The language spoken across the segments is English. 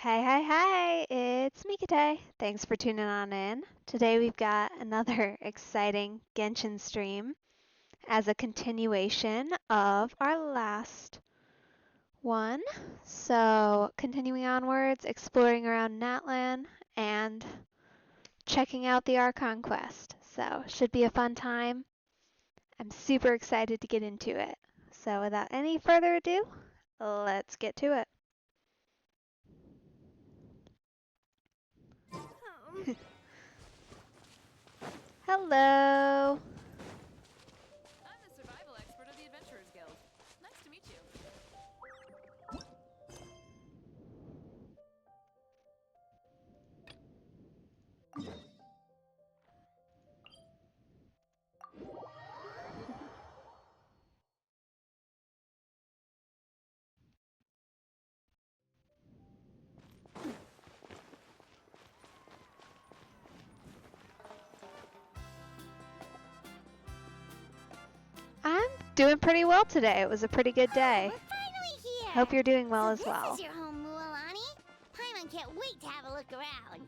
Hey, hey, hey, it's Mikate. Thanks for tuning on in. Today we've got another exciting Genshin stream as a continuation of our last one. So, continuing onwards, exploring around Natlan and checking out the Archon quest. So, should be a fun time. I'm super excited to get into it. So, without any further ado, let's get to it. Hello. I'm the survival expert of the Adventurers Guild. Nice to meet you. I'm doing pretty well today. It was a pretty good day. We're finally here! Hope you're doing well so as well. This is your home, Mualani. Paimon can't wait to have a look around.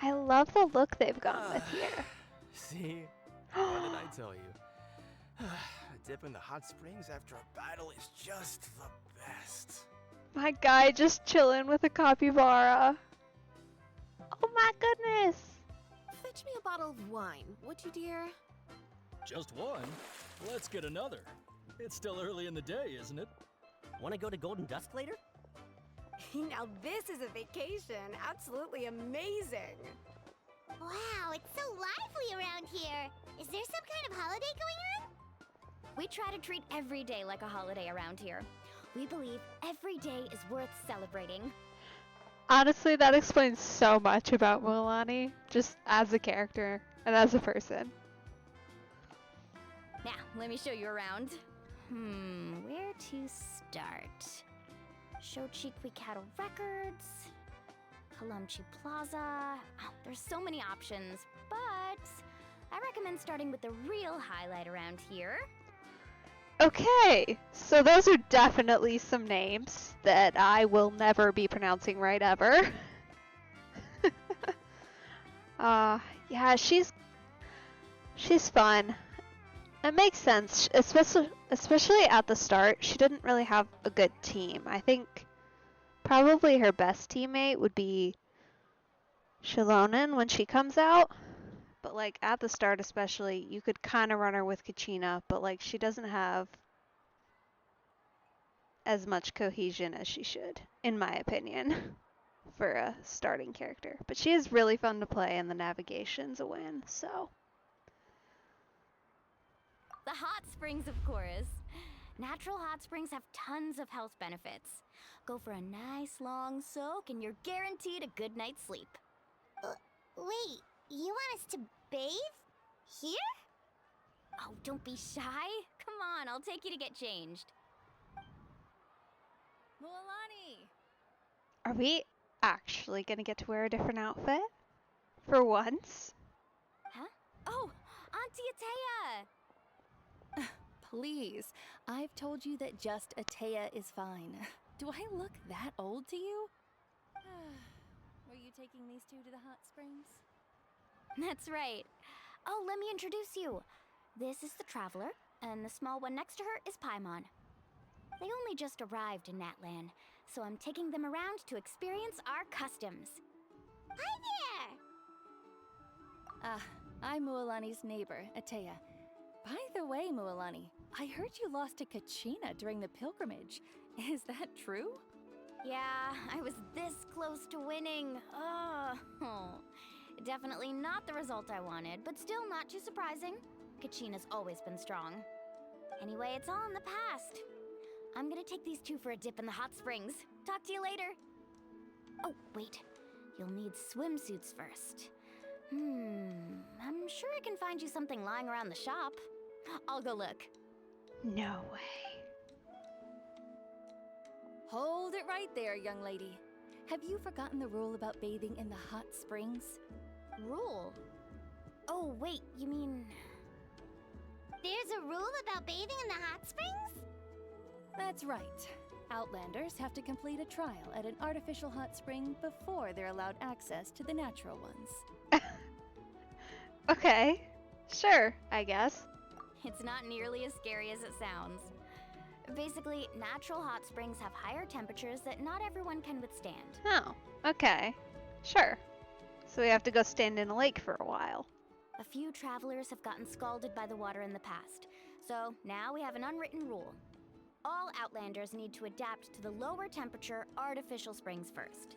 I love the look they've gone with here. See? What did I tell you? A dip in the hot springs after a battle is just the best. My guy just chilling with a capybara. Oh my goodness. Fetch me a bottle of wine, would you, dear? Just one? Let's get another. It's still early in the day, isn't it? Want to go to Golden Dusk later? Now this is a vacation. Absolutely amazing. Wow, it's so lively around here. Is there some kind of holiday going on? We try to treat every day like a holiday around here. We believe every day is worth celebrating. Honestly, that explains so much about Mualani, just as a character and as a person. Now, let me show you around. Where to start? Shochiqui Cattle Records, Kalumchi Plaza. Oh, there's so many options, but I recommend starting with the real highlight around here. Okay, so those are definitely some names that I will never be pronouncing right ever. Yeah, she's fun. It makes sense, especially at the start. She didn't really have a good team. I think probably her best teammate would be Shilonen when she comes out. But like at the start especially, you could kind of run her with Kachina, but like she doesn't have as much cohesion as she should, in my opinion, for a starting character. But she is really fun to play and the navigation's a win, so. The hot springs, of course. Natural hot springs have tons of health benefits. Go for a nice long soak and you're guaranteed a good night's sleep. Wait, you want us to bathe? Here? Oh, don't be shy. Come on, I'll take you to get changed. Mualani! Are we actually gonna get to wear a different outfit? For once? Huh? Oh, Auntie Atea! Please, I've told you that just Atea is fine. Do I look that old to you? Were you taking these two to the hot springs? That's right. Oh, let me introduce you. This is the Traveler, and the small one next to her is Paimon. They only just arrived in Natlan, so I'm taking them around to experience our customs. Hi there! I'm Mualani's neighbor, Atea. By the way, Mualani, I heard you lost to Kachina during the pilgrimage. Is that true? Yeah, I was this close to winning. Oh, definitely not the result I wanted, but still not too surprising. Kachina's always been strong. Anyway, it's all in the past. I'm gonna take these two for a dip in the hot springs. Talk to you later. Oh, wait. You'll need swimsuits first. I'm sure I can find you something lying around the shop. I'll go look. No way. Hold it right there, young lady. have you forgotten the rule about bathing in the hot springs? Rule? Oh, wait, you mean... There's a rule about bathing in the hot springs? That's right. Outlanders have to complete a trial at an artificial hot spring before they're allowed access to the natural ones. Okay. Sure, I guess. It's not nearly as scary as it sounds. Basically, natural hot springs have higher temperatures that not everyone can withstand. Oh, okay. Sure. So we have to go stand in a lake for a while. A few travelers have gotten scalded by the water in the past, so now we have an unwritten rule. All Outlanders need to adapt to the lower temperature artificial springs first.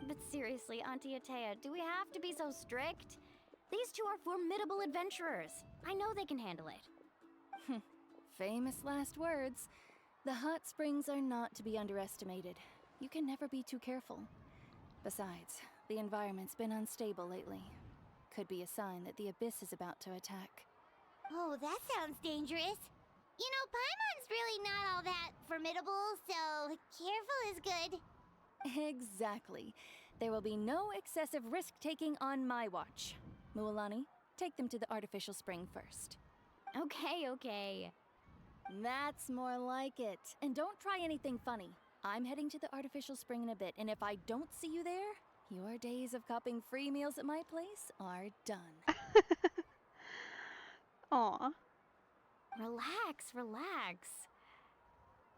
But seriously, Auntie Atea, do we have to be so strict? These two are formidable adventurers. I know they can handle it. Famous last words. The hot springs are not to be underestimated. You can never be too careful. Besides, the environment's been unstable lately. Could be a sign that the abyss is about to attack. Oh, that sounds dangerous. You know, Paimon's really not all that formidable, so careful is good. Exactly. There will be no excessive risk-taking on my watch. Mualani, take them to the artificial spring first. Okay. That's more like it. And don't try anything funny. I'm heading to the artificial spring in a bit, and if I don't see you there, your days of copping free meals at my place are done. Aw. Relax.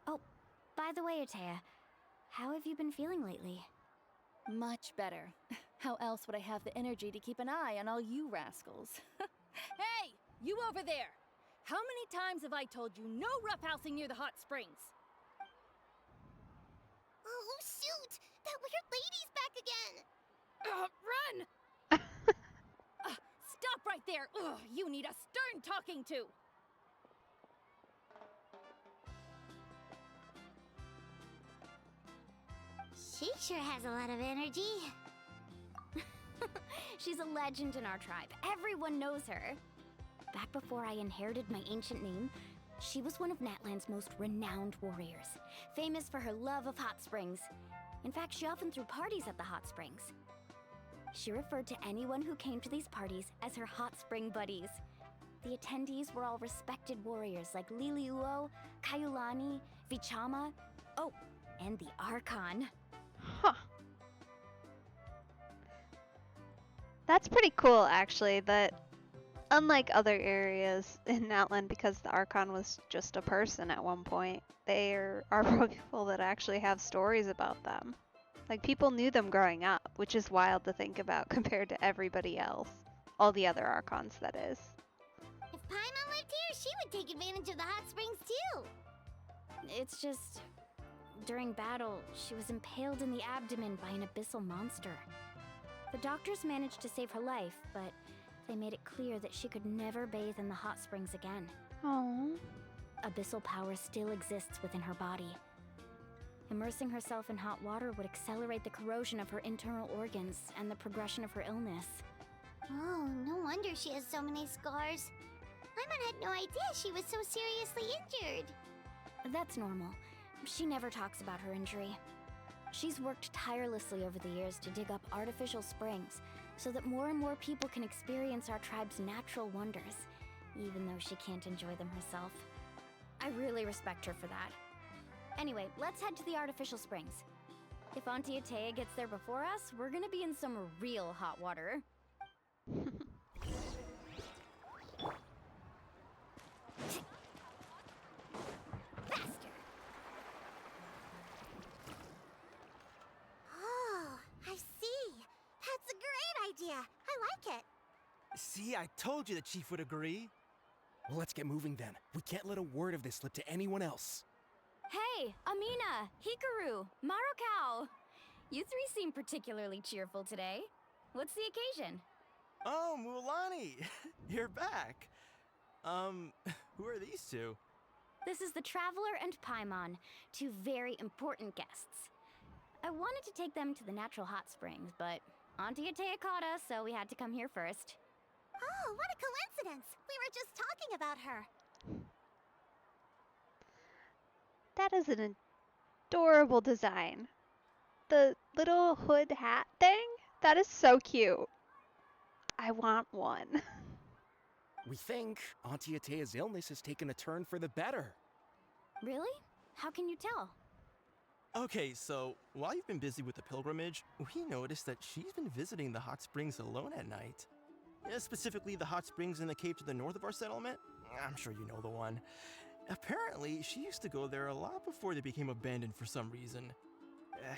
Oh, by the way, Atea, how have you been feeling lately? Much better. How else would I have the energy to keep an eye on all you rascals? Hey! You over there! How many times have I told you no roughhousing near the hot springs? Oh, shoot! That weird lady's back again! Run! Stop right there! Ugh, you need a stern talking to! She sure has a lot of energy. She's a legend in our tribe. Everyone knows her. Back before I inherited my ancient name, she was one of Natlan's most renowned warriors, famous for her love of hot springs. In fact, she often threw parties at the hot springs. She referred to anyone who came to these parties as her hot spring buddies. The attendees were all respected warriors like Liliuo, Kaiulani, Vichama, oh, and the Archon. Huh. That's pretty cool, actually, that unlike other areas in Natlan, because the Archon was just a person at one point, there are people that actually have stories about them. Like, people knew them growing up, which is wild to think about compared to everybody else. All the other Archons, that is. If Paimon lived here, she would take advantage of the hot springs too. It's just... during battle, she was impaled in the abdomen by an abyssal monster. The doctors managed to save her life, but they made it clear that she could never bathe in the hot springs again. Oh. Abyssal power still exists within her body. Immersing herself in hot water would accelerate the corrosion of her internal organs and the progression of her illness. Oh, no wonder she has so many scars. Paimon had no idea she was so seriously injured. That's normal. She never talks about her injury. She's worked tirelessly over the years to dig up artificial springs so that more and more people can experience our tribe's natural wonders, even though she can't enjoy them herself. I really respect her for that. Anyway, let's head to the artificial springs. If Auntie Atea gets there before us, we're gonna be in some real hot water. Faster! Oh, I see. That's a great idea. I like it. See, I told you the chief would agree. Well, let's get moving then. We can't let a word of this slip to anyone else. Hey, Amina, Hikaru, Marukao! You three seem particularly cheerful today. What's the occasion? Oh, Mualani, you're back. Who are these two? This is the Traveler and Paimon, two very important guests. I wanted to take them to the natural hot springs, but Auntie Atea caught us, so we had to come here first. Oh, what a coincidence. We were just talking about her. That is an adorable design. the little hood hat thing? That is so cute. I want one. We think Auntie Atea's illness has taken a turn for the better. Really? How can you tell? Okay, so while you've been busy with the pilgrimage, we noticed that she's been visiting the hot springs alone at night. Specifically, the hot springs in the cave to the north of our settlement. I'm sure you know the one. Apparently, she used to go there a lot before they became abandoned for some reason.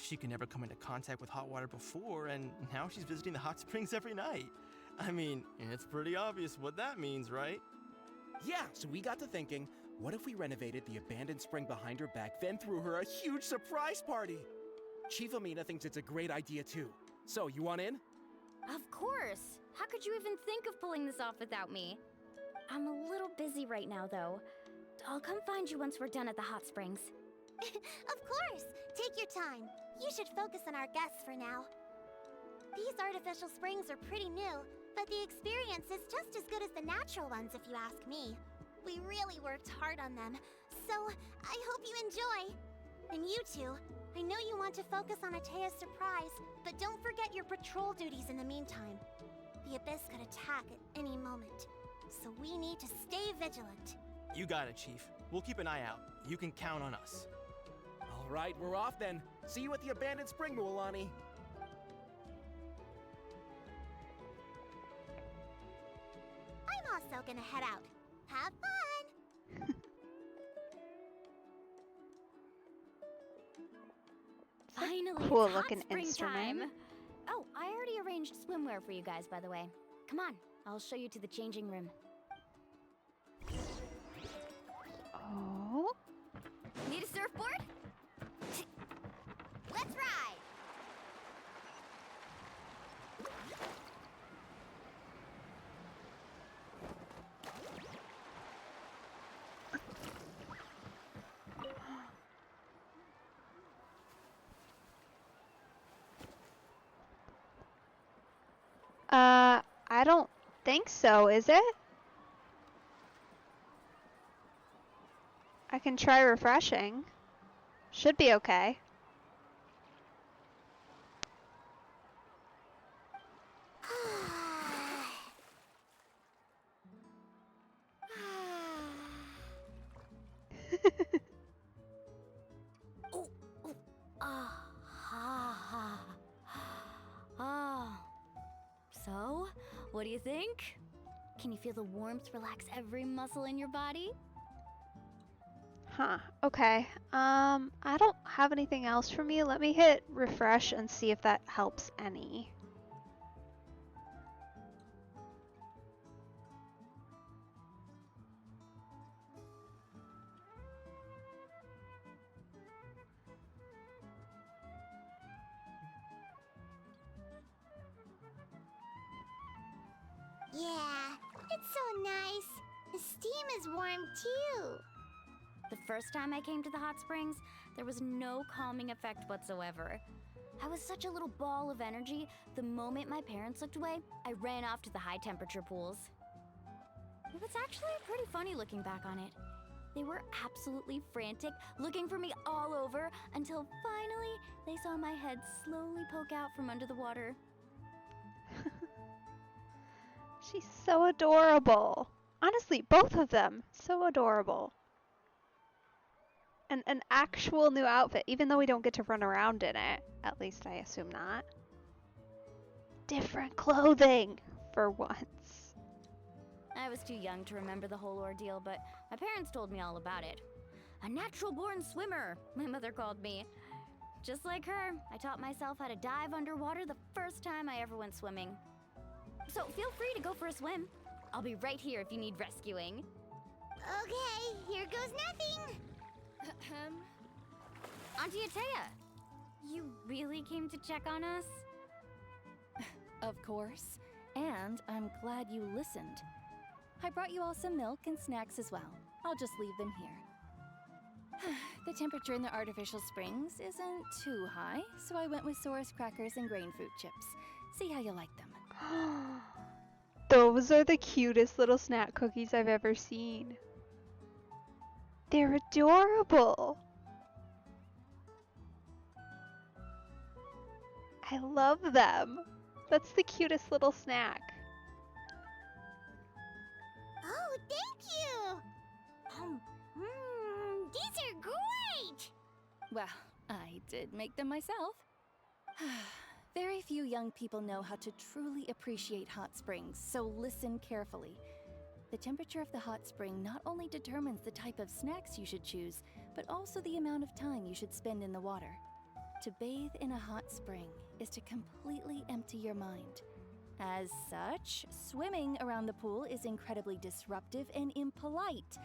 She could never come into contact with hot water before, and now she's visiting the hot springs every night. I mean, it's pretty obvious what that means, right? Yeah, so we got to thinking, what if we renovated the abandoned spring behind her back, then threw her a huge surprise party? Chief Amina thinks it's a great idea too. So, you want in? Of course! How could you even think of pulling this off without me? I'm a little busy right now, though. I'll come find you once we're done at the hot springs. Of course! Take your time. You should focus on our guests for now. These artificial springs are pretty new, but the experience is just as good as the natural ones if you ask me. We really worked hard on them, so I hope you enjoy. And you two, I know you want to focus on Atea's surprise, but don't forget your patrol duties in the meantime. The Abyss could attack at any moment, so we need to stay vigilant. You got it, Chief. We'll keep an eye out. You can count on us. All right, we're off then. See you at the abandoned spring, Mualani. I'm also gonna head out. Have fun! Finally, Cool it's hot looking spring instrument. time. Oh, I already arranged swimwear for you guys, by the way. Come on, I'll show you to the changing room. Oh. Need a surfboard? Let's ride! I don't think so, is it? I can try refreshing. Should be okay. So, what do you think? Can you feel the warmth relax every muscle in your body? Huh, okay. I don't have anything else for me. Let me hit refresh and see if that helps any. Yeah, it's so nice. The steam is warm too. The first time I came to the hot springs, there was no calming effect whatsoever. I was such a little ball of energy, the moment my parents looked away, I ran off to the high temperature pools. It was actually pretty funny looking back on it. They were absolutely frantic, looking for me all over, until finally they saw my head slowly poke out from under the water. She's so adorable. Honestly, both of them, so adorable. And an actual new outfit, even though we don't get to run around in it. At least I assume not. Different clothing, for once. I was too young to remember the whole ordeal, but my parents told me all about it. A natural-born swimmer, my mother called me. Just like her, I taught myself how to dive underwater the first time I ever went swimming. So feel free to go for a swim. I'll be right here if you need rescuing. Okay, here goes nothing. Auntie Atea, you really came to check on us? Of course. And I'm glad you listened. I brought you all some milk and snacks as well. I'll just leave them here. The temperature in the artificial springs isn't too high, so I went with Saurus crackers and grain fruit chips. See how you like them. Those are the cutest little snack cookies I've ever seen. They're adorable. I love them. That's the cutest little snack. Oh, thank you! These are great! Well, I did make them myself. Very few young people know how to truly appreciate hot springs, so listen carefully. The temperature of the hot spring not only determines the type of snacks you should choose, but also the amount of time you should spend in the water. To bathe in a hot spring is to completely empty your mind. As such, swimming around the pool is incredibly disruptive and impolite,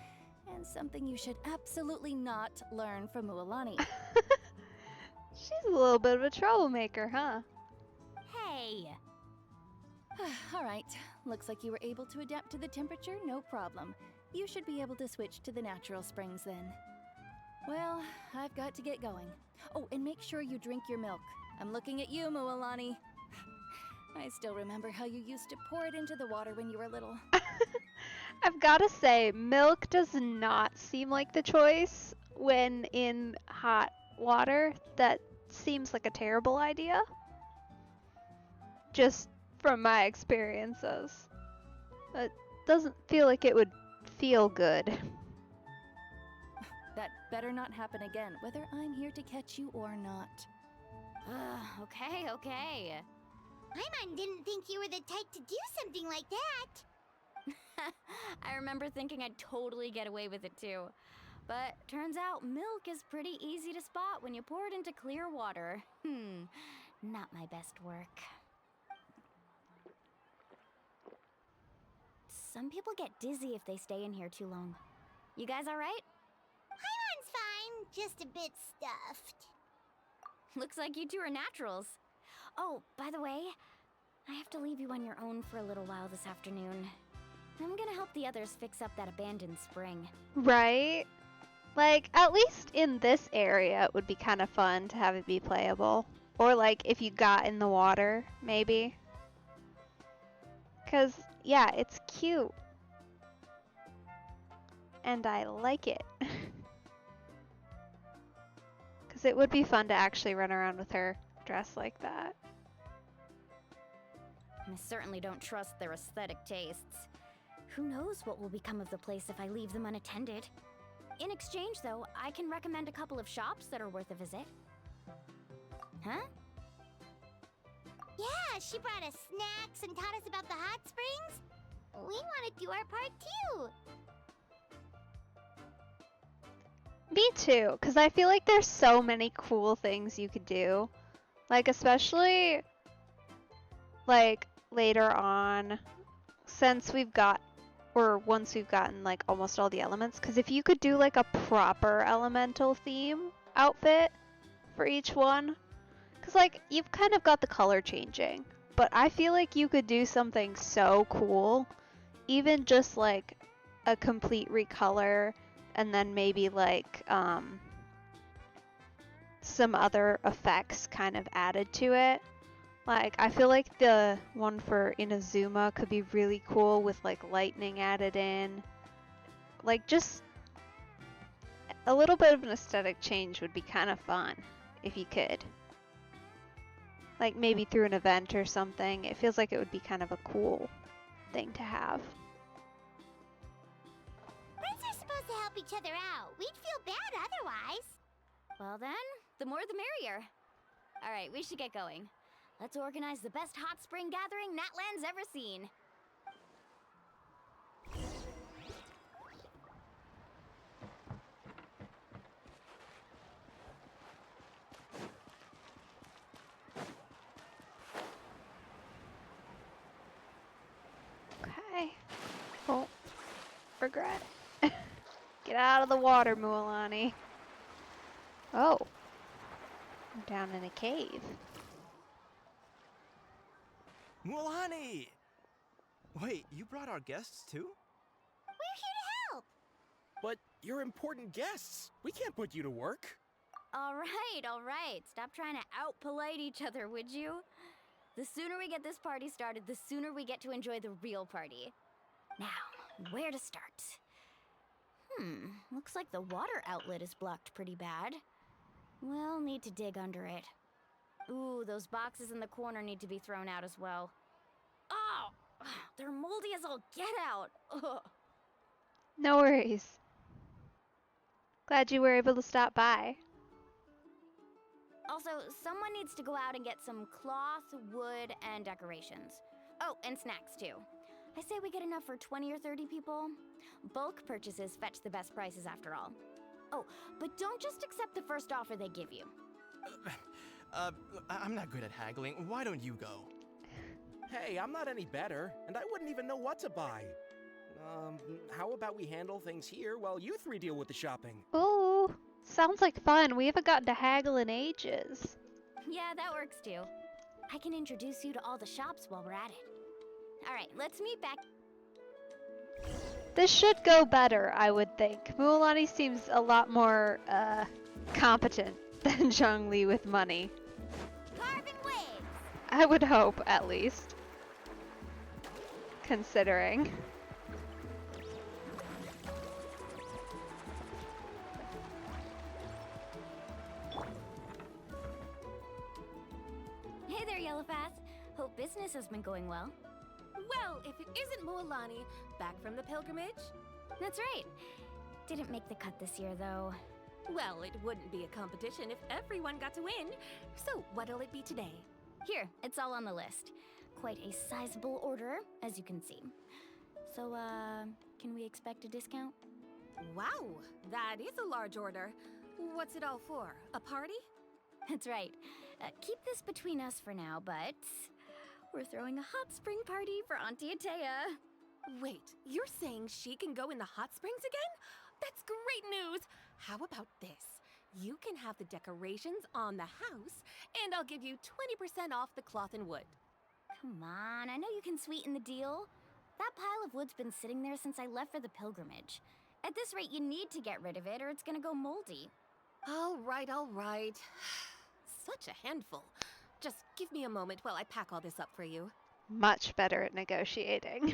and something you should absolutely not learn from Mualani. She's a little bit of a troublemaker, huh? Hey! All right, looks like you were able to adapt to the temperature, no problem. You should be able to switch to the natural springs then. Well, I've got to get going. Oh, and make sure you drink your milk. I'm looking at you, Mualani. I still remember how you used to pour it into the water when you were little. I've gotta say, milk does not seem like the choice when in hot water. That seems like a terrible idea. Just from my experiences. It doesn't feel like it would feel good. That better not happen again, whether I'm here to catch you or not. Okay. Paimon didn't think you were the type to do something like that. I remember thinking I'd totally get away with it too. But turns out milk is pretty easy to spot when you pour it into clear water. Not my best work. Some people get dizzy if they stay in here too long. You guys alright? Paimon's fine, just a bit stuffed. Looks like you two are naturals. Oh, by the way, I have to leave you on your own for a little while this afternoon. I'm gonna help the others fix up that abandoned spring. Right? Like, at least in this area, it would be kind of fun to have it be playable. Or, like, if you got in the water, maybe. Because, yeah, it's cute. And I like it. Because it would be fun to actually run around with her dressed like that. I certainly don't trust their aesthetic tastes. Who knows what will become of the place if I leave them unattended? In exchange, though, I can recommend a couple of shops that are worth a visit. Huh? Yeah, she brought us snacks and taught us about the hot springs. We want to do our part too. Me too, because I feel like there's so many cool things you could do. Like, especially, like, later on, since we've got, or once we've gotten, like, almost all the elements. Because if you could do, like, a proper elemental theme outfit for each one, because, like, you've kind of got the color changing. But I feel like you could do something so cool, even just, like, a complete recolor, and then maybe, like, some other effects kind of added to it. Like, I feel like the one for Inazuma could be really cool with, like, lightning added in. Like, just a little bit of an aesthetic change would be kind of fun, if you could. Like, maybe through an event or something. It feels like it would be kind of a cool thing to have. Friends are supposed to help each other out. We'd feel bad otherwise. Well then, the more the merrier. Alright, we should get going. Let's organize the best hot spring gathering Natlan's ever seen. Okay. Oh, regret. Get out of the water, Mualani. Oh. I'm down in a cave. Mualani! Wait, you brought our guests too? We're here to help. But you're important guests. We can't put you to work. Alright. Stop trying to out-polite each other, would you? The sooner we get this party started, the sooner we get to enjoy the real party. Now, where to start? Looks like the water outlet is blocked pretty bad. We'll need to dig under it. Ooh, those boxes in the corner need to be thrown out as well. Oh, they're moldy as all get out. Ugh. No worries. Glad you were able to stop by. Also, someone needs to go out and get some cloth, wood, and decorations. Oh, and snacks too. I say we get enough for 20 or 30 people. Bulk purchases fetch the best prices after all. Oh, but don't just accept the first offer they give you. I'm not good at haggling. Why don't you go? Hey, I'm not any better, and I wouldn't even know what to buy. How about we handle things here while you three deal with the shopping? Ooh, sounds like fun. We haven't gotten to haggle in ages. Yeah, that works too. I can introduce you to all the shops while we're at it. All right, let's meet back. This should go better, I would think. Mualani seems a lot more, competent than Zhongli with money. Carving waves! I would hope, at least. Considering. Hey there, Yellowfast. Hope business has been going well. Well, if it isn't Mualani, back from the pilgrimage? That's right. Didn't make the cut this year, though. Well, it wouldn't be a competition if everyone got to win. So, what'll it be today? Here, it's all on the list. Quite a sizable order, as you can see. So, can we expect a discount? Wow, that is a large order. What's it all for? A party? That's right. Keep this between us for now, but we're throwing a hot spring party for Auntie Atea. Wait, you're saying she can go in the hot springs again? That's great news! How about this? You can have the decorations on the house, and I'll give you 20% off the cloth and wood. Come on, I know you can sweeten the deal. That pile of wood's been sitting there since I left for the pilgrimage. At this rate, you need to get rid of it or it's gonna go moldy. All right, all right. Such a handful. Just give me a moment while I pack all this up for you. Much better at negotiating.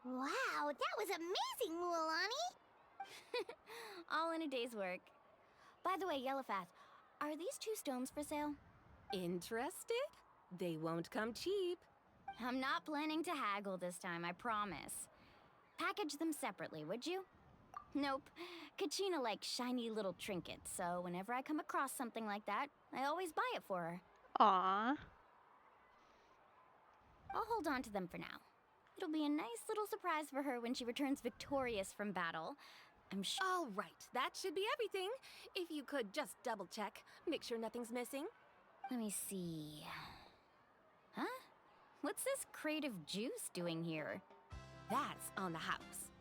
Wow, that was amazing, Mualani! All in a day's work. By the way, Yellowfast, are these 2 stones for sale? Interested? They won't come cheap. I'm not planning to haggle this time, I promise. Package them separately, would you? Nope. Kachina likes shiny little trinkets, so whenever I come across something like that, I always buy it for her. Aww. I'll hold on to them for now. It'll be a nice little surprise for her when she returns victorious from battle. I'm sure. All right, that should be everything. If you could just double check, make sure nothing's missing. Let me see. Huh? What's this crate of juice doing here? That's on the house.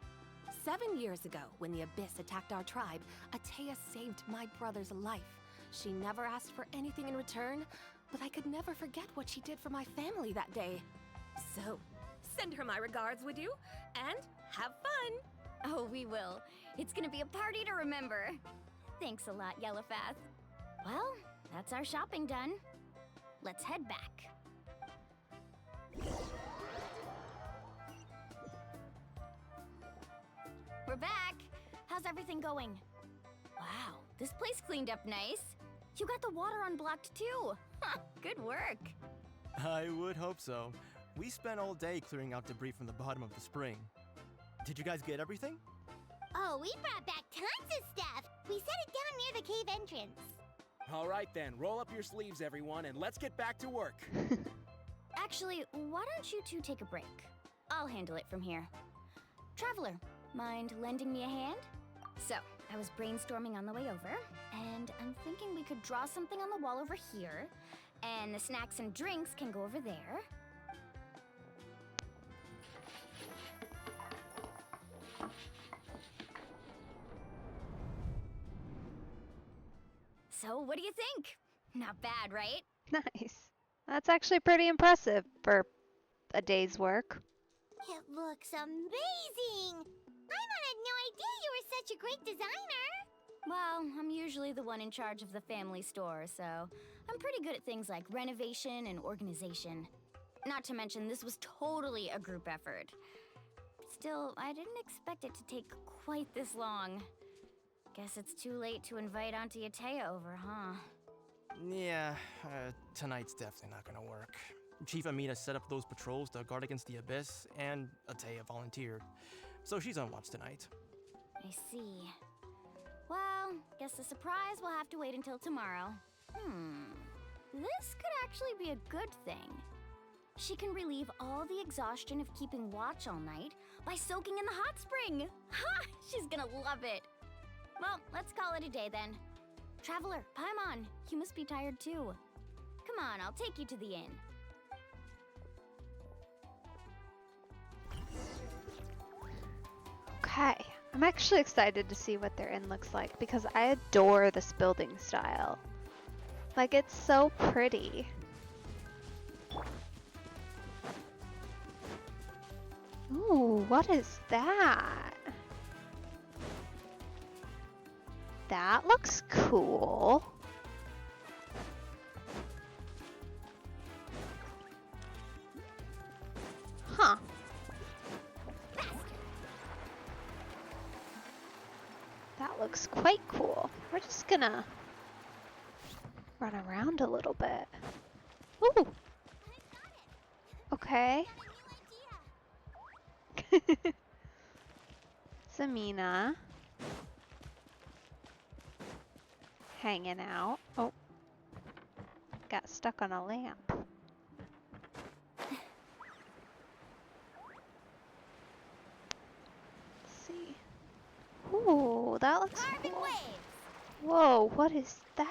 7 years ago, when the Abyss attacked our tribe, Atea saved my brother's life. She never asked for anything in return, but I could never forget what she did for my family that day. So, send her my regards, would you? And have fun! Oh, we will. It's gonna be a party to remember. Thanks a lot, Yellowfast. Well, that's our shopping done. Let's head back. We're back. How's everything going? Wow, this place cleaned up nice. You got the water unblocked too. Huh, good work. I would hope so. We spent all day clearing out debris from the bottom of the spring. Did you guys get everything? Oh, we brought back tons of stuff! We set it down near the cave entrance. All right then, roll up your sleeves, everyone, and let's get back to work. Actually, why don't you two take a break? I'll handle it from here. Traveler, mind lending me a hand? So, I was brainstorming on the way over, and I'm thinking we could draw something on the wall over here, and the snacks and drinks can go over there. So, what do you think? Not bad, right? Nice. That's actually pretty impressive for a day's work. It looks amazing! Paimon had no idea you were such a great designer! Well, I'm usually the one in charge of the family store, so I'm pretty good at things like renovation and organization. Not to mention, this was totally a group effort. Still, I didn't expect it to take quite this long. Guess it's too late to invite Auntie Atea over, huh? Yeah, tonight's definitely not gonna work. Chief Amina set up those patrols to guard against the Abyss, and Atea volunteered. So she's on watch tonight. I see. Well, guess the surprise will have to wait until tomorrow. This could actually be a good thing. She can relieve all the exhaustion of keeping watch all night by soaking in the hot spring. Ha! She's gonna love it. Well, let's call it a day then. Traveler, Paimon, you must be tired too. Come on, I'll take you to the inn. Okay, I'm actually excited to see what their inn looks like because I adore this building style. Like, it's so pretty. Ooh, what is that? That looks cool. Huh. That looks quite cool. We're just gonna run around a little bit. Ooh. Okay. Samina. Hanging out. Oh. Got stuck on a lamp. Let's see. Ooh, that looks Carbon cool. waves! Whoa, what is that?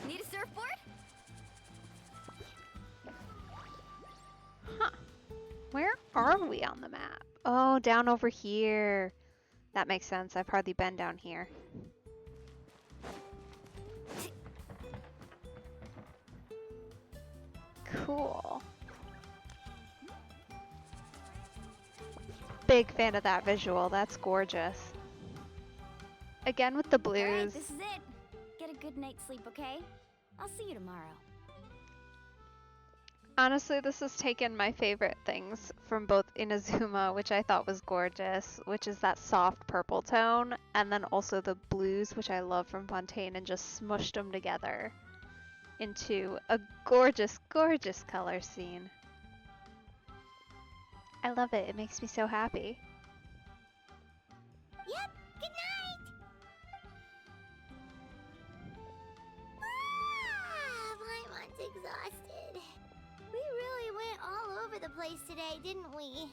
Need a surfboard? Huh. Where are we on the map? Oh, down over here. That makes sense. I've hardly been down here. Cool. Big fan of that visual. That's gorgeous. Again with the All right, blues. this is it. Get a good night's sleep, okay? I'll see you tomorrow. Honestly, this has taken my favorite things from both Inazuma, which I thought was gorgeous, which is that soft purple tone, and then also the blues, which I love from Fontaine, and just smushed them together into a gorgeous, gorgeous color scene. I love it. It makes me so happy. Yep, good night! Ah, Paimon's exhausted. We really went all over the place today, didn't we?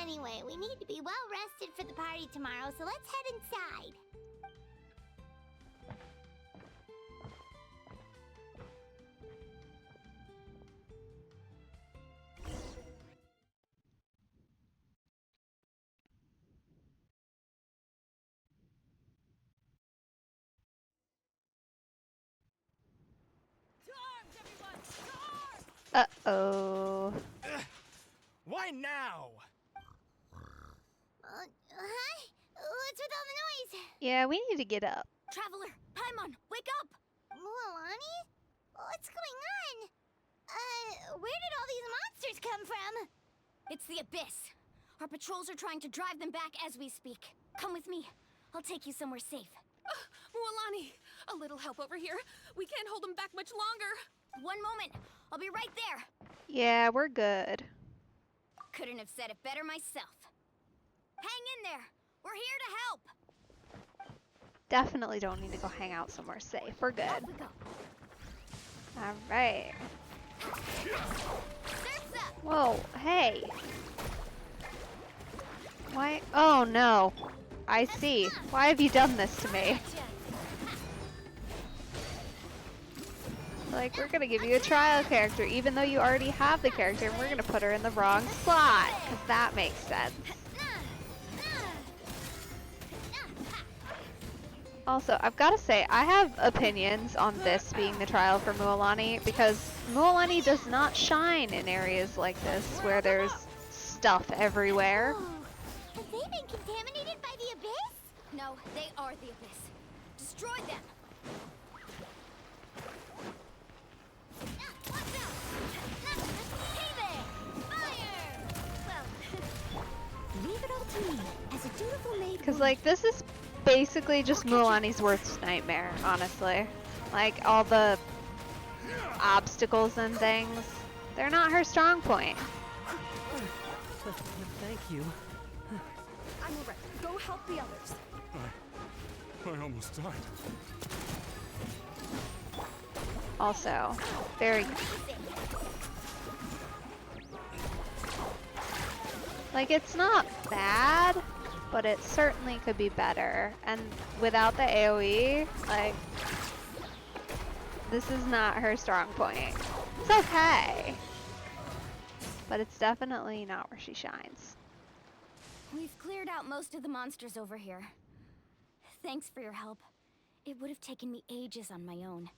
Anyway, we need to be well rested for the party tomorrow, so let's head inside. Uh-oh. Why now? Huh? What's with all the noise? Yeah, we need to get up. Traveler, Paimon, wake up! Mualani? What's going on? Where did all these monsters come from? It's the Abyss. Our patrols are trying to drive them back as we speak. Come with me. I'll take you somewhere safe. Mualani, a little help over here. We can't hold them back much longer. One moment. I'll be right there. Yeah, we're good. Couldn't have said it better myself. Hang in there. We're here to help. Definitely don't need to go hang out somewhere safe. We're good. Off we go. All right. Surf's up. Whoa, hey. Why? Oh no. I see. Why have you done this to me? Like, we're gonna give you a trial character, even though you already have the character, and we're gonna put her in the wrong slot, because that makes sense. Also, I've got to say, I have opinions on this being the trial for Mualani, because Mualani does not shine in areas like this, where there's stuff everywhere. Oh, have they been contaminated by the Abyss? No, they are the Abyss. Destroy them. Watch out! Hey there! Fire! Well, Leave it all to me, as a dutiful maid. Because, like, this is basically just Mulaney's worst nightmare, honestly. Like, all the obstacles and things, they're not her strong point. Thank you. I'm alright. Go help the others. I almost died. Also, very... Like, it's not bad, but it certainly could be better. And without the AoE, like, this is not her strong point. It's okay, but it's definitely not where she shines. We've cleared out most of the monsters over here. Thanks for your help. It would have taken me ages on my own.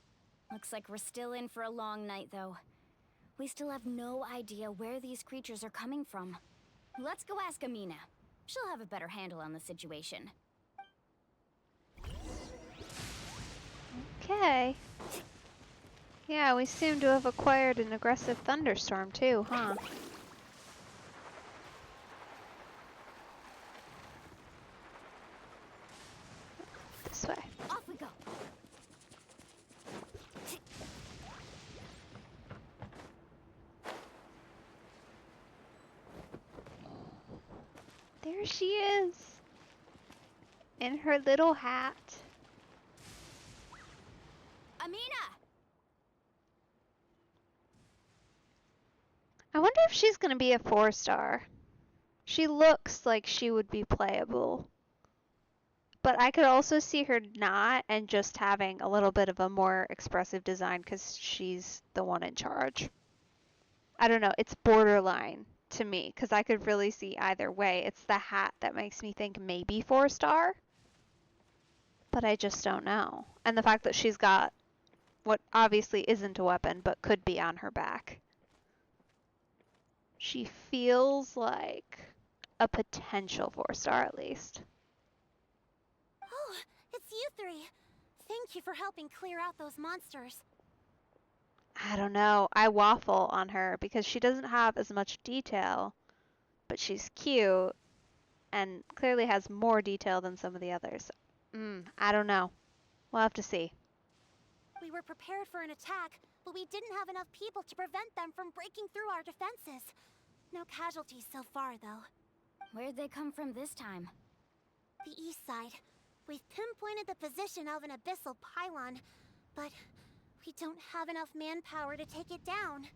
Looks like we're still in for a long night, though. We still have no idea where these creatures are coming from. Let's go ask Amina. She'll have a better handle on the situation. Okay. Yeah, we seem to have acquired an aggressive thunderstorm too, huh? This way. Off we go. There she is. In her little hat. Amina! I wonder if she's gonna be a 4-star. She looks like she would be playable. But I could also see her not and just having a little bit of a more expressive design because she's the one in charge. I don't know, it's borderline to me because I could really see either way. It's the hat that makes me think maybe 4-star. But I just don't know. And the fact that she's got what obviously isn't a weapon but could be on her back. She feels like a potential 4-star at least. Oh, it's you three. Thank you for helping clear out those monsters. I don't know. I waffle on her because she doesn't have as much detail, but she's cute and clearly has more detail than some of the others. I don't know. We'll have to see. We were prepared for an attack, but we didn't have enough people to prevent them from breaking through our defenses. No casualties so far, though. Where'd they come from this time? The east side. We've pinpointed the position of an abyssal pylon, but we don't have enough manpower to take it down.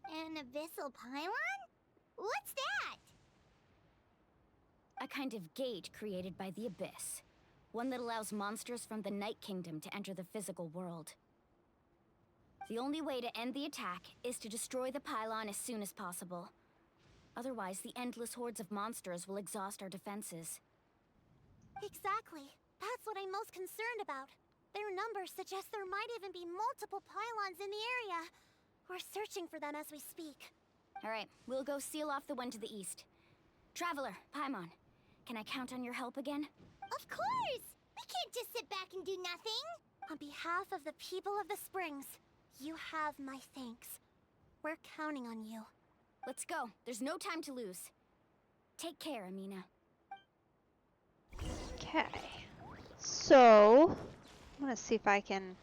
An abyssal pylon? What's that? A kind of gate created by the Abyss. One that allows monsters from the Night Kingdom to enter the physical world. The only way to end the attack is to destroy the pylon as soon as possible. Otherwise, the endless hordes of monsters will exhaust our defenses. Exactly. That's what I'm most concerned about. Their numbers suggest there might even be multiple pylons in the area. We're searching for them as we speak. Alright, we'll go seal off the one to the east. Traveler, Paimon, can I count on your help again? Of course! We can't just sit back and do nothing! On behalf of the people of the Springs, you have my thanks. We're counting on you. Let's go. There's no time to lose. Take care, Amina. Okay. So, I'm gonna see if I can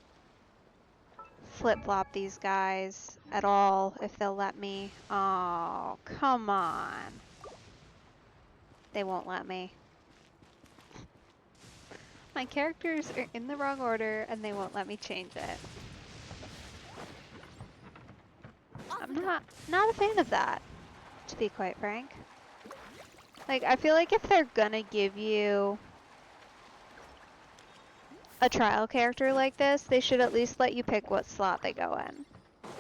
flip-flop these guys at all, if they'll let me. Oh, come on. They won't let me. My characters are in the wrong order and they won't let me change it. I'm not a fan of that, to be quite frank. Like, I feel like if they're gonna give you a trial character like this, they should at least let you pick what slot they go in.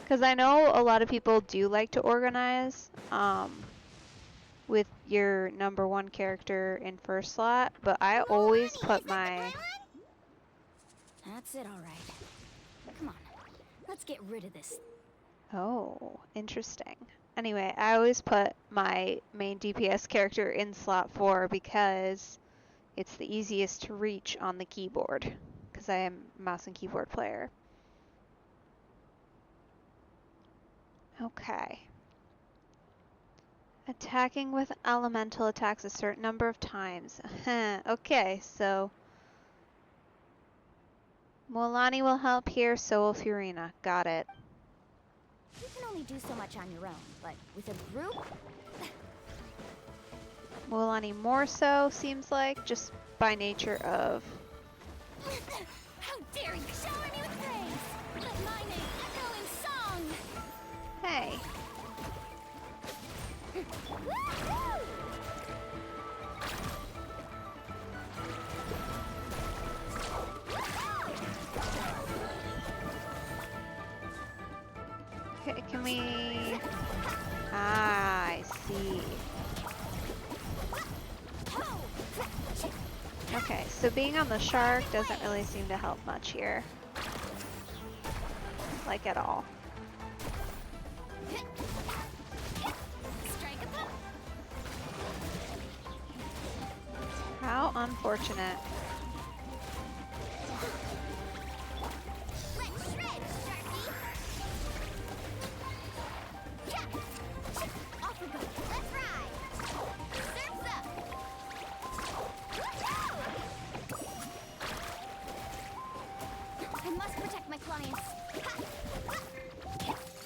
Because I know a lot of people do like to organize with your number one character in first slot, but I always put my... That's it, alright. Come on, let's get rid of this. Oh, interesting. Anyway, I always put my main DPS character in slot 4 because it's the easiest to reach on the keyboard, because I am a mouse and keyboard player. Okay. At Attacking with elemental attacks a certain number of times. Okay, so Mualani will help here, so will Furina. Got it. You can only do so much on your own, but with a group, Mualani more so, seems like, just by nature of... how dare you shower me with praise! Let my name echo in song! Hey. Woohoo! Okay, can we... Ah, I see. Okay, so being on the shark doesn't really seem to help much here. Like at all. How unfortunate. Let's shred, Sharky! Yeah! Off we go! Let's ride! Surf's up! Woohoo! I must protect my clients.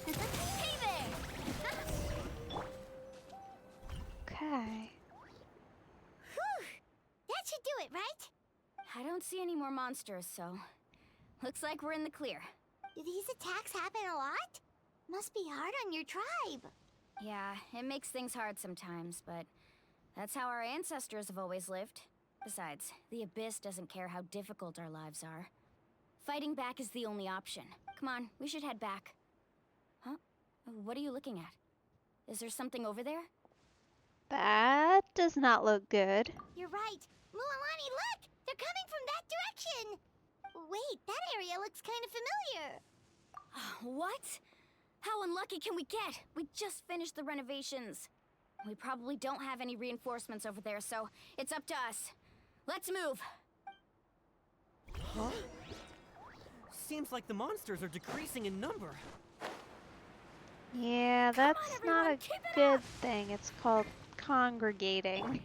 Hey there! Okay. Whew! That should do it, right? I don't see any more monsters, so looks like we're in the clear. Do these attacks happen a lot? Must be hard on your tribe. Yeah, it makes things hard sometimes, but that's how our ancestors have always lived. Besides, the Abyss doesn't care how difficult our lives are. Fighting back is the only option. Come on, we should head back. Huh? What are you looking at? Is there something over there? That does not look good. You're right. Mualani, look! They're coming from that direction! Wait, that area looks kind of familiar. What? How unlucky can we get? We just finished the renovations. We probably don't have any reinforcements over there, so it's up to us. Let's move. Huh? Seems like the monsters are decreasing in number. Yeah, Come on, that's everyone, not a keep it good up. thing. It's called congregating.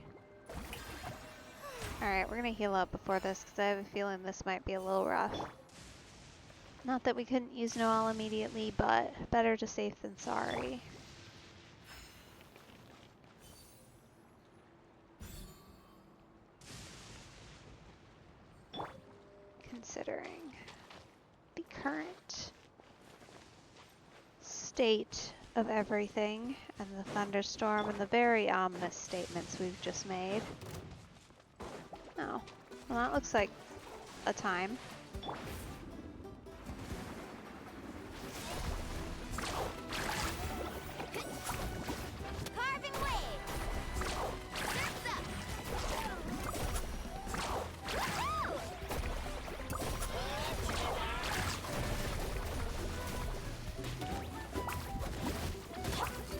Alright, we're gonna heal up before this because I have a feeling this might be a little rough. Not that we couldn't use Noelle immediately, but better to safe than sorry. Considering the current state of everything and the thunderstorm and the very ominous statements we've just made. Oh, well that looks like a time. Carving waves! Surf's up! Woohoo!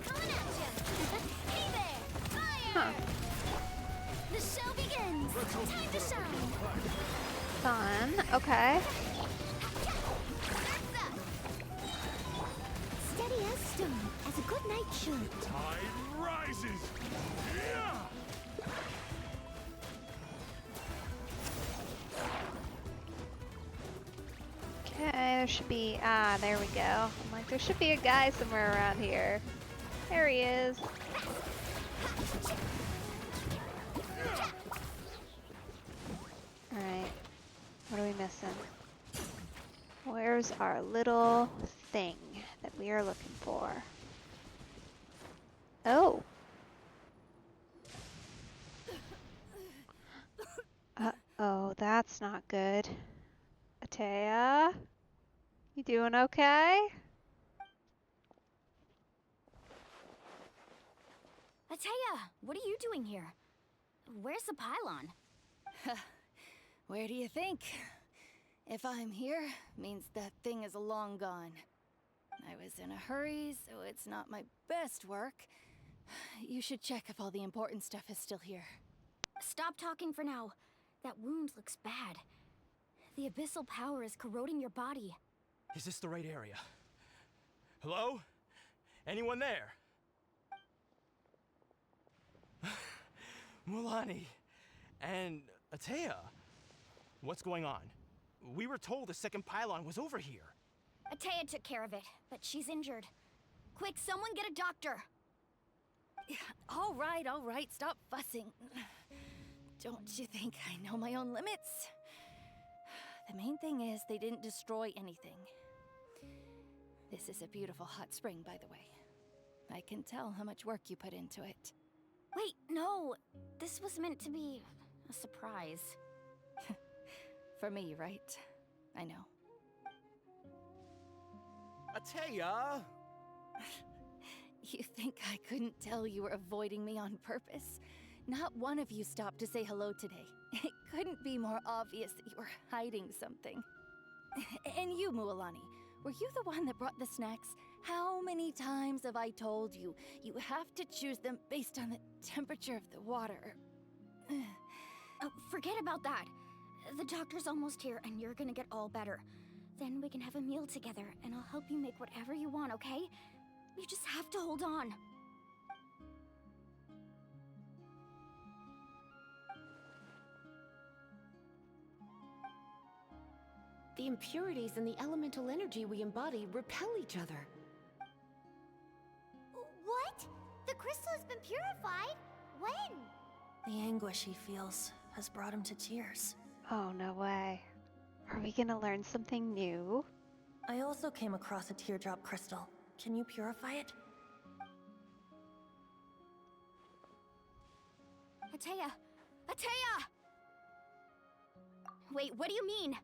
Coming at you! Hey there! Fire! Huh. The show begins. Time to shine. Fun. Okay. Surf's up! Steady as stone, as a good knight should. Tide rises! Yeah! Okay, there should be, there we go. I'm like, there should be a guy somewhere around here. There he is. Alright, what are we missing? Where's our little thing that we are looking for? Oh! Uh-oh, that's not good. Atea? You doing okay? Atea, what are you doing here? Where's the pylon? Where do you think? If I'm here, means that thing is long gone. I was in a hurry, so it's not my best work. You should check if all the important stuff is still here. Stop talking for now. That wound looks bad. The abyssal power is corroding your body. Is this the right area? Hello? Anyone there? Mulani and Atea, what's going on? We were told the second pylon was over here. Atea took care of it, but she's injured. Quick, someone get a doctor! All right, stop fussing. Don't you think I know my own limits? The main thing is they didn't destroy anything. This is a beautiful hot spring, by the way. I can tell how much work you put into it. Wait, no! This was meant to be a surprise. For me, right? I know. Atea! You think I couldn't tell you were avoiding me on purpose? Not one of you stopped to say hello today. It couldn't be more obvious that you were hiding something. And you, Mualani, were you the one that brought the snacks? How many times have I told you, you have to choose them based on the temperature of the water? Oh, forget about that. The doctor's almost here, and you're gonna get all better. Then we can have a meal together, and I'll help you make whatever you want, okay? You just have to hold on. The impurities and the elemental energy we embody repel each other. What? The crystal has been purified? When? The anguish he feels has brought him to tears. Oh, no way. Are we gonna learn something new? I also came across a teardrop crystal. Can you purify it? Atea! Atea! Wait, what do you mean?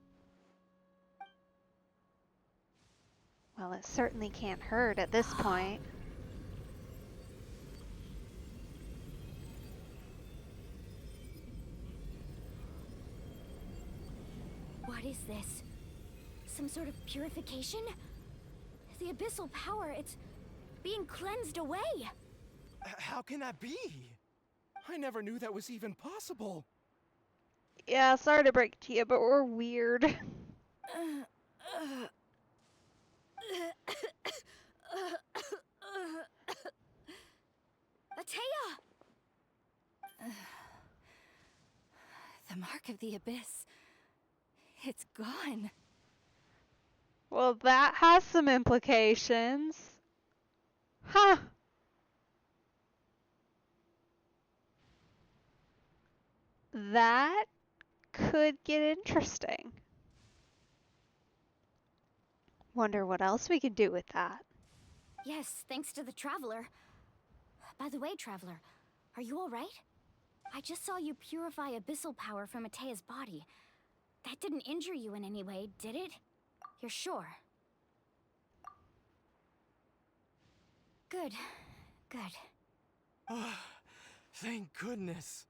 Well, it certainly can't hurt at this point. What is this? Some sort of purification? The abyssal power, it's being cleansed away! How can that be? I never knew that was even possible. Yeah, sorry to break it to you, but we're weird. Atea! The mark of the abyss. It's gone. Well, that has some implications. Huh. That could get interesting. Wonder what else we could do with that. Yes, thanks to the Traveler. By the way, Traveler, are you alright? I just saw you purify abyssal power from Atea's body. That didn't injure you in any way, did it? You're sure? Good. Good. Oh, thank goodness.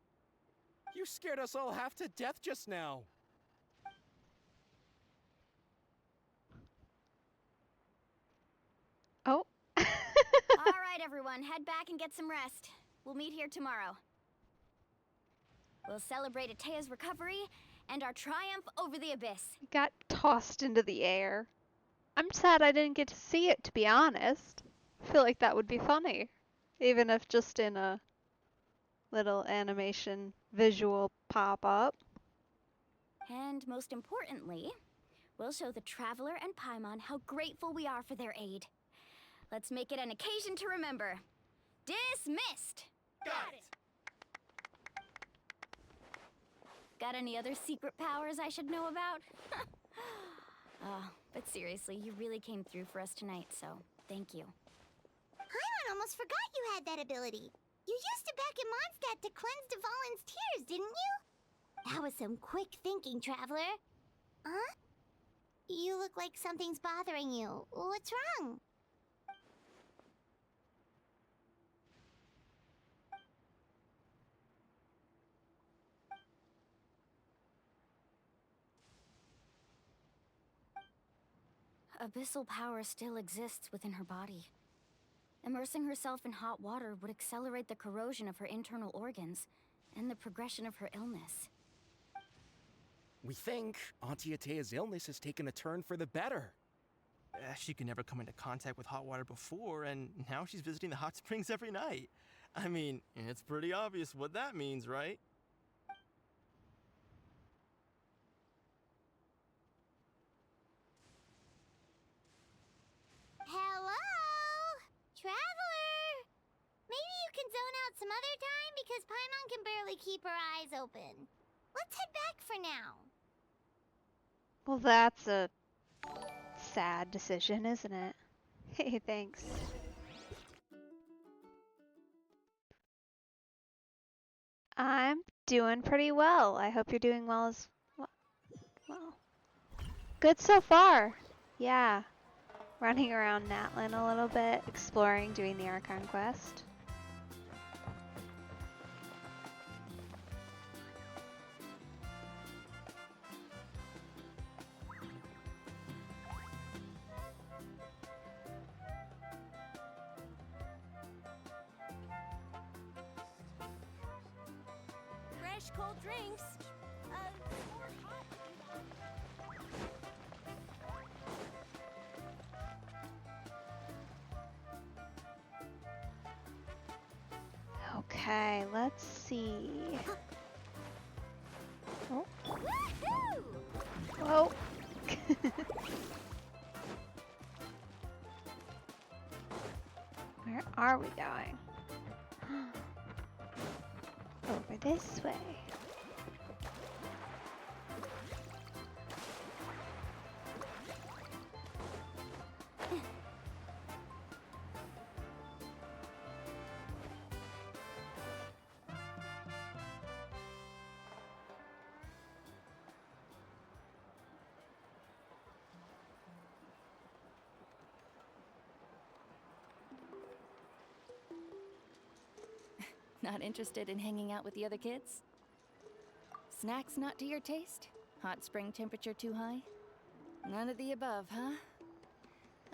You scared us all half to death just now. Oh. Alright, everyone, head back and get some rest. We'll meet here tomorrow. We'll celebrate Atea's recovery and our triumph over the abyss. Got tossed into the air. I'm sad I didn't get to see it, to be honest. I feel like that would be funny. Even if just in a little animation visual pop-up. And most importantly, we'll show the Traveler and Paimon how grateful we are for their aid. Let's make it an occasion to remember. Dismissed! Got it! Got any other secret powers I should know about? But seriously, you really came through for us tonight, so thank you. Paimon almost forgot you had that ability. You used it back in Mondstadt to cleanse Dvalin's tears, didn't you? That was some quick thinking, Traveler. Huh? You look like something's bothering you. What's wrong? Abyssal power still exists within her body. Immersing herself in hot water would accelerate the corrosion of her internal organs and the progression of her illness. We think Auntie Atea's illness has taken a turn for the better. She could never come into contact with hot water before, and now she's visiting the hot springs every night. I mean, it's pretty obvious what that means, right? Hello? Traveler! Maybe you can zone out some other time because Paimon can barely keep her eyes open. Let's head back for now. Well, that's a sad decision, isn't it? Hey, thanks. I'm doing pretty well. I hope you're doing well as well. Good so far. Yeah. Running around Natlan a little bit, exploring, doing the Archon quest. Fresh cold drinks. Okay, let's see. Oh. Whoa. Where are we going? Over this way. Not interested in hanging out with the other kids? Snacks not to your taste? Hot spring temperature too high? None of the above, huh?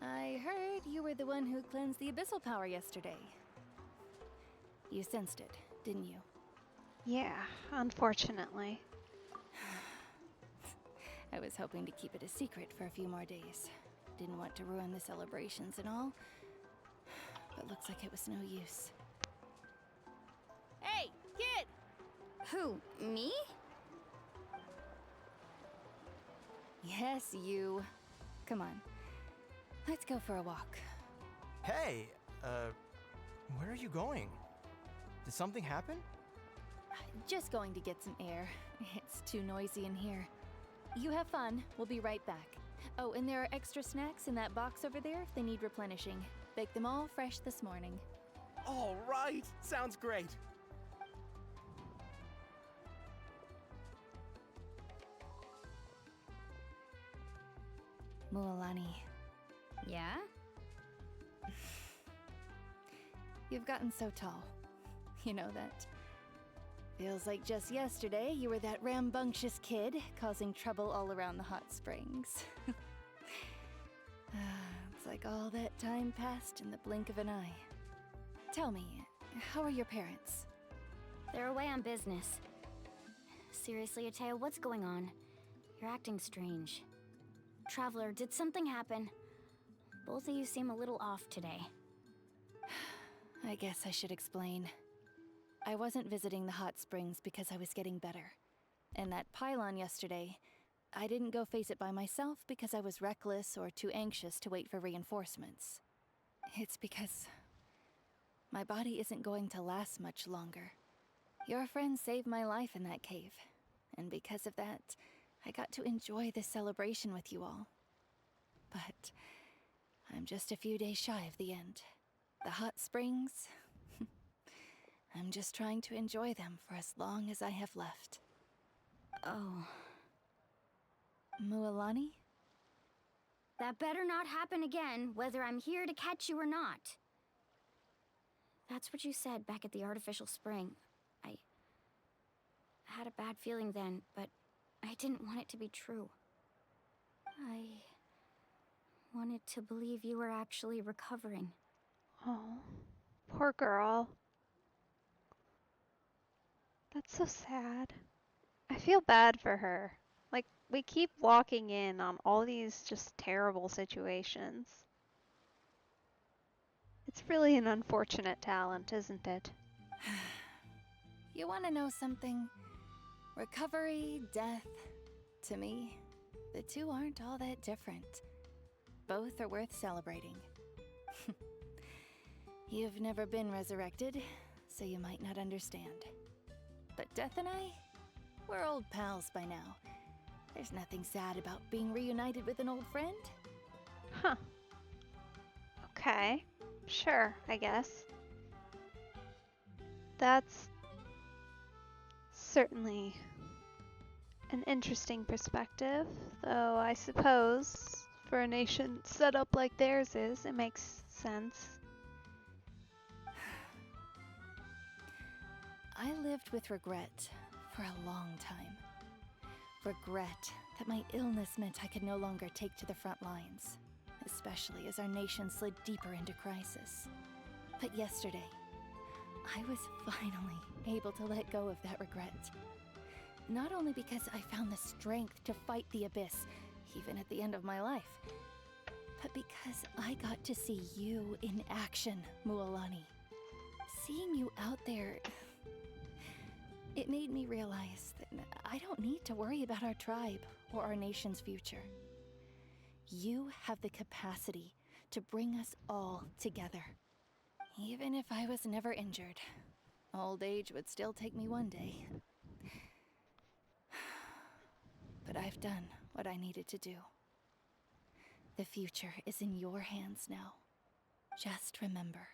I heard you were the one who cleansed the abyssal power yesterday. You sensed it, didn't you? Yeah, unfortunately. I was hoping to keep it a secret for a few more days. Didn't want to ruin the celebrations and all. But looks like it was no use. Hey, kid! Who, me? Yes, you. Come on. Let's go for a walk. Hey, where are you going? Did something happen? Just going to get some air. It's too noisy in here. You have fun. We'll be right back. Oh, and there are extra snacks in that box over there if they need replenishing. Baked them all fresh this morning. All right, sounds great. Mualani, Yeah? you've gotten so tall. You know that. Feels like just yesterday you were that rambunctious kid causing trouble all around the hot springs. It's like all that time passed in the blink of an eye. Tell me, how are your parents? They're away on business. Seriously, Ateo, what's going on? You're acting strange. Traveler, did something happen? Both of you seem a little off today. I guess I should explain. I wasn't visiting the hot springs because I was getting better. And that pylon yesterday, I didn't go face it by myself because I was reckless or too anxious to wait for reinforcements. It's because my body isn't going to last much longer. Your friend saved my life in that cave, and because of that, I got to enjoy this celebration with you all. But I'm just a few days shy of the end. The hot springs, I'm just trying to enjoy them for as long as I have left. Oh. Mualani? That better not happen again, whether I'm here to catch you or not. That's what you said back at the artificial spring. I had a bad feeling then, but I didn't want it to be true. I wanted to believe you were actually recovering. Oh, poor girl. That's so sad. I feel bad for her. Like, we keep walking in on all these just terrible situations. It's really an unfortunate talent, isn't it? You want to know something? Recovery, death, to me, the two aren't all that different. Both are worth celebrating. You've never been resurrected, so you might not understand. But Death and I, we're old pals by now. There's nothing sad about being reunited with an old friend. Huh. Okay. Sure, I guess. That's certainly an interesting perspective, though I suppose for a nation set up like theirs is, it makes sense. I lived with regret for a long time. Regret that my illness meant I could no longer take to the front lines, especially as our nation slid deeper into crisis. But yesterday, I was finally able to let go of that regret. Not only because I found the strength to fight the Abyss, even at the end of my life, but because I got to see you in action, Mualani. Seeing you out there, it made me realize that I don't need to worry about our tribe or our nation's future. You have the capacity to bring us all together. Even if I was never injured, old age would still take me one day. But I've done what I needed to do. The future is in your hands now. Just remember,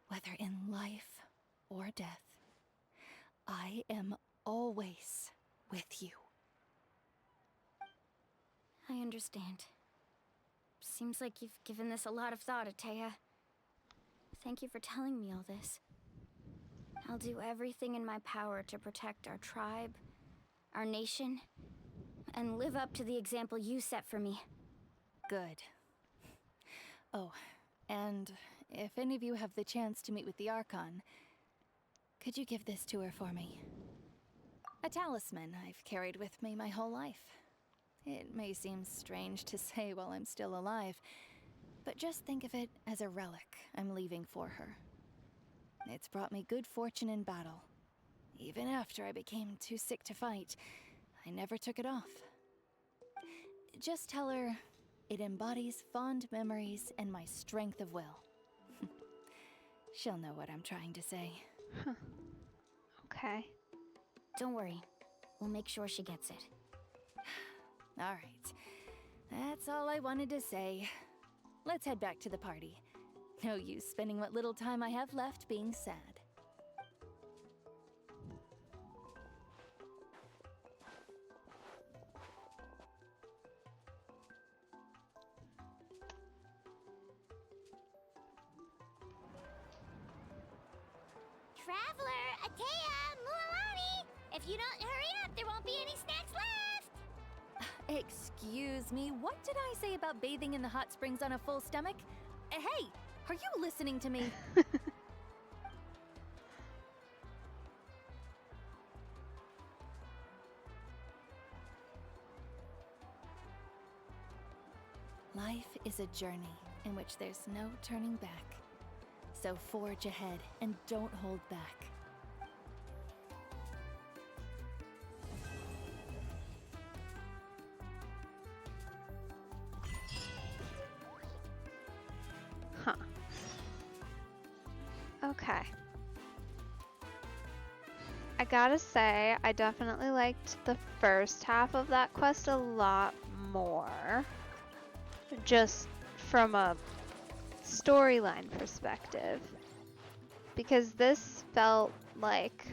whether in life or death, I am always with you. I understand. Seems like you've given this a lot of thought, Atea. Thank you for telling me all this. I'll do everything in my power to protect our tribe, our nation, and live up to the example you set for me. Good. Oh, and if any of you have the chance to meet with the Archon, could you give this to her for me? A talisman I've carried with me my whole life. It may seem strange to say while I'm still alive, but just think of it as a relic I'm leaving for her. It's brought me good fortune in battle. Even after I became too sick to fight, I never took it off. Just tell her it embodies fond memories and my strength of will. She'll know what I'm trying to say. Huh. Okay. Don't worry. We'll make sure she gets it. All right. That's all I wanted to say. Let's head back to the party. No use spending what little time I have left being sad. Traveler, Atea, Mualani! If you don't hurry up, there won't be any snacks left! Excuse me, what did I say about bathing in the hot springs on a full stomach? Hey, are you listening to me? Life is a journey in which there's no turning back. So forge ahead and don't hold back. Huh. Okay. I gotta say, I definitely liked the first half of that quest a lot more. Just from a storyline perspective. Because this felt like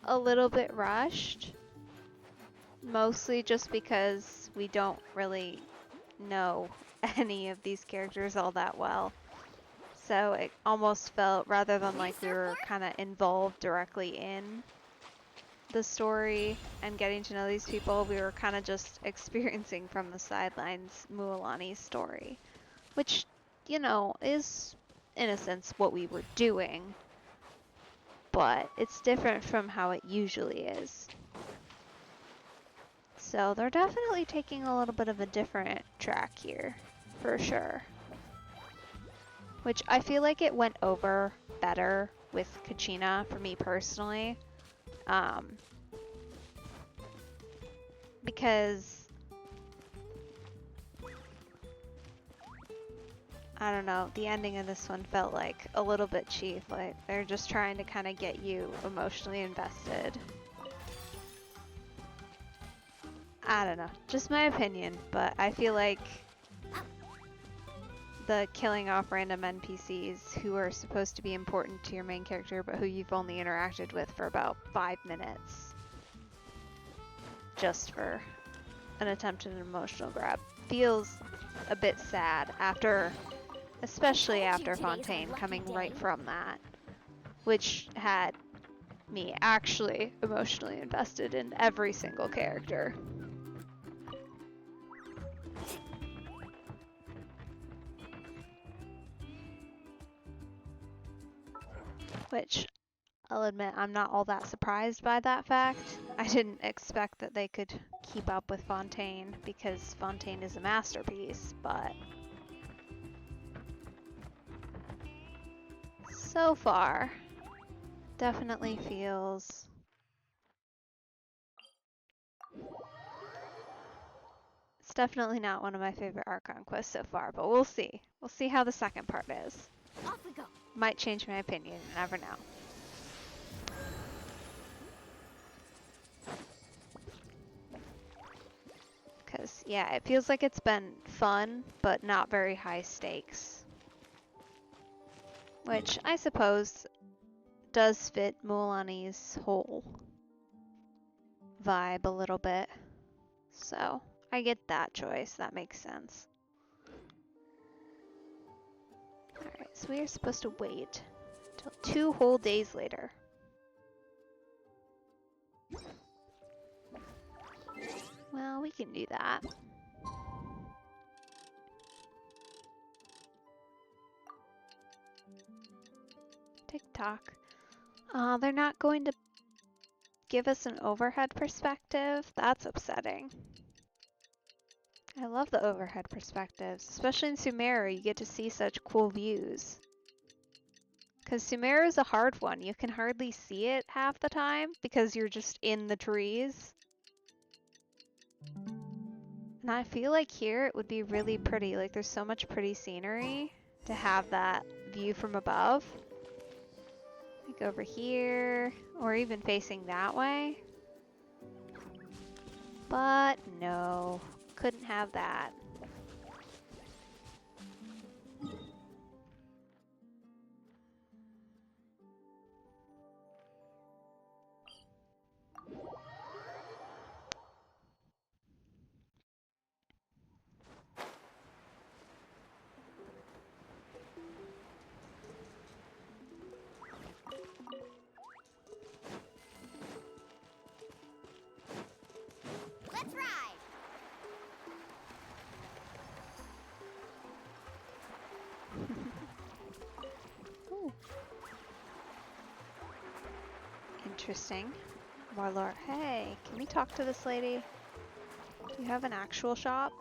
a little bit rushed. Mostly just because we don't really know any of these characters all that well. So it almost felt, rather than like we were kind of involved directly in the story and getting to know these people, we were kind of just experiencing from the sidelines Mualani's story. Which, you know, is in a sense what we were doing. But it's different from how it usually is. So they're definitely taking a little bit of a different track here, for sure. Which I feel like it went over better with Kachina for me personally. Because I don't know, the ending of this one felt like a little bit cheap. Like they're just trying to kind of get you emotionally invested. I don't know, just my opinion, but I feel like the killing off random NPCs who are supposed to be important to your main character but who you've only interacted with for about 5 minutes just for an attempt at an emotional grab feels a bit sad after, especially after Fontaine coming right from that, which had me actually emotionally invested in every single character. Which, I'll admit, I'm not all that surprised by that fact. I didn't expect that they could keep up with Fontaine because Fontaine is a masterpiece, but so far, definitely feels it's definitely not one of my favorite Archon quests so far, but we'll see. We'll see how the second part is. Off we go. Might change my opinion, you never know. Because, yeah, it feels like it's been fun, but not very high stakes. Which, I suppose, does fit Mualani's whole vibe a little bit. So, I get that choice. That makes sense. Alright, so we are supposed to wait till 2 whole days later. Well, we can do that. TikTok. They're not going to give us an overhead perspective. That's upsetting. I love the overhead perspectives, especially in Sumeru. You get to see such cool views. Because Sumeru is a hard one. You can hardly see it half the time because you're just in the trees. And I feel like here it would be really pretty. Like there's so much pretty scenery to have that view from above. Like over here, or even facing that way. But no, couldn't have that. Let's ride! Ooh. Interesting. More lore. Hey, can we talk to this lady? Do you have an actual shop?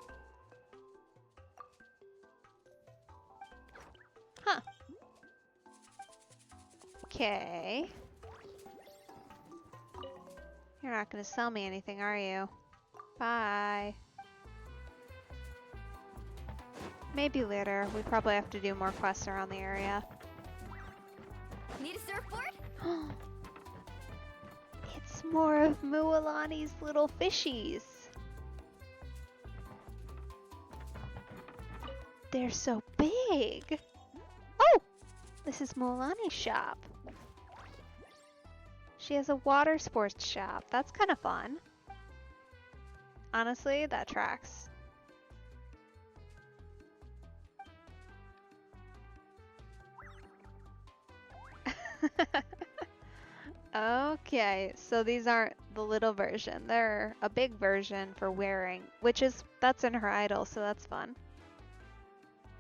Huh. Okay. You're not gonna sell me anything, are you? Bye. Maybe later. We probably have to do more quests around the area. Need a surfboard? It's more of Mualani's little fishies. They're so big. Oh! This is Mualani's shop. She has a water sports shop. That's kind of fun. Honestly, that tracks. Okay, so these aren't the little version. They're a big version for wearing, that's in her idol, so that's fun.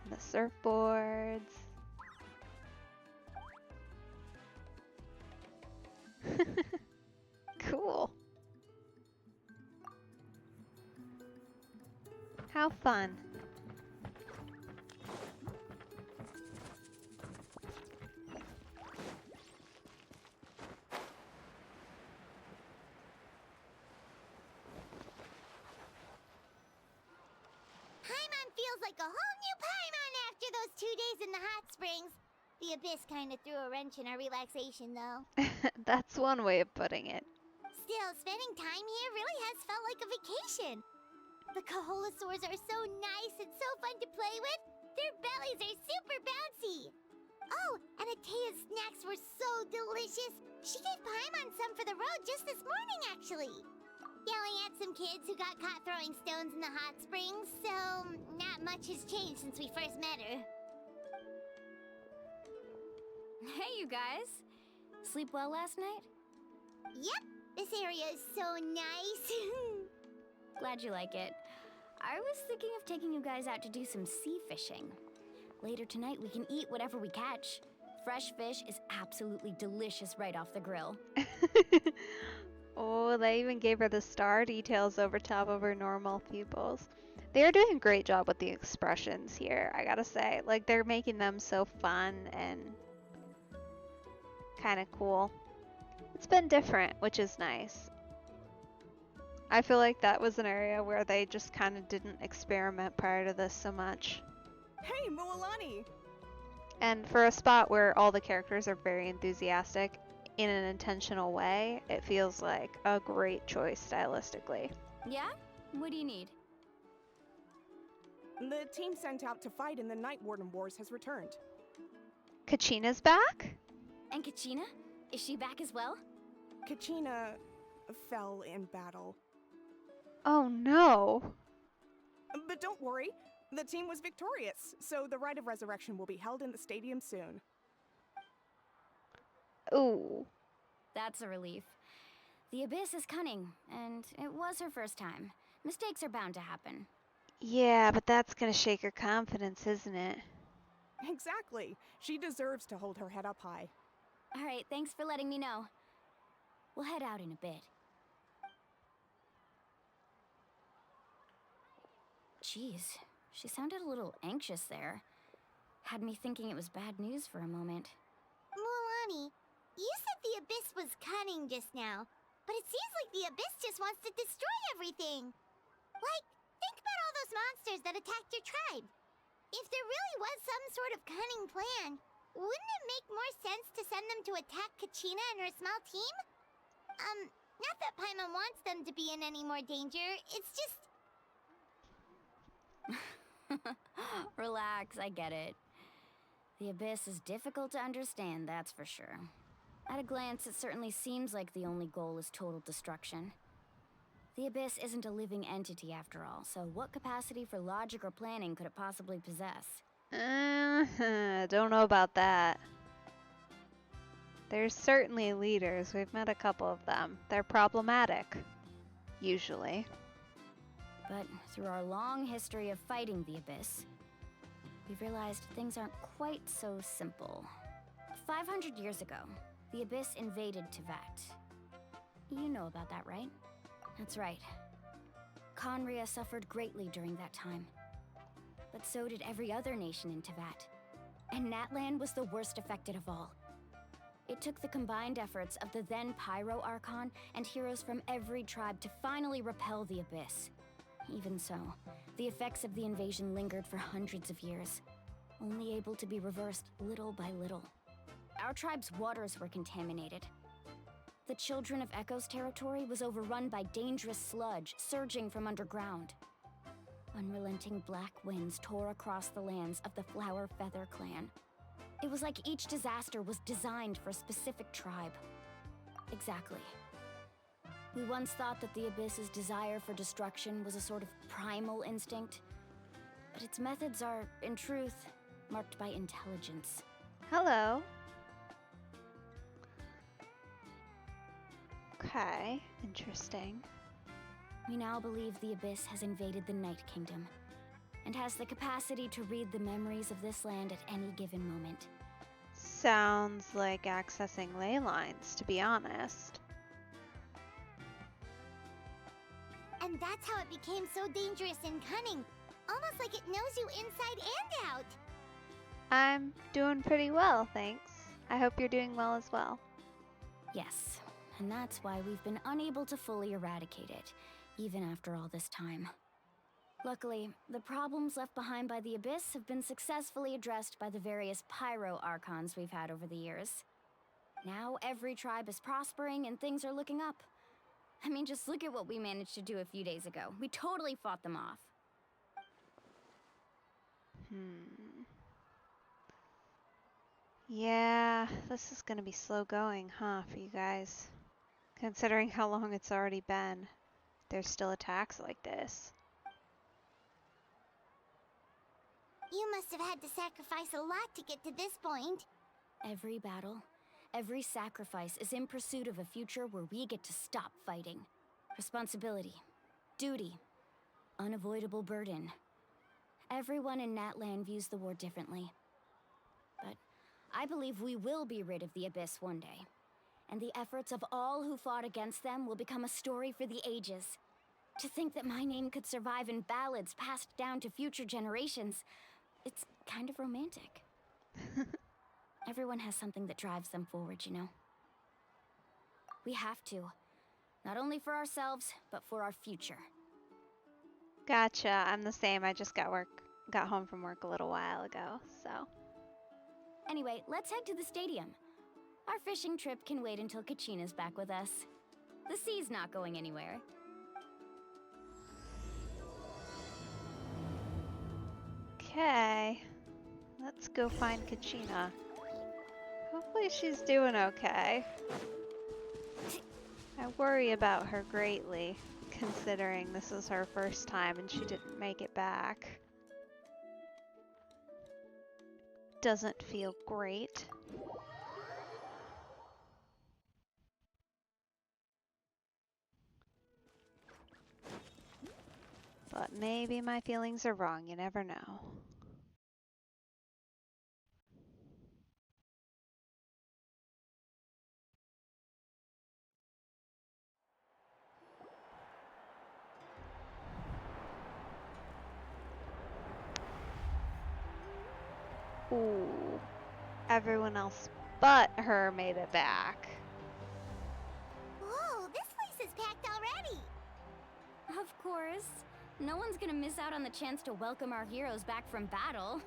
And the surfboards. Cool. How fun. The Abyss kinda threw a wrench in our relaxation, though. That's one way of putting it. Still, spending time here really has felt like a vacation. The Kaholosaurs are so nice and so fun to play with. Their bellies are super bouncy. Oh, and Atea's snacks were so delicious. She gave Paimon some for the road just this morning, actually. Yelling at some kids who got caught throwing stones in the hot springs, so not much has changed since we first met her. Hey, you guys. Sleep well last night? Yep, this area is so nice. Glad you like it. I was thinking of taking you guys out to do some sea fishing. Later tonight, we can eat whatever we catch. Fresh fish is absolutely delicious right off the grill. Oh, they even gave her the star details over top of her normal pupils. They're doing a great job with the expressions here, I gotta say. Like, they're making them so fun and kind of cool. It's been different, which is nice. I feel like that was an area where they just kind of didn't experiment prior to this so much. Hey, Mualani! And for a spot where all the characters are very enthusiastic in an intentional way, it feels like a great choice stylistically. Yeah? What do you need? The team sent out to fight in the Night Warden Wars has returned. Kachina's back? And Kachina? Is she back as well? Kachina fell in battle. Oh no! But don't worry, the team was victorious, so the Rite of Resurrection will be held in the stadium soon. Ooh. That's a relief. The Abyss is cunning, and it was her first time. Mistakes are bound to happen. Yeah, but that's gonna shake her confidence, isn't it? Exactly. She deserves to hold her head up high. All right, thanks for letting me know. We'll head out in a bit. Jeez, she sounded a little anxious there. Had me thinking it was bad news for a moment. Mualani, you said the Abyss was cunning just now, but it seems like the Abyss just wants to destroy everything. Like, think about all those monsters that attacked your tribe. If there really was some sort of cunning plan, wouldn't it make more sense to send them to attack Kachina and her small team? Not that Paimon wants them to be in any more danger, it's just... Relax, I get it. The Abyss is difficult to understand, that's for sure. At a glance, it certainly seems like the only goal is total destruction. The Abyss isn't a living entity after all, so what capacity for logic or planning could it possibly possess? Don't know about that. There's certainly leaders. We've met a couple of them. They're problematic. Usually. But through our long history of fighting the Abyss, we've realized things aren't quite so simple. 500 years ago, the Abyss invaded Tevat. You know about that, right? That's right. Conria suffered greatly during that time. But so did every other nation in Tevat. And Natlan was the worst affected of all. It took the combined efforts of the then Pyro Archon and heroes from every tribe to finally repel the Abyss. Even so, the effects of the invasion lingered for hundreds of years, only able to be reversed little by little. Our tribe's waters were contaminated. The Children of Echo's territory was overrun by dangerous sludge surging from underground. Unrelenting black winds tore across the lands of the Flower Feather clan. It was like each disaster was designed for a specific tribe. Exactly. We once thought that the Abyss's desire for destruction was a sort of primal instinct, but its methods are, in truth, marked by intelligence. Hello. Okay, interesting. We now believe the Abyss has invaded the Night Kingdom, and has the capacity to read the memories of this land at any given moment. Sounds like accessing ley lines, to be honest. And that's how it became so dangerous and cunning. Almost like it knows you inside and out. I'm doing pretty well, thanks. I hope you're doing well as well. Yes, and that's why we've been unable to fully eradicate it, even after all this time. Luckily, the problems left behind by the Abyss have been successfully addressed by the various pyro archons we've had over the years. Now every tribe is prospering and things are looking up. I mean, just look at what we managed to do a few days ago. We totally fought them off. Yeah, this is gonna be slow going, huh, for you guys? Considering how long it's already been, there's still attacks like this. You must have had to sacrifice a lot to get to this point. Every battle, every sacrifice is in pursuit of a future where we get to stop fighting. Responsibility, duty, unavoidable burden. Everyone in Natlan views the war differently. But I believe we will be rid of the Abyss one day. And the efforts of all who fought against them will become a story for the ages. To think that my name could survive in ballads passed down to future generations, it's kind of romantic. Everyone has something that drives them forward, you know? We have to. Not only for ourselves, but for our future. Gotcha, I'm the same. I just got home from work a little while ago, so. Anyway, let's head to the stadium. Our fishing trip can wait until Kachina's back with us. The sea's not going anywhere. Okay, let's go find Kachina. Hopefully she's doing okay. I worry about her greatly, considering this is her first time and she didn't make it back. Doesn't feel great. But maybe my feelings are wrong, you never know. Ooh, everyone else but her made it back. Whoa, this place is packed already! Of course. No one's gonna miss out on the chance to welcome our heroes back from battle.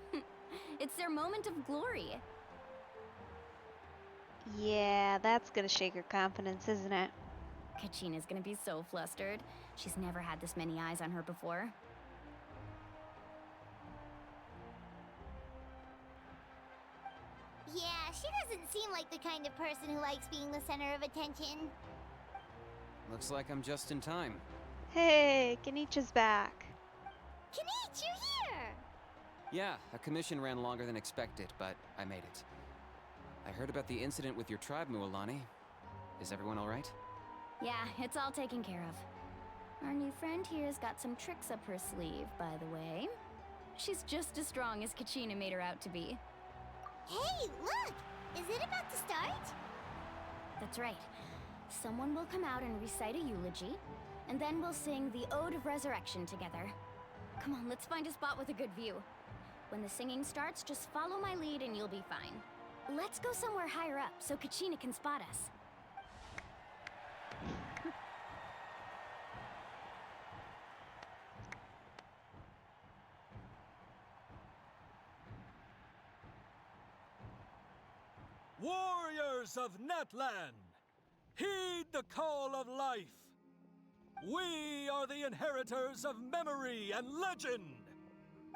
It's their moment of glory. Yeah, that's gonna shake her confidence, isn't it? Kachina's gonna be so flustered. She's never had this many eyes on her before. Yeah, she doesn't seem like the kind of person who likes being the center of attention. Looks like I'm just in time. Hey, Kenichi's back. Kenich, you're here! Yeah, a commission ran longer than expected, but I made it. I heard about the incident with your tribe, Mualani. Is everyone all right? Yeah, it's all taken care of. Our new friend here's got some tricks up her sleeve, by the way. She's just as strong as Kachina made her out to be. Hey, look! Is it about to start? That's right. Someone will come out and recite a eulogy, and then we'll sing the Ode of Resurrection together. Come on, let's find a spot with a good view. When the singing starts, just follow my lead and you'll be fine. Let's go somewhere higher up so Kachina can spot us. Warriors of Natlan, heed the call of life. We are the inheritors of memory and legend.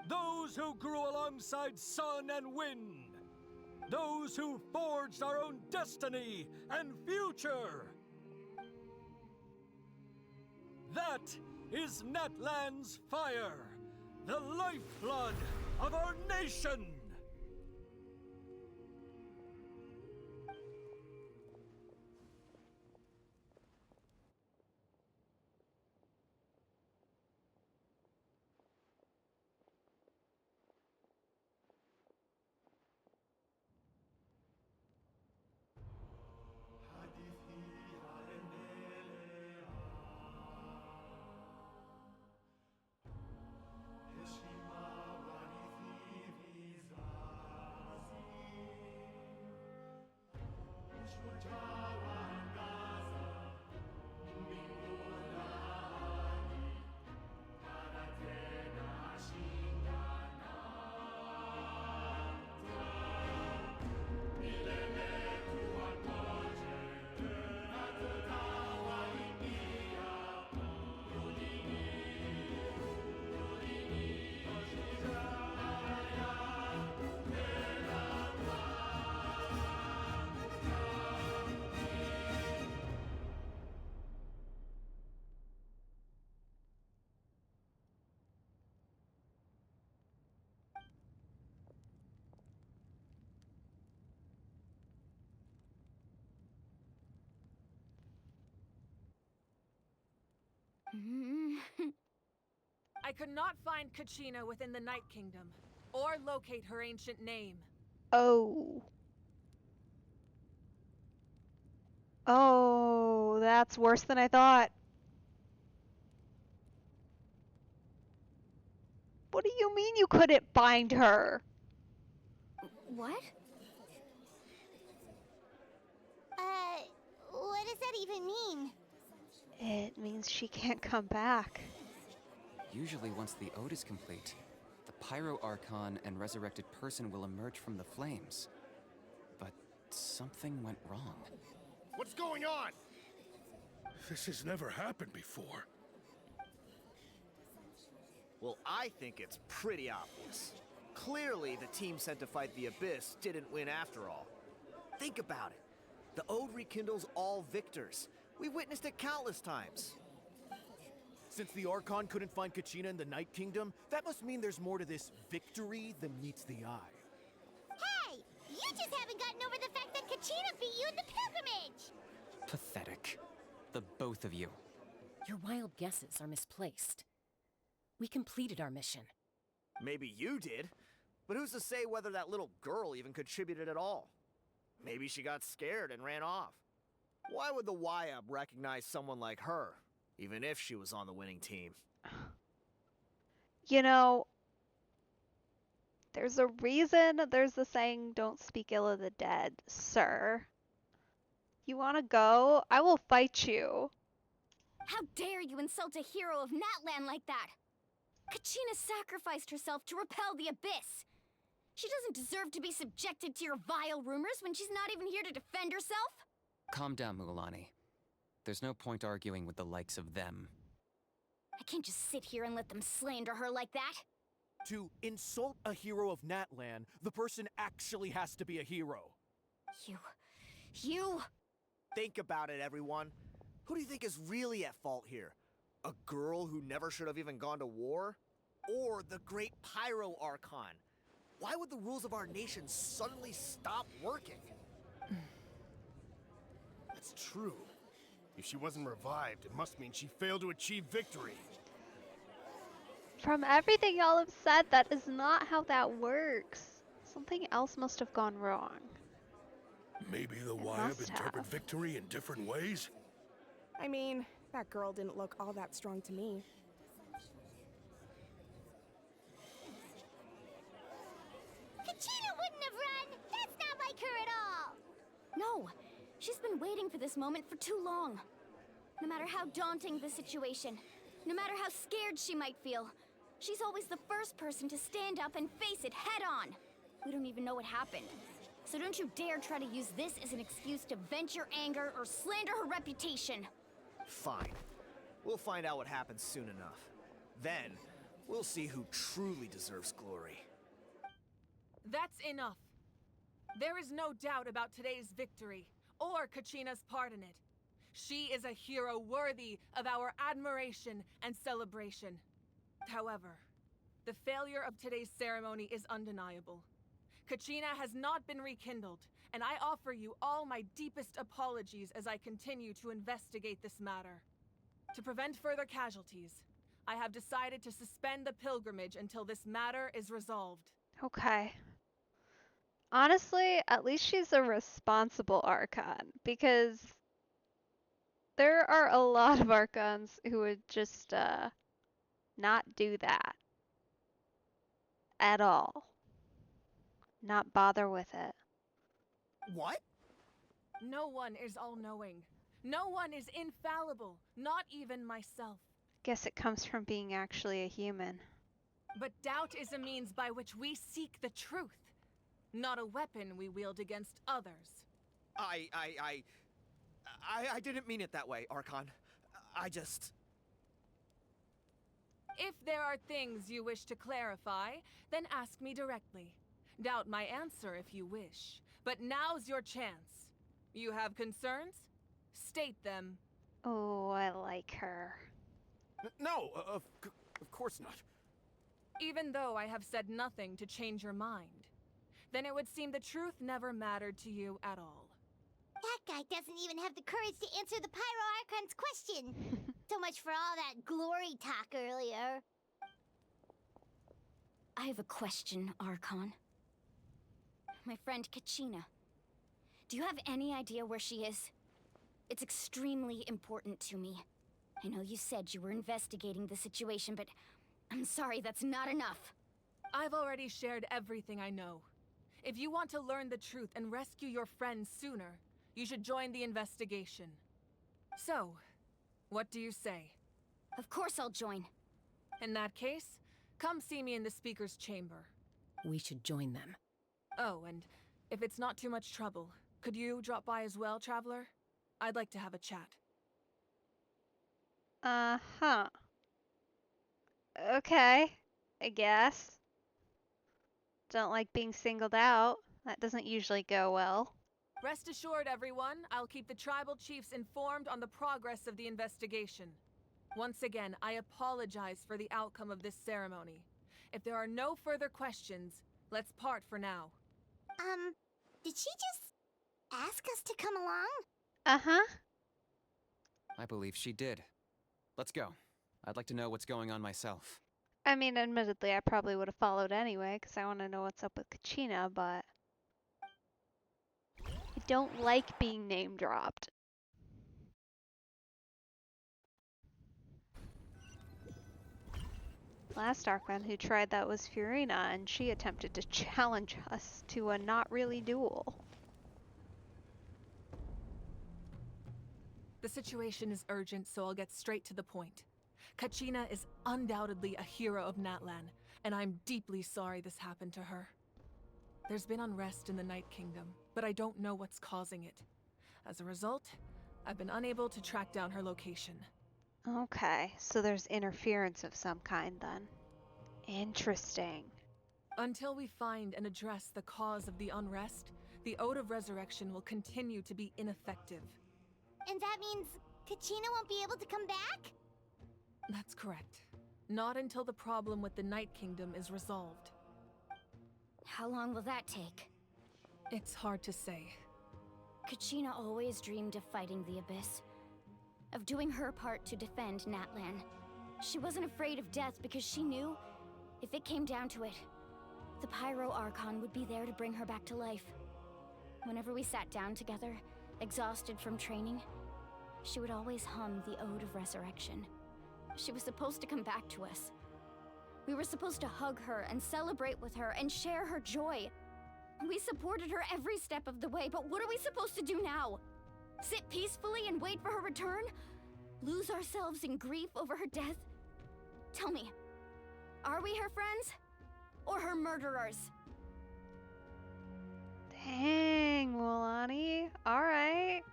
Those who grew alongside sun and wind. Those who forged our own destiny and future. That is Natlan's fire, the lifeblood of our nation. I could not find Kachina within the Night Kingdom, or locate her ancient name. Oh. Oh, that's worse than I thought. What do you mean you couldn't find her? What? What does that even mean? It means she can't come back. Usually once the ode is complete, the Pyro Archon and resurrected person will emerge from the flames. But something went wrong. What's going on? This has never happened before. Well, I think it's pretty obvious. Clearly, the team sent to fight the Abyss didn't win after all. Think about it. The Ode rekindles all victors. We've witnessed it countless times. Since the Archon couldn't find Kachina in the Night Kingdom, that must mean there's more to this victory than meets the eye. Hey! You just haven't gotten over the fact that Kachina beat you in the pilgrimage! Pathetic. The both of you. Your wild guesses are misplaced. We completed our mission. Maybe you did, but who's to say whether that little girl even contributed at all? Maybe she got scared and ran off. Why would the YUB recognize someone like her, even if she was on the winning team? You know, there's a reason there's the saying, don't speak ill of the dead, sir. You want to go? I will fight you. How dare you insult a hero of Natlan like that? Kachina sacrificed herself to repel the Abyss. She doesn't deserve to be subjected to your vile rumors when she's not even here to defend herself. Calm down, Mualani. There's no point arguing with the likes of them. I can't just sit here and let them slander her like that. To insult a hero of Natlan, the person actually has to be a hero. You... Think about it, everyone. Who do you think is really at fault here? A girl who never should have even gone to war? Or the great Pyro Archon? Why would the rules of our nation suddenly stop working? That's true. If she wasn't revived, it must mean she failed to achieve victory. From everything y'all have said, that is not how that works. Something else must have gone wrong. Maybe the It YUB must interpret have. victory in different ways? I mean, that girl didn't look all that strong to me. Kachina wouldn't have run! That's not like her at all! No, she's been waiting for this moment for too long. No matter how daunting the situation, no matter how scared she might feel, she's always the first person to stand up and face it head on. We don't even know what happened. So don't you dare try to use this as an excuse to vent your anger or slander her reputation. Fine. We'll find out what happens soon enough. Then, we'll see who truly deserves glory. That's enough. There is no doubt about today's victory, or Kachina's part in it. She is a hero worthy of our admiration and celebration. However, the failure of today's ceremony is undeniable. Kachina has not been rekindled, and I offer you all my deepest apologies as I continue to investigate this matter. To prevent further casualties, I have decided to suspend the pilgrimage until this matter is resolved. Okay. Honestly, at least she's a responsible Archon, because there are a lot of Archons who would just, not do that. At all. Not bother with it. What? No one is all-knowing. No one is infallible, not even myself. Guess it comes from being actually a human. But doubt is a means by which we seek the truth, not a weapon we wield against others. I didn't mean it that way, Archon. If there are things you wish to clarify, then ask me directly. Doubt my answer if you wish. But now's your chance. You have concerns? State them. Oh, I like her. No, of course not. Even though I have said nothing to change your mind, then it would seem the truth never mattered to you at all. That guy doesn't even have the courage to answer the Pyro Archon's question! So much for all that glory talk earlier. I have a question, Archon. My friend Kachina. Do you have any idea where she is? It's extremely important to me. I know you said you were investigating the situation, but I'm sorry, that's not enough. I've already shared everything I know. If you want to learn the truth and rescue your friends sooner, you should join the investigation. So, what do you say? Of course I'll join. In that case, come see me in the speaker's chamber. We should join them. Oh, and if it's not too much trouble, could you drop by as well, Traveler? I'd like to have a chat. Uh-huh. Okay, I guess. Don't like being singled out. That doesn't usually go well. Rest assured, everyone, I'll keep the tribal chiefs informed on the progress of the investigation. Once again, I apologize for the outcome of this ceremony. If there are no further questions, let's part for now. Did she just ask us to come along? Uh-huh. I believe she did. Let's go. I'd like to know what's going on myself. I mean, admittedly, I probably would have followed anyway, because I want to know what's up with Kachina, but I don't like being name dropped. Last Archon who tried that was Furina, and she attempted to challenge us to a not really duel. The situation is urgent, so I'll get straight to the point. Kachina is undoubtedly a hero of Natlan, and I'm deeply sorry this happened to her. There's been unrest in the Night Kingdom, but I don't know what's causing it. As a result, I've been unable to track down her location. Okay, so there's interference of some kind then. Interesting. Until we find and address the cause of the unrest, the Ode of Resurrection will continue to be ineffective. And that means Kachina won't be able to come back? That's correct. Not until the problem with the Night Kingdom is resolved. How long will that take? It's hard to say. Kachina always dreamed of fighting the Abyss. Of doing her part to defend Natlan. She wasn't afraid of death because she knew, if it came down to it, the Pyro Archon would be there to bring her back to life. Whenever we sat down together, exhausted from training, she would always hum the Ode of Resurrection. She was supposed to come back to us. We were supposed to hug her and celebrate with her and share her joy. We supported her every step of the way, but what are we supposed to do now? Sit peacefully and wait for her return? Lose ourselves in grief over her death? Tell me, are we her friends? Or her murderers? Dang, Mualani. Alright.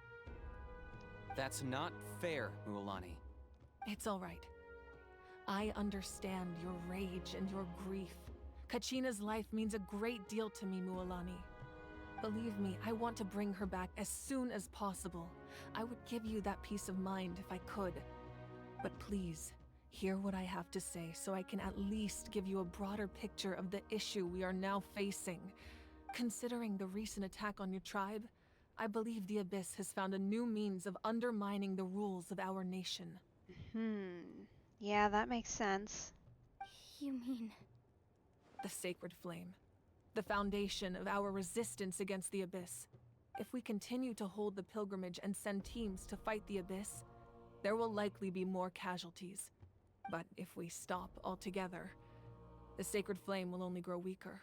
That's not fair, Mualani. It's all right. I understand your rage and your grief. Kachina's life means a great deal to me, Mualani. Believe me, I want to bring her back as soon as possible. I would give you that peace of mind if I could. But please, hear what I have to say so I can at least give you a broader picture of the issue we are now facing. Considering the recent attack on your tribe, I believe the Abyss has found a new means of undermining the rules of our nation. Yeah, that makes sense. You mean... The Sacred Flame. The foundation of our resistance against the Abyss. If we continue to hold the pilgrimage and send teams to fight the Abyss, there will likely be more casualties. But if we stop altogether, the Sacred Flame will only grow weaker.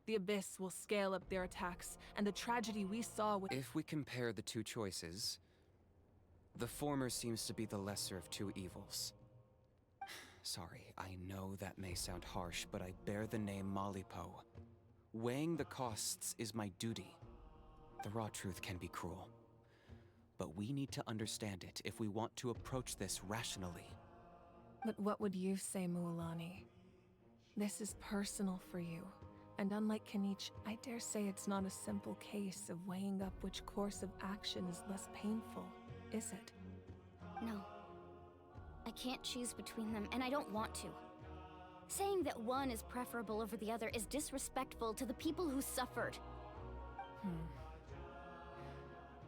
The Abyss will scale up their attacks, and the tragedy we saw with— If we compare the two choices, the former seems to be the lesser of two evils. Sorry, I know that may sound harsh, but I bear the name Malipo. Weighing the costs is my duty. The raw truth can be cruel. But we need to understand it if we want to approach this rationally. But what would you say, Mualani? This is personal for you. And unlike Kanich, I dare say it's not a simple case of weighing up which course of action is less painful, is it? No. I can't choose between them, and I don't want to. Saying that one is preferable over the other is disrespectful to the people who suffered.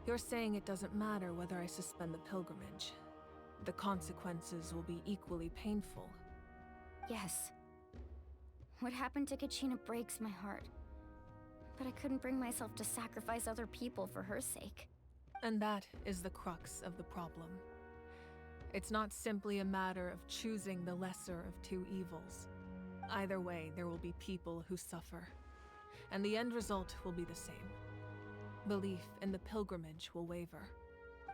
You're saying it doesn't matter whether I suspend the pilgrimage. the consequences will be equally painful. Yes. What happened to Kachina breaks my heart. But I couldn't bring myself to sacrifice other people for her sake. And that is the crux of the problem. It's not simply a matter of choosing the lesser of two evils. Either way, there will be people who suffer. And the end result will be the same. Belief in the pilgrimage will waver.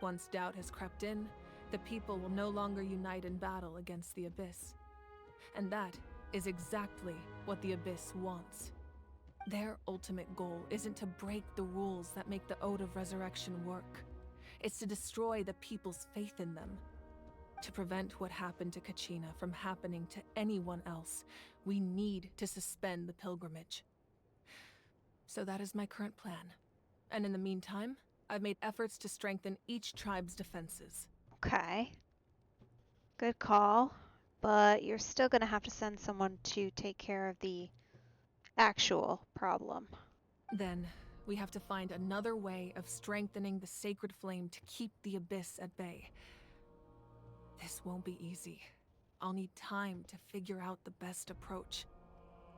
Once doubt has crept in, the people will no longer unite in battle against the Abyss. And that is exactly what the Abyss wants. Their ultimate goal isn't to break the rules that make the Ode of Resurrection work. It's to destroy the people's faith in them. To prevent what happened to Kachina from happening to anyone else, we need to suspend the pilgrimage. So that is my current plan. And in the meantime, I've made efforts to strengthen each tribe's defenses. Okay. Good call. But you're still going to have to send someone to take care of the actual problem. Then, we have to find another way of strengthening the sacred flame to keep the Abyss at bay. This won't be easy. I'll need time to figure out the best approach.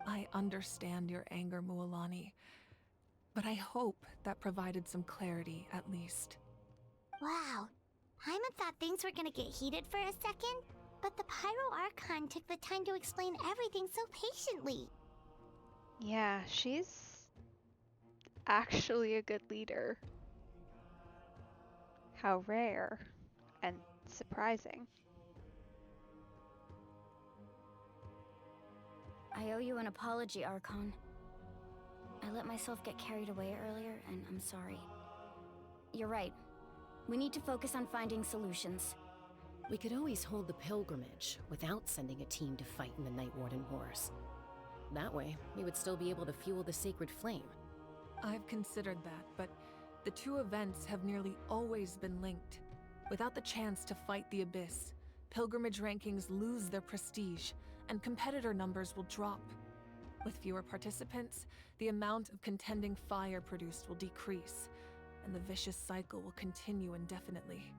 I understand your anger, Mualani, but I hope that provided some clarity at least. Wow. Paimon thought things were gonna get heated for a second, but the Pyro Archon took the time to explain everything so patiently. Yeah, she's actually a good leader. How rare and surprising. I owe you an apology, Archon. I let myself get carried away earlier, and I'm sorry. You're right. We need to focus on finding solutions. We could always hold the pilgrimage without sending a team to fight in the Night Warden Wars. That way, we would still be able to fuel the sacred flame. I've considered that, but the two events have nearly always been linked. Without the chance to fight the Abyss, pilgrimage rankings lose their prestige, and competitor numbers will drop. With fewer participants, the amount of contending fire produced will decrease, and the vicious cycle will continue indefinitely.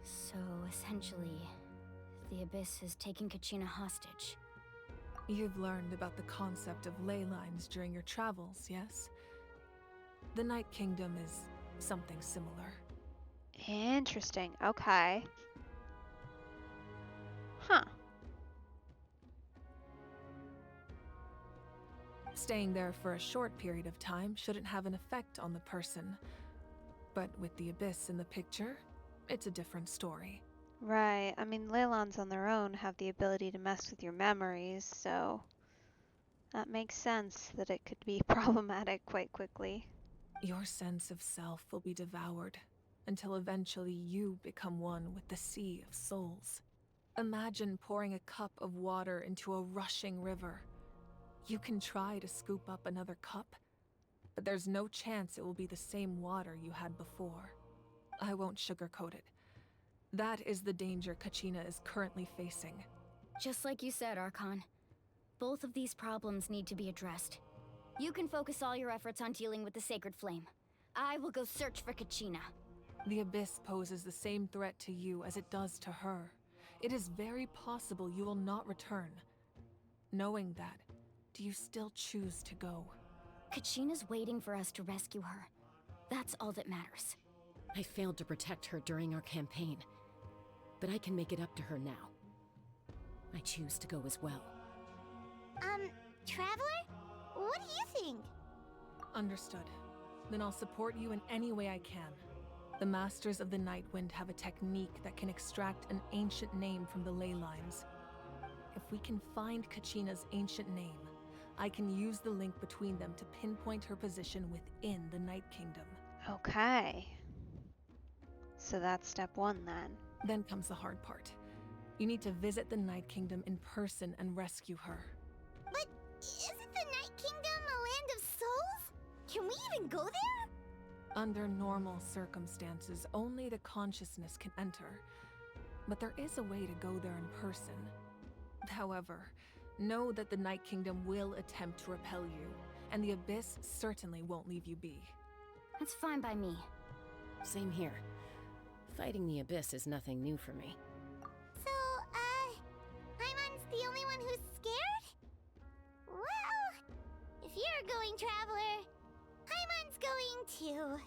So, essentially, the Abyss is taking Kachina hostage. You've learned about the concept of ley lines during your travels, yes? The Night Kingdom is something similar. Interesting. Okay. Huh. Staying there for a short period of time shouldn't have an effect on the person. But with the Abyss in the picture, it's a different story. Right. I mean, Leylons on their own have the ability to mess with your memories, so that makes sense that it could be problematic quite quickly. Your sense of self will be devoured until eventually you become one with the Sea of Souls. Imagine pouring a cup of water into a rushing river. You can try to scoop up another cup, but there's no chance it will be the same water you had before. I won't sugarcoat it. That is the danger Kachina is currently facing. Just like you said, Archon. Both of these problems need to be addressed. You can focus all your efforts on dealing with the Sacred Flame. I will go search for Kachina. The Abyss poses the same threat to you as it does to her. It is very possible you will not return. Knowing that, do you still choose to go? Kachina's waiting for us to rescue her. That's all that matters. I failed to protect her during our campaign, but I can make it up to her now. I choose to go as well. Traveler? What do you think? Understood. Then I'll support you in any way I can. The Masters of the Nightwind have a technique that can extract an ancient name from the ley lines. If we can find Kachina's ancient name, I can use the link between them to pinpoint her position within the Night Kingdom. Okay. So that's step one then. Then comes the hard part. You need to visit the Night Kingdom in person and rescue her. But isn't the Night Kingdom a land of souls? Can we even go there? Under normal circumstances, only the consciousness can enter. But there is a way to go there in person. However, know that the Night Kingdom will attempt to repel you, and the Abyss certainly won't leave you be. That's fine by me. Same here. Fighting the Abyss is nothing new for me. the only one who's scared? Well, if you're going, Traveler, Paimon's going too.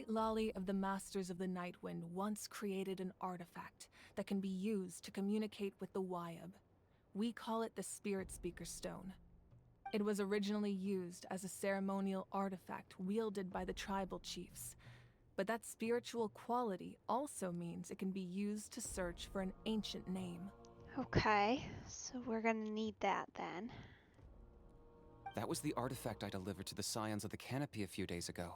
Lali of the Masters of the Nightwind once created an artifact that can be used to communicate with the Wyab. We call it the Spirit Speaker Stone. It was originally used as a ceremonial artifact wielded by the tribal chiefs, but that spiritual quality also means it can be used to search for an ancient name. Okay, so we're gonna need that then. That was the artifact I delivered to the Scions of the Canopy a few days ago.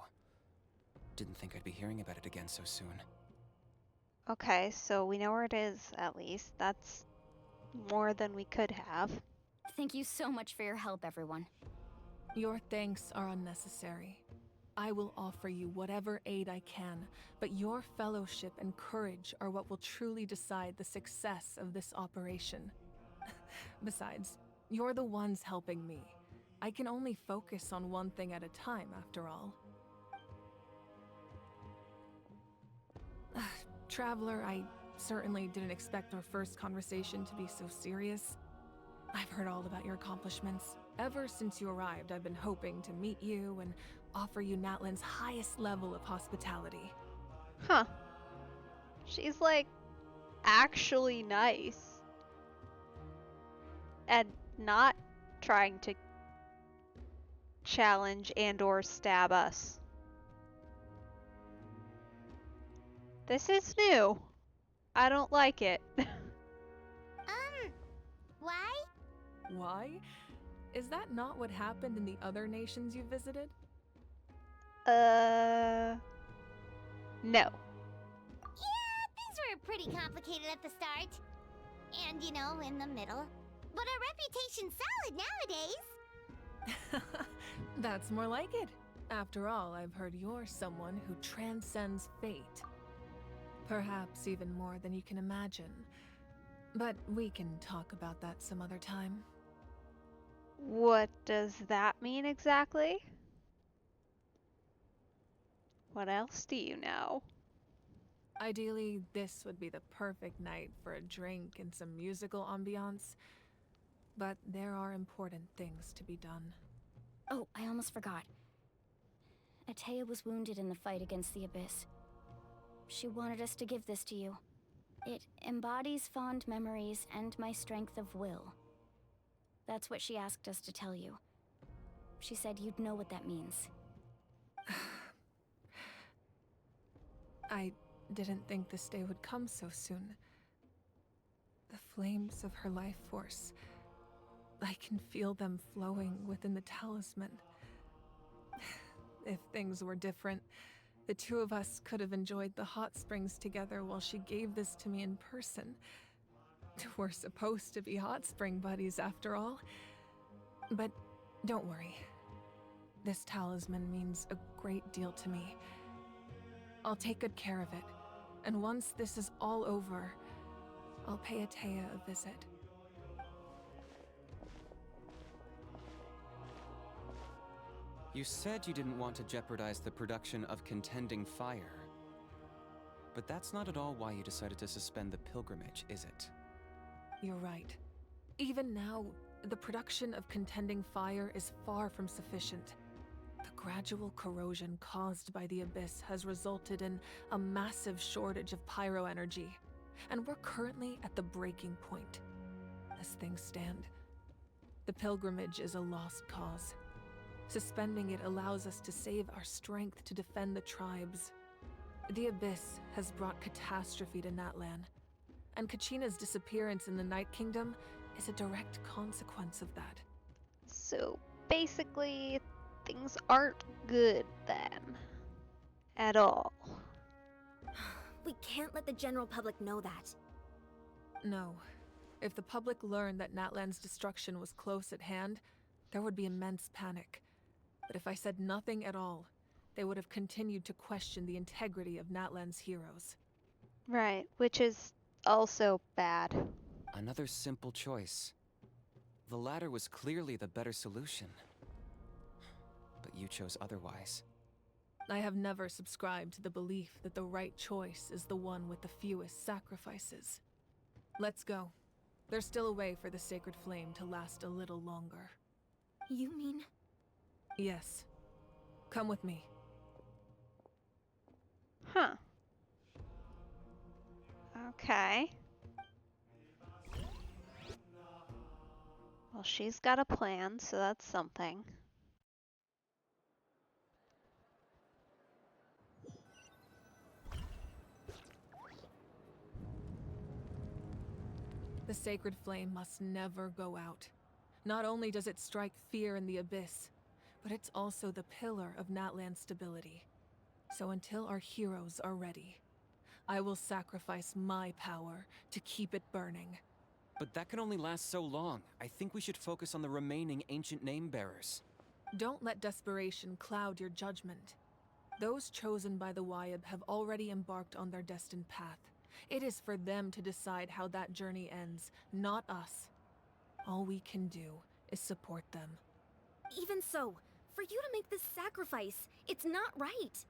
Didn't think I'd be hearing about it again so soon. Okay, so we know where it is, at least. That's more than we could have. Thank you so much for your help, everyone. Your thanks are unnecessary. I will offer you whatever aid I can, but your fellowship and courage are what will truly decide the success of this operation. Besides, you're the ones helping me. I can only focus on one thing at a time, after all. Traveler, I certainly didn't expect our first conversation to be so serious. I've heard all about your accomplishments. Ever since you arrived, I've been hoping to meet you and offer you Natlan's highest level of hospitality. Huh. She's like actually nice. And not trying to challenge and or stab us. This is new. I don't like it. Why? Why? Is that not what happened in the other nations you visited? No. Yeah, things were pretty complicated at the start. And, you know, in the middle. But our reputation's solid nowadays. That's more like it. After all, I've heard you're someone who transcends fate. Perhaps even more than you can imagine. But we can talk about that some other time. What does that mean exactly? What else do you know? Ideally, this would be the perfect night for a drink and some musical ambiance. But there are important things to be done. Oh, I almost forgot. Atea was wounded in the fight against the Abyss. She wanted us to give this to you. It embodies fond memories and my strength of will. That's what she asked us to tell you. She said you'd know what that means. I didn't think this day would come so soon. The flames of her life force. I can feel them flowing within the talisman. If things were different, the two of us could have enjoyed the hot springs together while she gave this to me in person. We're supposed to be hot spring buddies after all. But don't worry. This talisman means a great deal to me. I'll take good care of it, and once this is all over, I'll pay Atea a visit. You said you didn't want to jeopardize the production of contending fire. But that's not at all why you decided to suspend the pilgrimage, is it? You're right. Even now, the production of contending fire is far from sufficient. The gradual corrosion caused by the Abyss has resulted in a massive shortage of pyro energy, and we're currently at the breaking point. As things stand, the pilgrimage is a lost cause. Suspending it allows us to save our strength to defend the tribes. The Abyss has brought catastrophe to Natlan, and Kachina's disappearance in the Night Kingdom is a direct consequence of that. So basically, things aren't good then. At all. We can't let the general public know that. No. If the public learned that Natlan's destruction was close at hand, there would be immense panic. But if I said nothing at all, they would have continued to question the integrity of Natlan's heroes. Right, which is also bad. Another simple choice. The latter was clearly the better solution. But you chose otherwise. I have never subscribed to the belief that the right choice is the one with the fewest sacrifices. Let's go. There's still a way for the sacred flame to last a little longer. You mean? Yes. Come with me. Huh. Okay. Well, she's got a plan, so that's something. The sacred flame must never go out. Not only does it strike fear in the abyss, but it's also the pillar of Natlan's stability. So until our heroes are ready, I will sacrifice my power to keep it burning. But that can only last so long. I think we should focus on the remaining ancient name-bearers. Don't let desperation cloud your judgment. Those chosen by the Wyeb have already embarked on their destined path. It is for them to decide how that journey ends, not us. All we can do is support them. Even so, for you to make this sacrifice, it's not right.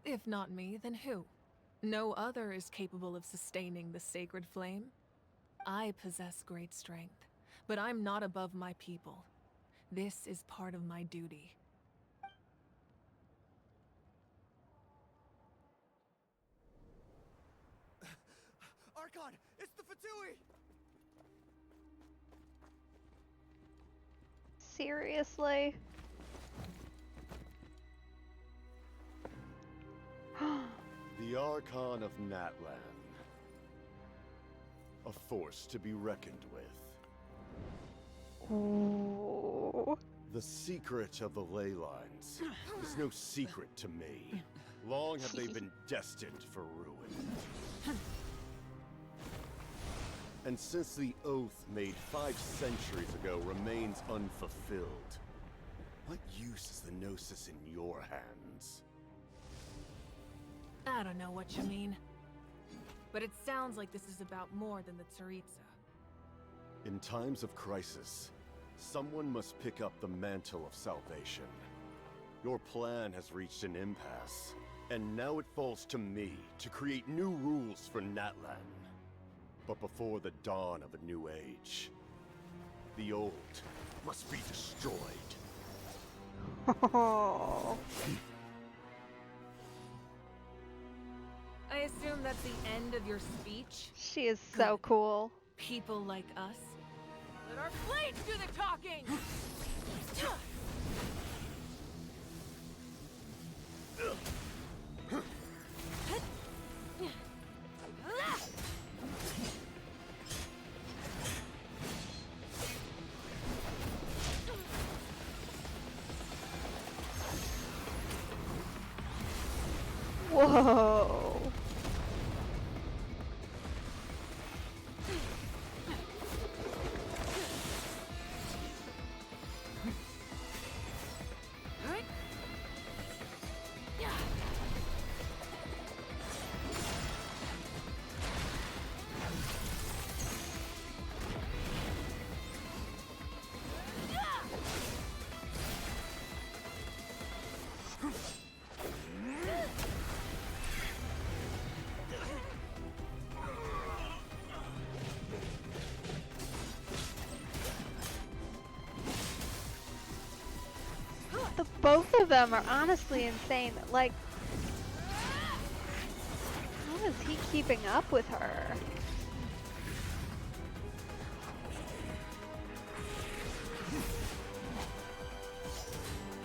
If not me, then who? No other is capable of sustaining the sacred flame. I possess great strength, but I'm not above my people. This is part of my duty. Archon, it's the Fatui! Seriously? The Archon of Natlan. A force to be reckoned with. Ooh. The secret of the ley lines is no secret to me. Long have they been destined for ruin. And since the oath made 5 centuries ago remains unfulfilled, what use is the Gnosis in your hands? I don't know what you mean. But it sounds like this is about more than the Tsaritsa. In times of crisis, someone must pick up the mantle of salvation. Your plan has reached an impasse, and now it falls to me to create new rules for Natlan. But before the dawn of a new age, the old must be destroyed. I assume that's the end of your speech? She is so cool. People like us? Let our blades do the talking! Whoa. Both of them are honestly insane. Like, how is he keeping up with her?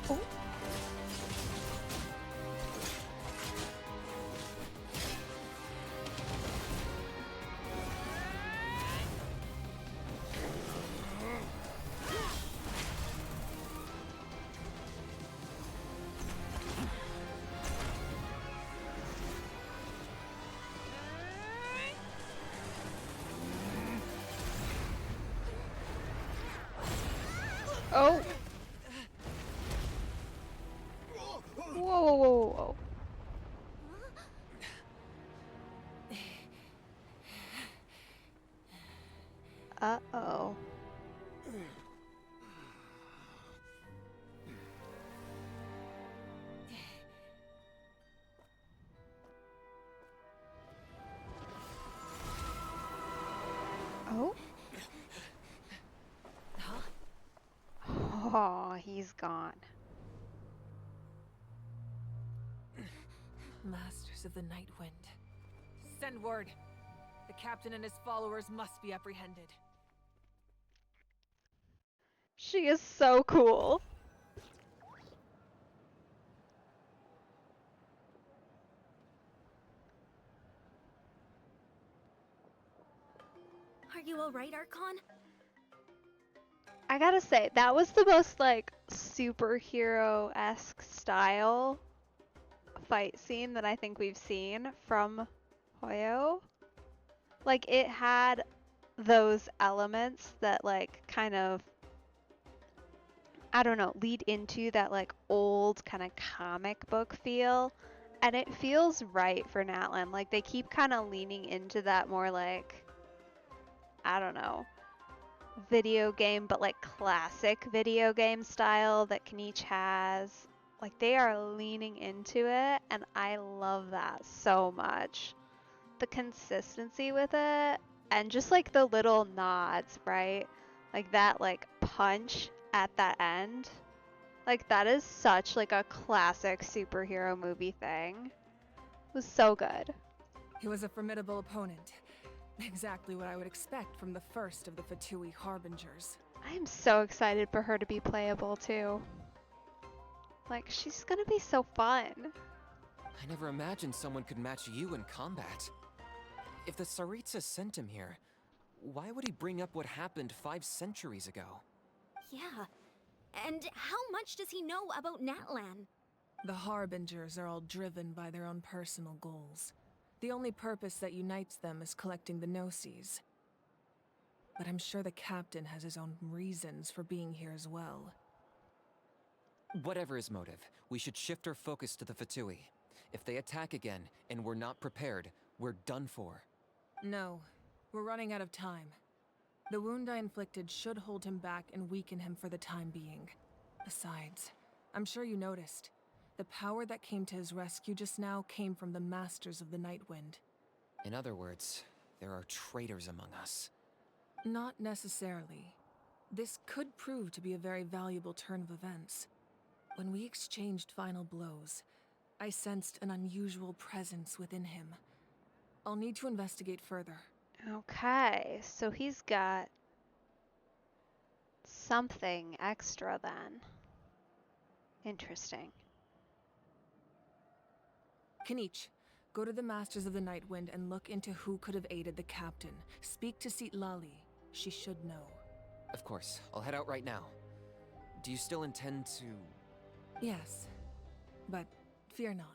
Oh. Oh! Whoa, whoa, whoa, whoa. Uh-oh. he's gone. Masters of the Night Wind. Send word. The captain and his followers must be apprehended. She is so cool. Are you alright, Archon? I gotta say, that was the most like superhero-esque style fight scene that I think we've seen from Hoyo. Like, it had those elements that like kind of, I don't know, lead into that like old kind of comic book feel, and it feels right for Natlan. Like, they keep kind of leaning into that more like, I don't know, video game, but like classic video game style that Kenichi has. Like, they are leaning into it, and I love that so much. The consistency with it, and just like the little nods, right? Like that like punch at that end. Like, that is such like a classic superhero movie thing. It was so good. He was a formidable opponent. Exactly what I would expect from the first of the Fatui Harbingers. I am so excited for her to be playable too. Like, she's gonna be so fun. I never imagined someone could match you in combat. If the Tsaritsa sent him here, why would he bring up what happened 5 centuries ago? Yeah. And how much does he know about Natlan? The Harbingers are all driven by their own personal goals. The only purpose that unites them is collecting the Gnosis. But I'm sure the captain has his own reasons for being here as well. Whatever his motive, we should shift our focus to the Fatui. If they attack again, and we're not prepared, we're done for. No, we're running out of time. The wound I inflicted should hold him back and weaken him for the time being. Besides, I'm sure you noticed, the power that came to his rescue just now came from the Masters of the Night Wind. In other words, there are traitors among us. Not necessarily. This could prove to be a very valuable turn of events. When we exchanged final blows, I sensed an unusual presence within him. I'll need to investigate further. Okay, so he's got something extra then. Interesting. Kenichi, go to the Masters of the Night Wind and look into who could have aided the captain. Speak to Lali. She should know. Of course, I'll head out right now. Do you still intend to... Yes, but fear not.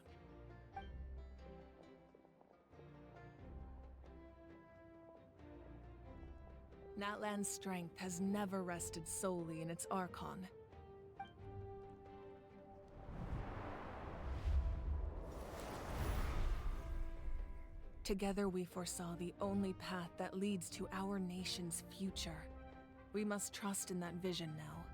Natlan's strength has never rested solely in its Archon. Together we foresaw the only path that leads to our nation's future. We must trust in that vision now.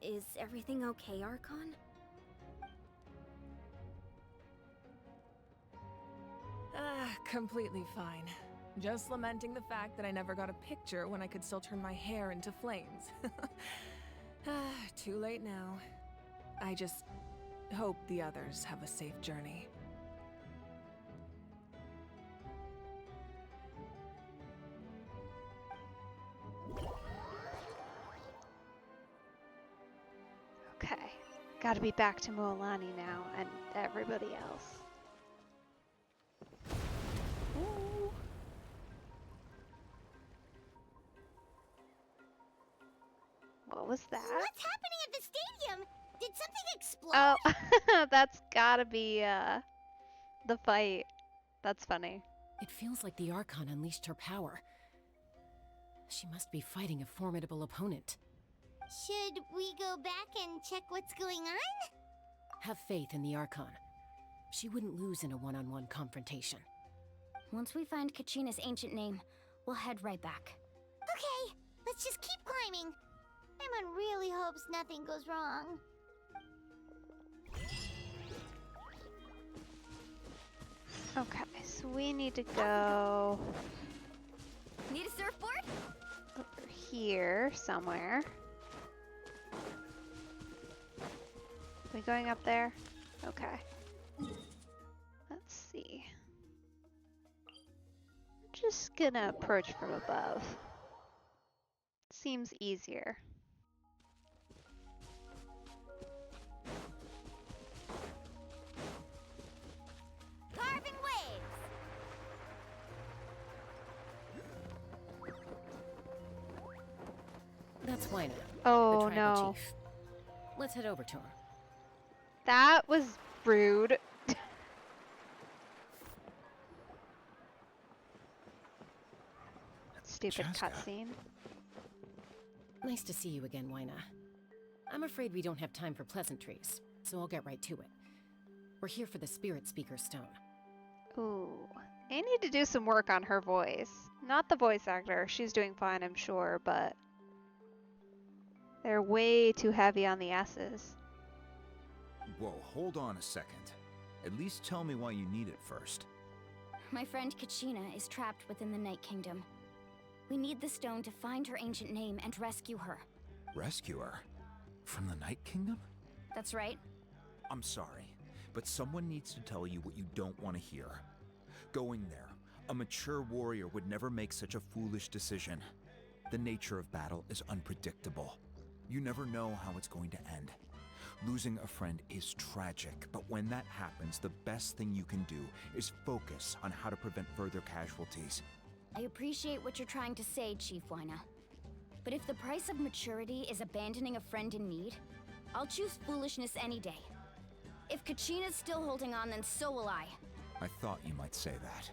Is everything okay, Archon? Completely fine. Just lamenting the fact that I never got a picture when I could still turn my hair into flames. Too late now. I just hope the others have a safe journey. Okay, gotta be back to Mualani now and everybody else. Ooh. What was that? What's happening at the stadium? Did something explode? Oh, that's gotta be the fight. That's funny. It feels like the Archon unleashed her power. She must be fighting a formidable opponent. Should we go back and check what's going on? Have faith in the Archon. She wouldn't lose in a one-on-one confrontation. Once we find Kachina's ancient name, we'll head right back. Okay, let's just keep climbing. Emon really hopes nothing goes wrong. Okay, so we need to go Need a surfboard? over here somewhere. Are we going up there? Okay. Let's see. Just gonna approach from above. Seems easier. Carving waves! That's Wyna, Oh, the tribal no. chief. Let's head over to her. That was rude. Stupid Chaska. cutscene. Nice to see you again, Wyna. I'm afraid we don't have time for pleasantries, so I'll get right to it. We're here for the Spirit Speaker Stone. Ooh. I need to do some work on her voice. Not the voice actor. She's doing fine, I'm sure, but they're way too heavy on the S's. Whoa, hold on a second. At least tell me why you need it first. My friend Kachina is trapped within the Night Kingdom. We need the stone to find her ancient name and rescue her. Rescue her? From the Night Kingdom? That's right. I'm sorry, but someone needs to tell you what you don't want to hear. Going there, a mature warrior would never make such a foolish decision. The nature of battle is unpredictable. You never know how it's going to end. Losing a friend is tragic, but when that happens, the best thing you can do is focus on how to prevent further casualties. I appreciate what you're trying to say, Chief Wyna. But if the price of maturity is abandoning a friend in need, I'll choose foolishness any day. If Kachina's still holding on, then so will I. I thought you might say that.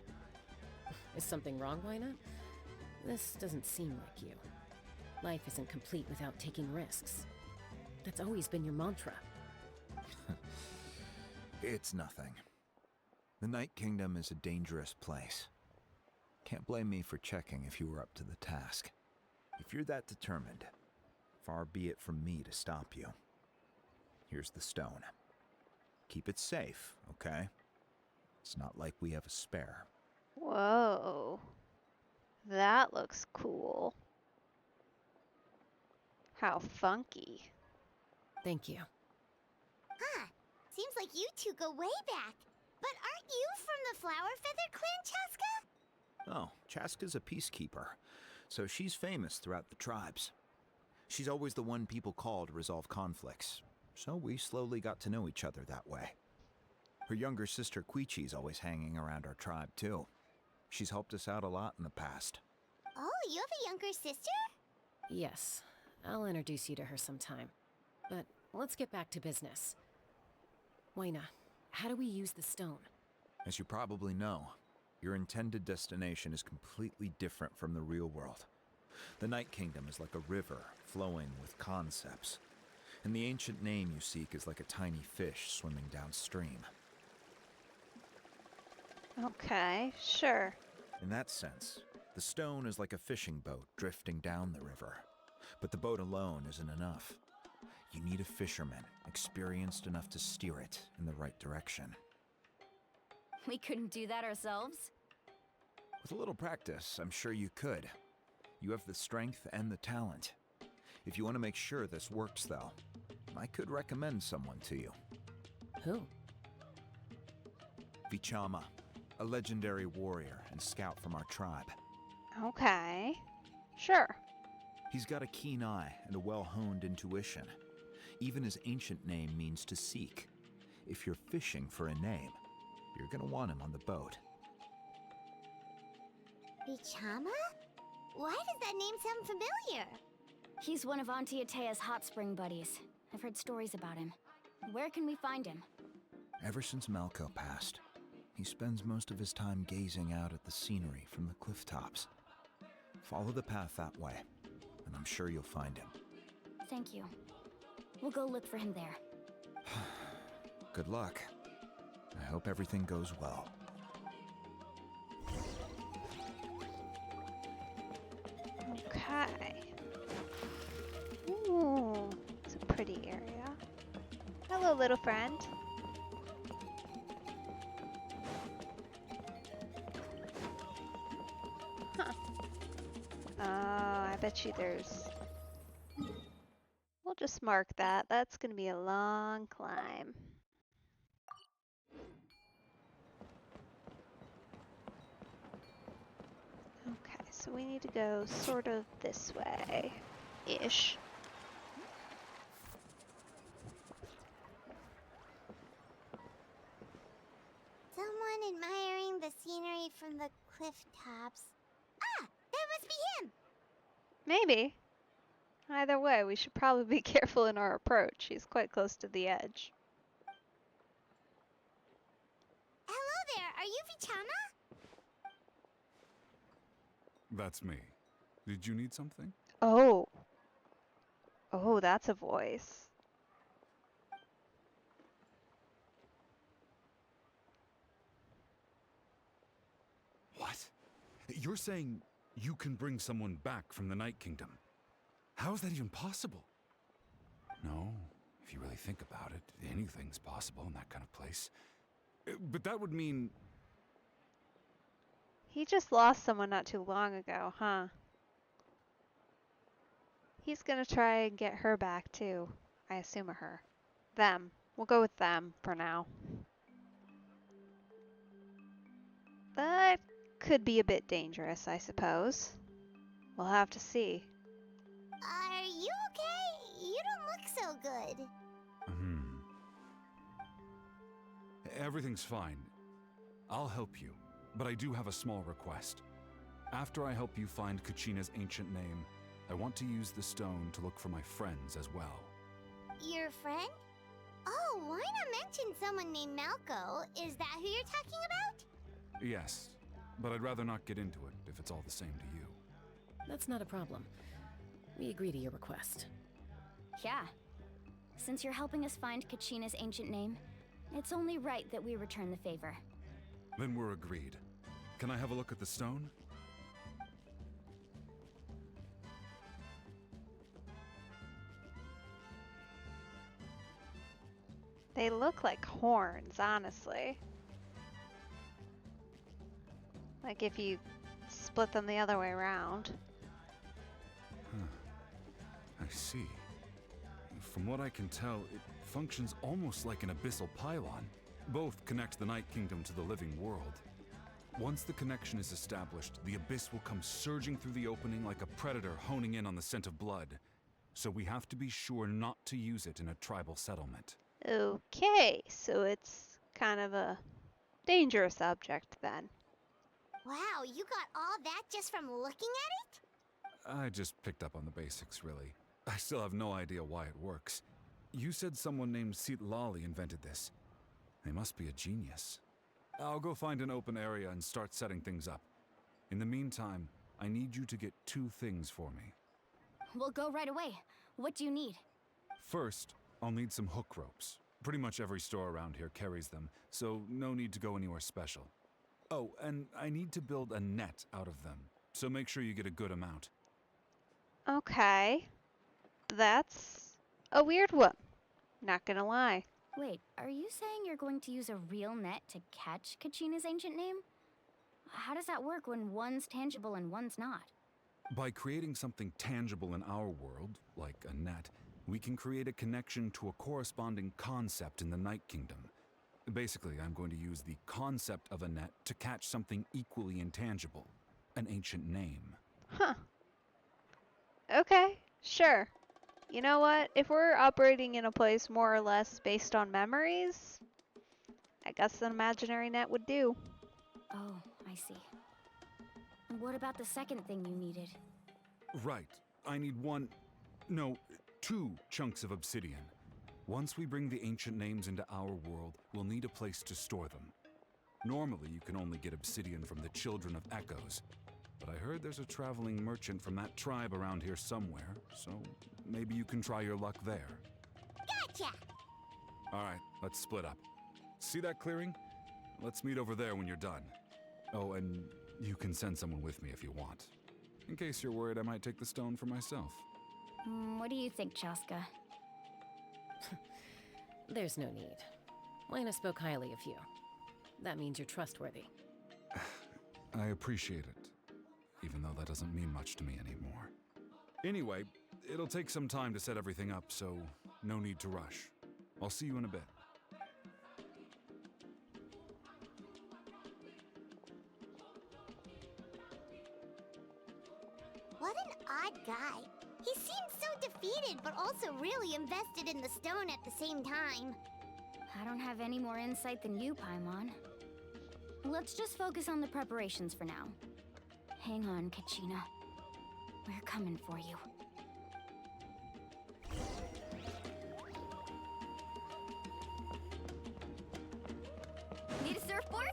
Is something wrong, Wyna? This doesn't seem like you. Life isn't complete without taking risks. That's always been your mantra. It's nothing. The Night Kingdom is a dangerous place. Can't blame me for checking if you were up to the task. If you're that determined, far be it from me to stop you. Here's the stone. Keep it safe, okay? It's not like we have a spare. Whoa. That looks cool. How funky. Thank you. Huh. Seems like you two go way back. But aren't you from the Flower Feather Clan, Chaska? Oh, Chaska's a peacekeeper, so she's famous throughout the tribes. She's always the one people call to resolve conflicts, so we slowly got to know each other that way. Her younger sister Quichi's always hanging around our tribe, too. She's helped us out a lot in the past. Oh, you have a younger sister? Yes, I'll introduce you to her sometime. But let's get back to business. Wyna, how do we use the stone? As you probably know, your intended destination is completely different from the real world. The Night Kingdom is like a river flowing with concepts, and the ancient name you seek is like a tiny fish swimming downstream. Okay, sure. In that sense, the stone is like a fishing boat drifting down the river. But the boat alone isn't enough. You need a fisherman experienced enough to steer it in the right direction. We couldn't do that ourselves? With a little practice, I'm sure you could. You have the strength and the talent. If you want to make sure this works, though, I could recommend someone to you. Who? Vichama, a legendary warrior and scout from our tribe. Okay. Sure. He's got a keen eye and a well-honed intuition. Even his ancient name means to seek. If you're fishing for a name, you're gonna want him on the boat. Vichama? Why does that name sound familiar? He's one of Auntie Atea's hot spring buddies. I've heard stories about him. Where can we find him? Ever since Malco passed, he spends most of his time gazing out at the scenery from the cliff tops. Follow the path that way, and I'm sure you'll find him. Thank you. We'll go look for him there. Good luck. I hope everything goes well. Okay. Ooh, it's a pretty area. Hello, little friend. Oh, I bet you there's... We'll just mark that. That's gonna be a long climb. Okay, so we need to go sort of this way-ish. Someone admiring the scenery from the cliff tops. Ah! That must be him! Maybe. Either way, we should probably be careful in our approach. He's quite close to the edge. Hello there, are you Vichama? That's me. Did you need something? Oh. Oh, that's a voice. What? You're saying you can bring someone back from the Night Kingdom? How is that even possible? No, if you really think about it, anything's possible in that kind of place. But that would mean... He just lost someone not too long ago, huh? He's gonna try and get her back too. I assume a her. Them. We'll go with them for now. That could be a bit dangerous, I suppose. We'll have to see. Are you okay? You don't look so good. Everything's fine. I'll help you, but I do have a small request. After I help you find Kachina's ancient name, I want to use the stone to look for my friends as well. Your friend? Oh, why not mention someone named Malco? Is that who you're talking about? Yes, but I'd rather not get into it if it's all the same to you. That's not a problem. We agree to your request. Yeah. Since you're helping us find Kachina's ancient name, it's only right that we return the favor. Then we're agreed. Can I have a look at the stone? They look like horns, honestly. Like if you split them the other way around. I see. From what I can tell, it functions almost like an abyssal pylon. Both connect the Night Kingdom to the living world. Once the connection is established, the abyss will come surging through the opening like a predator honing in on the scent of blood. So we have to be sure not to use it in a tribal settlement. Okay, so it's kind of a dangerous object then. Wow, you got all that just from looking at it? I just picked up on the basics, really. I still have no idea why it works. You said someone named Lali invented this. They must be a genius. I'll go find an open area and start setting things up. In the meantime, I need you to get 2 things for me. We'll go right away. What do you need? First, I'll need some hook ropes. Pretty much every store around here carries them, so no need to go anywhere special. Oh, and I need to build a net out of them, so make sure you get a good amount. Okay. That's a weird one. Not gonna lie. Wait, are you saying you're going to use a real net to catch Kachina's ancient name? How does that work when one's tangible and one's not? By creating something tangible in our world, like a net, we can create a connection to a corresponding concept in the Night Kingdom. Basically, I'm going to use the concept of a net to catch something equally intangible, an ancient name. Huh. Okay, sure. You know what? If we're operating in a place more or less based on memories, I guess an imaginary net would do. Oh, I see. What about the second thing you needed? Right. I need 2 chunks of obsidian. Once we bring the ancient names into our world, we'll need a place to store them. Normally, you can only get obsidian from the Children of Echoes, but I heard there's a traveling merchant from that tribe around here somewhere, so maybe you can try your luck there. Gotcha! Alright, let's split up. See that clearing? Let's meet over there when you're done. Oh, and you can send someone with me if you want. In case you're worried I might take the stone for myself. What do you think, Chaska? There's no need. Lena spoke highly of you. That means you're trustworthy. I appreciate it. even though that doesn't mean much to me anymore. Anyway, it'll take some time to set everything up, so no need to rush. I'll see you in a bit. What an odd guy. He seems so defeated, but also really invested in the stone at the same time. I don't have any more insight than you, Paimon. Let's just focus on the preparations for now. Hang on, Kachina. We're coming for you. Need a surfboard?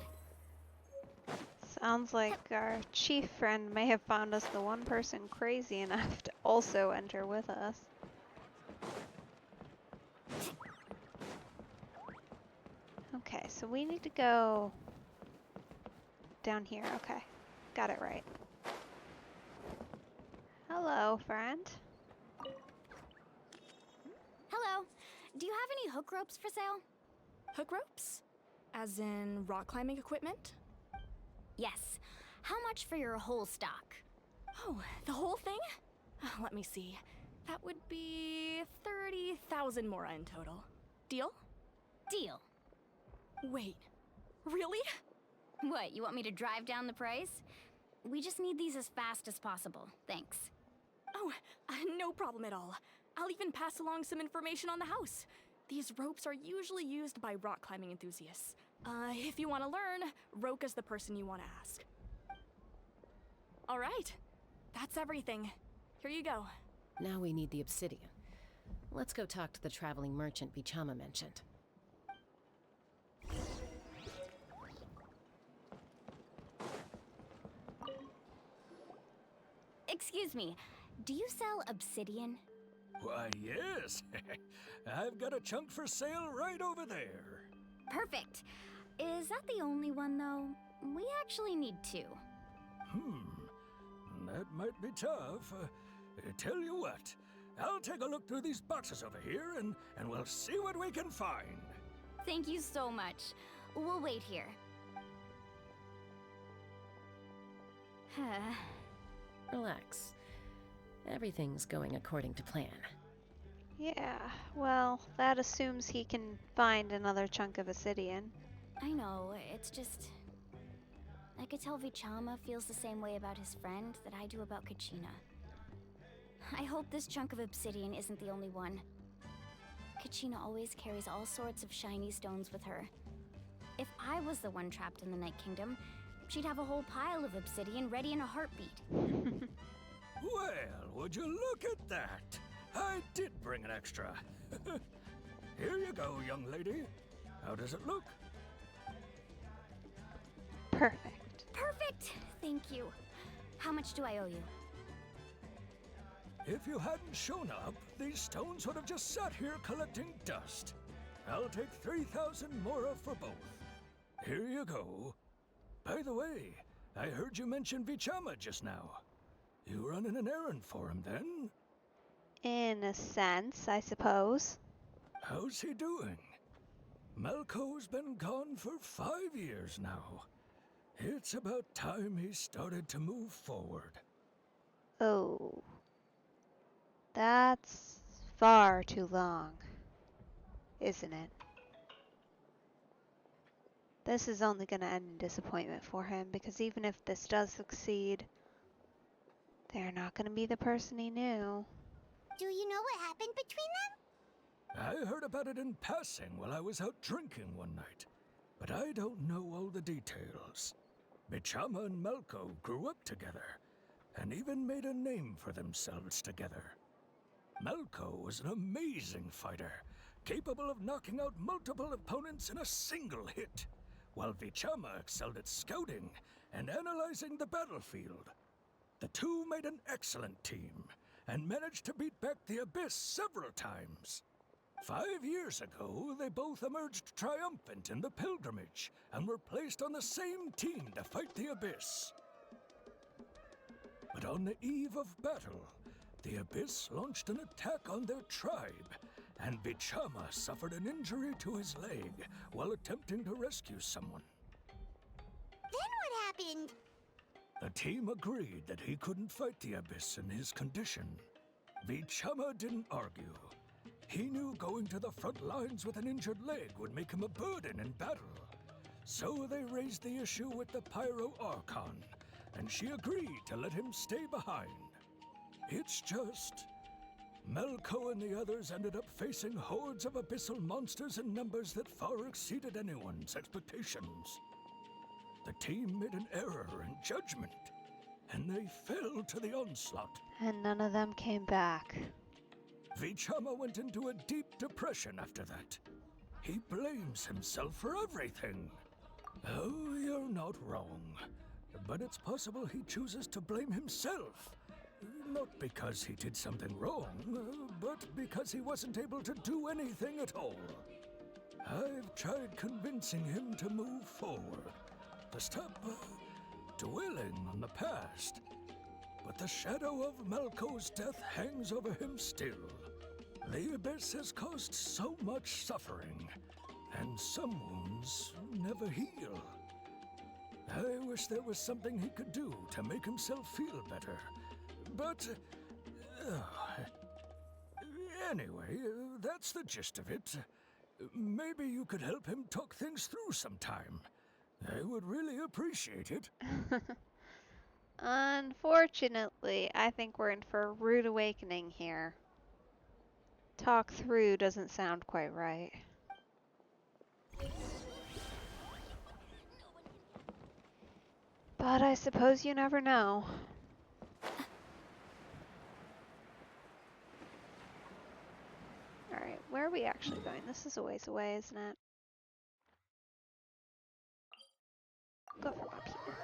Sounds like our chief friend may have found us the one person crazy enough to also enter with us. Okay, so we need to go down here. Okay, got it right. Hello, friend. Hello. Do you have any hook ropes for sale? Hook ropes? As in rock climbing equipment? Yes. How much for your whole stock? Oh, the whole thing? Let me see. That would be 30,000 mora in total. Deal? Deal. Wait, really? What, you want me to drive down the price? We just need these as fast as possible. Thanks. Oh, no problem at all. I'll even pass along some information on the house. These ropes are usually used by rock climbing enthusiasts. If you want to learn, Roka's the person you want to ask. All right, that's everything. Here you go. Now we need the obsidian. Let's go talk to the traveling merchant Vichama mentioned. Excuse me, do you sell obsidian? Why, yes. I've got a chunk for sale right over there. Perfect. Is that the only one, though? We actually need two. That might be tough. Tell you what, I'll take a look through these boxes over here and we'll see what we can find. Thank you so much. We'll wait here. Relax. Everything's going according to plan. Yeah, well, that assumes he can find another chunk of obsidian. I know, it's just... I could tell Vichama feels the same way about his friend that I do about Kachina. I hope this chunk of obsidian isn't the only one. Kachina always carries all sorts of shiny stones with her. If I was the one trapped in the Night Kingdom, she'd have a whole pile of obsidian ready in a heartbeat. Well, would you look at that? I did bring an extra. Here you go, young lady. How does it look? Perfect. Perfect! Thank you. How much do I owe you? If you hadn't shown up, these stones would have just sat here collecting dust. I'll take 3,000 mora for both. Here you go. By the way, I heard you mention Vichama just now. You running an errand for him, then? In a sense, I suppose. How's he doing? Malco's been gone for 5 years now. It's about time he started to move forward. Oh. That's far too long, isn't it? This is only going to end in disappointment for him, because even if this does succeed, they're not going to be the person he knew. Do you know what happened between them? I heard about it in passing while I was out drinking one night, but I don't know all the details. Vichama and Malco grew up together, and even made a name for themselves together. Malco was an amazing fighter, capable of knocking out multiple opponents in a single hit, while Vichama excelled at scouting and analyzing the battlefield. The two made an excellent team, and managed to beat back the Abyss several times. 5 years ago, they both emerged triumphant in the pilgrimage, and were placed on the same team to fight the Abyss. But on the eve of battle, the Abyss launched an attack on their tribe, and Vichama suffered an injury to his leg while attempting to rescue someone. Then what happened? The team agreed that he couldn't fight the Abyss in his condition. Vichama didn't argue. He knew going to the front lines with an injured leg would make him a burden in battle. So they raised the issue with the Pyro Archon, and she agreed to let him stay behind. It's just... Melko and the others ended up facing hordes of abyssal monsters in numbers that far exceeded anyone's expectations. The team made an error in judgment, and they fell to the onslaught. And none of them came back. Vichama went into a deep depression after that. He blames himself for everything. Oh, you're not wrong. But it's possible he chooses to blame himself. Not because he did something wrong, but because he wasn't able to do anything at all. I've tried convincing him to move forward, to stop dwelling on the past. But the shadow of Melko's death hangs over him still. The Abyss has caused so much suffering, and some wounds never heal. I wish there was something he could do to make himself feel better. But, anyway, that's the gist of it. Maybe you could help him talk things through sometime. I would really appreciate it. Unfortunately, I think we're in for a rude awakening here. Talk through doesn't sound quite right. But I suppose you never know. Alright, where are we actually going? This is a ways away, isn't it? Go from up here.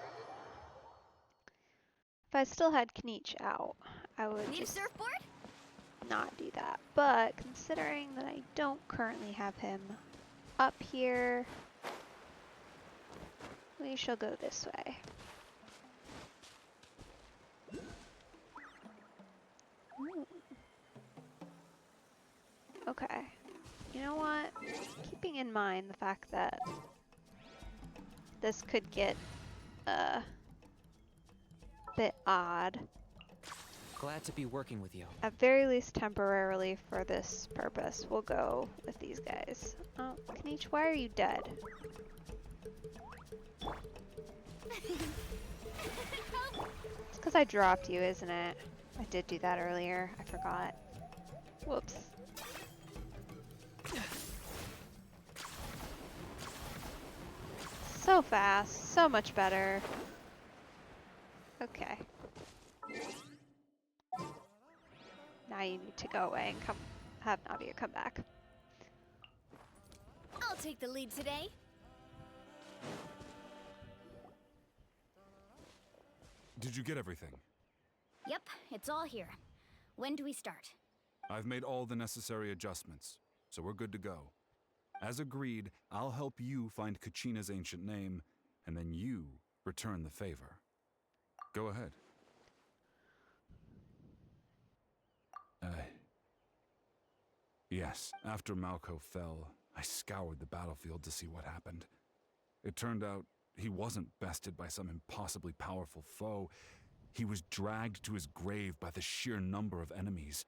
If I still had Kniech out, I would Need a just surfboard? not do that. But considering that I don't currently have him up here, we shall go this way. Ooh. Okay. You know what? Keeping in mind the fact that this could get a bit odd. Glad to be working with you. At very least temporarily for this purpose, we'll go with these guys. Oh, Kniech, why are you dead? It's because I dropped you, isn't it? I did do that earlier. I forgot. Whoops. So fast. So much better. Okay. Now you need to go away and come have Nadia come back. I'll take the lead today. Did you get everything? Yep, it's all here. When do we start? I've made all the necessary adjustments, so we're good to go. As agreed, I'll help you find Kachina's ancient name, and then you return the favor. Go ahead. Yes, after Malko fell, I scoured the battlefield to see what happened. It turned out he wasn't bested by some impossibly powerful foe. He was dragged to his grave by the sheer number of enemies.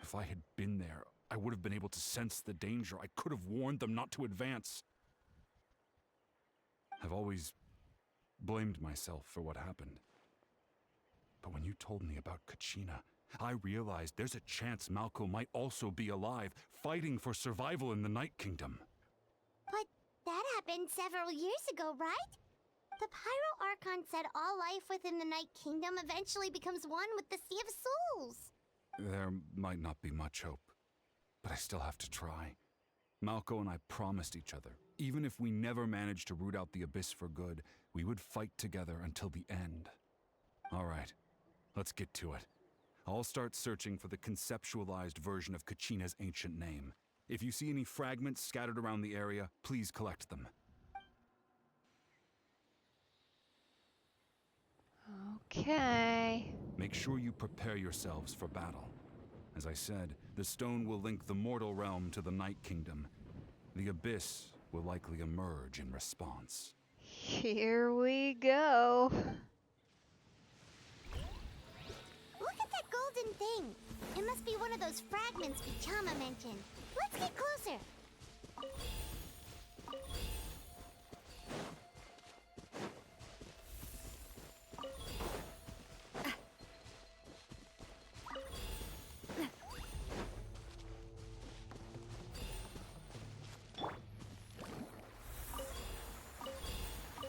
If I had been there, I would have been able to sense the danger. I could have warned them not to advance. I've always blamed myself for what happened. But when you told me about Kachina, I realized there's a chance Malko might also be alive, fighting for survival in the Night Kingdom. But that happened several years ago, right? The Pyro Archon said all life within the Night Kingdom eventually becomes one with the Sea of Souls. There might not be much hope, but I still have to try. Malko and I promised each other, even if we never managed to root out the Abyss for good, we would fight together until the end. All right, let's get to it. I'll start searching for the conceptualized version of Kachina's ancient name. If you see any fragments scattered around the area, please collect them. Okay. Make sure you prepare yourselves for battle. As I said, the stone will link the mortal realm to the Night Kingdom. The Abyss will likely emerge in response. Here we go. Look at that golden thing. It must be one of those fragments Vichama mentioned. Let's get closer.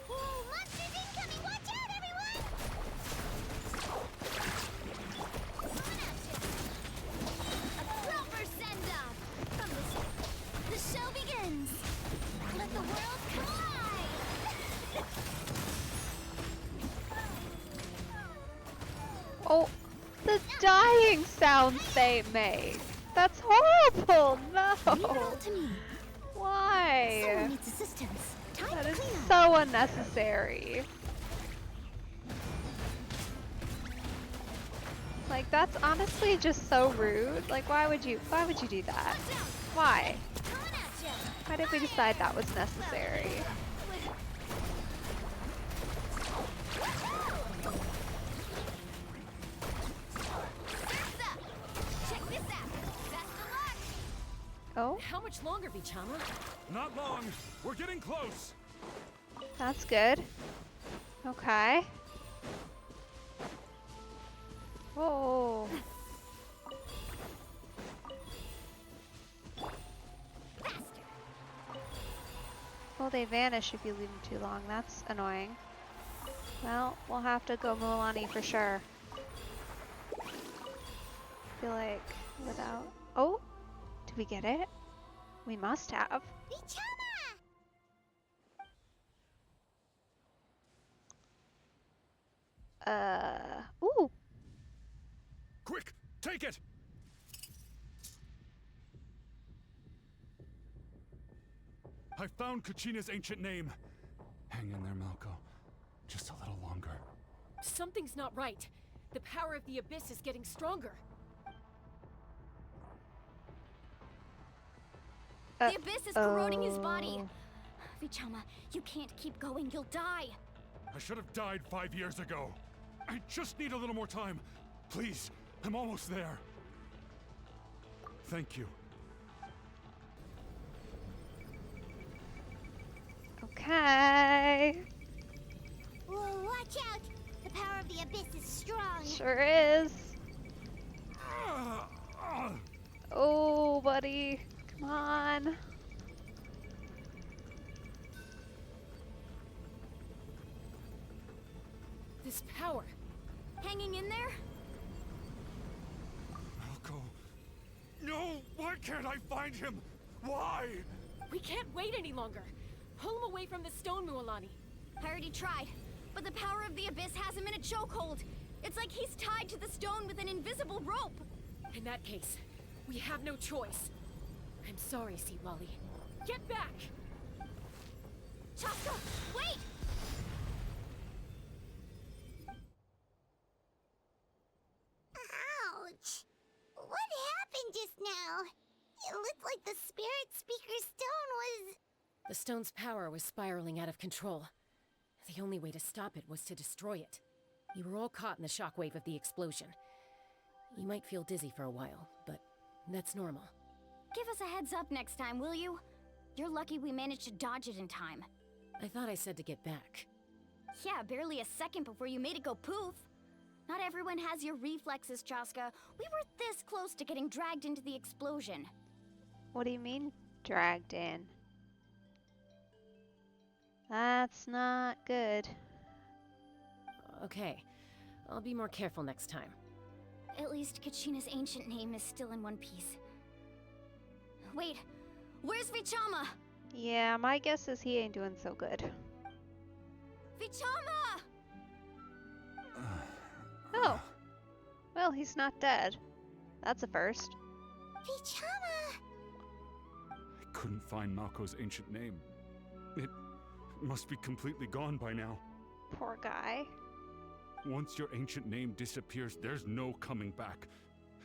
Whoa, monsters incoming! Watch out, everyone! A proper send-off from the show begins. Let the world collide. Oh, the dying sounds they make. That's horrible. No. Leave it all to me. Why? Someone needs assistance. Time That to is clean up. so unnecessary. Like, that's honestly just so rude. Like, why would you do that? Why? Why did we decide that was necessary? Check this out. Best of luck. Oh, How much longer, Vichama? Not long. We're getting close. that's good. Okay. Oh. Well, they vanish if you leave them too long. That's annoying. Well, we'll have to go Mualani for sure. I feel like without... Oh! Did we get it? We must have. Vichama! Ooh! Quick, take it! I found Kachina's ancient name. Hang in there, Malco. Just a little longer. Something's not right. The power of the Abyss is getting stronger. The Abyss is corroding his body. Vichama, you can't keep going. You'll die. I should have died 5 years ago. I just need a little more time. Please, I'm almost there. Thank you. Okay. Whoa, watch out! The power of the abyss is strong. Sure is. Oh, buddy. Come on. This power. Hanging in there? Malco. No! Why can't I find him? Why? We can't wait any longer. Pull him away from the stone, Mualani. I already tried, but the power of the Abyss has him in a chokehold. It's like he's tied to the stone with an invisible rope. In that case, we have no choice. I'm sorry, Sea Lolly. Get back! Chaska, wait! Ouch! What happened just now? It looked like the Spirit Speaker's stone was... The stone's power was spiraling out of control. The only way to stop it was to destroy it. You were all caught in the shockwave of the explosion. You might feel dizzy for a while, but that's normal. Give us a heads up next time, will you? You're lucky we managed to dodge it in time. I thought I said to get back. Yeah, barely a second before you made it go poof. Not everyone has your reflexes, Chaska. We were this close to getting dragged into the explosion. What do you mean, dragged in? That's not good. Okay, I'll be more careful next time. At least Kachina's ancient name is still in one piece. Wait, where's Vichama? Yeah, my guess is he ain't doing so good. Vichama! Oh. Well, he's not dead. That's a first. Vichama! I couldn't find Malco's ancient name. It must be completely gone by now. Poor guy. Once your ancient name disappears, there's no coming back.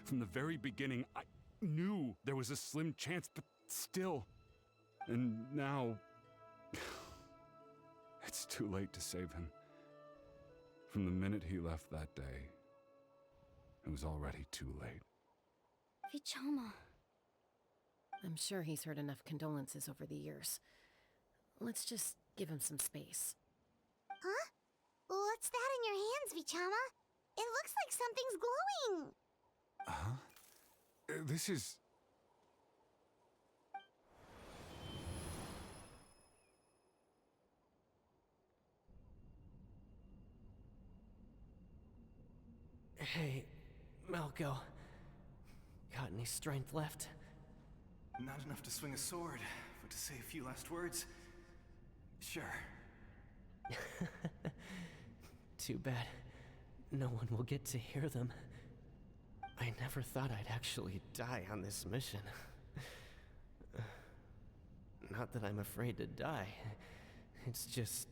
From the very beginning, I knew there was a slim chance, but still. And now... It's too late to save him. From the minute he left that day, it was already too late. Vichama. I'm sure he's heard enough condolences over the years. Let's just give him some space. Huh? What's that in your hands, Vichama? It looks like something's glowing. Huh? This is... Hey, Malco. Got any strength left? Not enough to swing a sword, but to say a few last words? Sure. Too bad no one will get to hear them. I never thought I'd actually die on this mission. Not that I'm afraid to die. It's just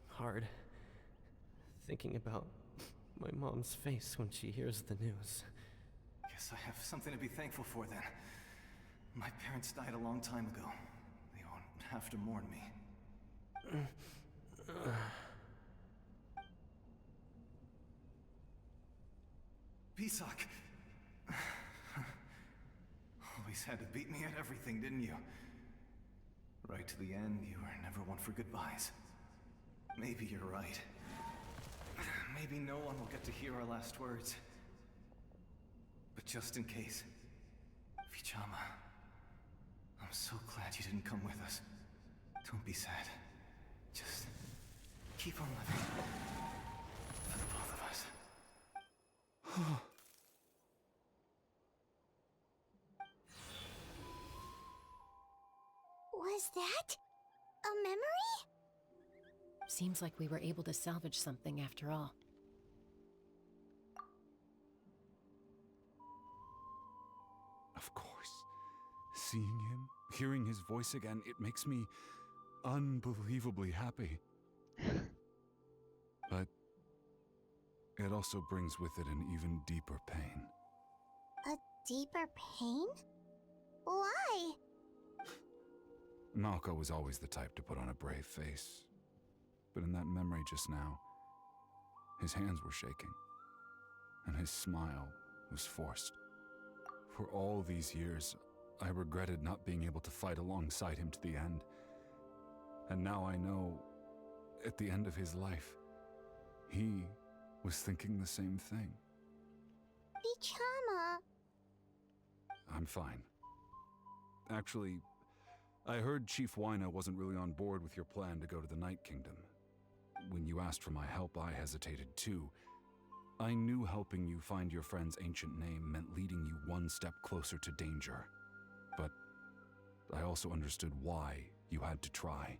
hard thinking about my mom's face when she hears the news. Guess I have something to be thankful for then. My parents died a long time ago. They won't have to mourn me. Pisak! Always had to beat me at everything, didn't you? Right to the end, you were never one for goodbyes. Maybe you're right. Maybe no one will get to hear our last words. But just in case, Vichama, I'm so glad you didn't come with us. Don't be sad. Just keep on living. For the both of us. Was that a memory? Seems like we were able to salvage something after all. Of course. Seeing him, hearing his voice again, it makes me unbelievably happy. But it also brings with it an even deeper pain. A deeper pain? Why? Malco was always the type to put on a brave face. But in that memory just now, his hands were shaking, and his smile was forced. For all these years, I regretted not being able to fight alongside him to the end. And now I know, at the end of his life, he was thinking the same thing. Vichama. I'm fine. Actually, I heard Chief Wyna wasn't really on board with your plan to go to the Night Kingdom. When you asked for my help, I hesitated too. I knew helping you find your friend's ancient name meant leading you one step closer to danger. But I also understood why you had to try.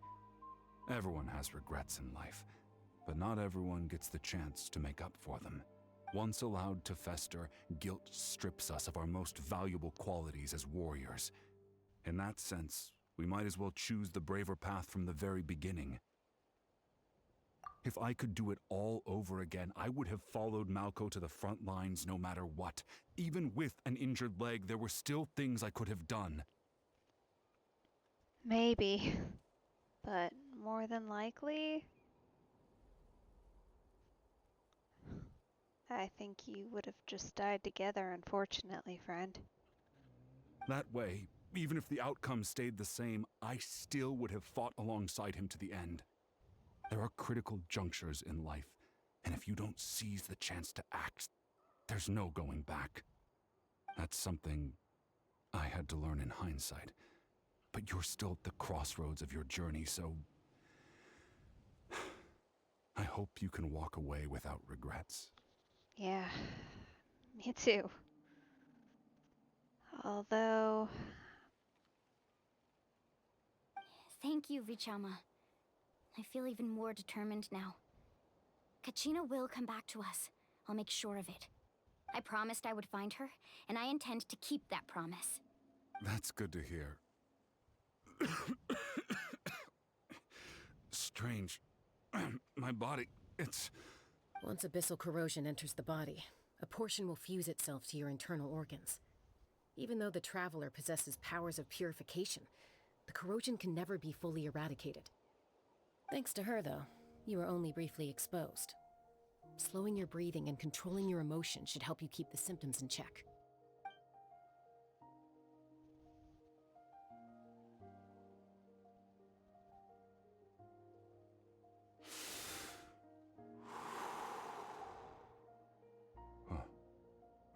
Everyone has regrets in life, but not everyone gets the chance to make up for them. Once allowed to fester, guilt strips us of our most valuable qualities as warriors. In that sense, we might as well choose the braver path from the very beginning. If I could do it all over again, I would have followed Malco to the front lines no matter what. Even with an injured leg, there were still things I could have done. Maybe. But more than likely, I think you would have just died together, unfortunately, friend. That way, even if the outcome stayed the same, I still would have fought alongside him to the end. There are critical junctures in life, and if you don't seize the chance to act, there's no going back. That's something I had to learn in hindsight. But you're still at the crossroads of your journey, so I hope you can walk away without regrets. Yeah, me too. Although... Thank you, Vichama. I feel even more determined now. Kachina will come back to us. I'll make sure of it. I promised I would find her, and I intend to keep that promise. That's good to hear. Strange. My body, it's... Once abyssal corrosion enters the body, a portion will fuse itself to your internal organs. Even though the Traveler possesses powers of purification, the corrosion can never be fully eradicated. Thanks to her, though, you were only briefly exposed. Slowing your breathing and controlling your emotions should help you keep the symptoms in check.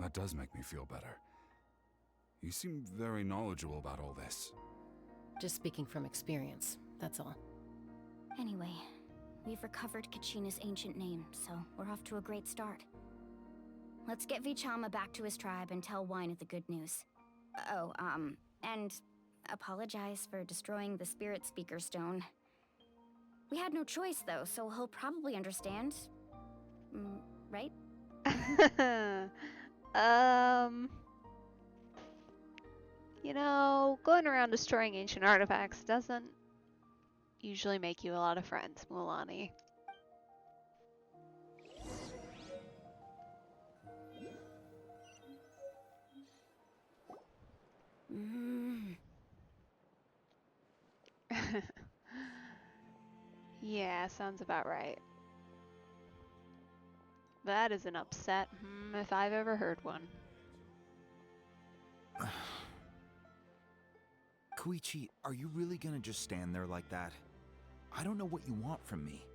That does make me feel better. You seem very knowledgeable about all this. Just speaking from experience, that's all. Anyway, we've recovered Kachina's ancient name, so we're off to a great start. Let's get Vichama back to his tribe and tell Wyneth the good news. Oh, and apologize for destroying the Spirit Speaker Stone. We had no choice, though, so he'll probably understand. Right? You know, going around destroying ancient artifacts doesn't usually make you a lot of friends, Mulan. Yeah, sounds about right. That is an upset, if I've ever heard one. Koichi, are you really gonna just stand there like that? I don't know what you want from me.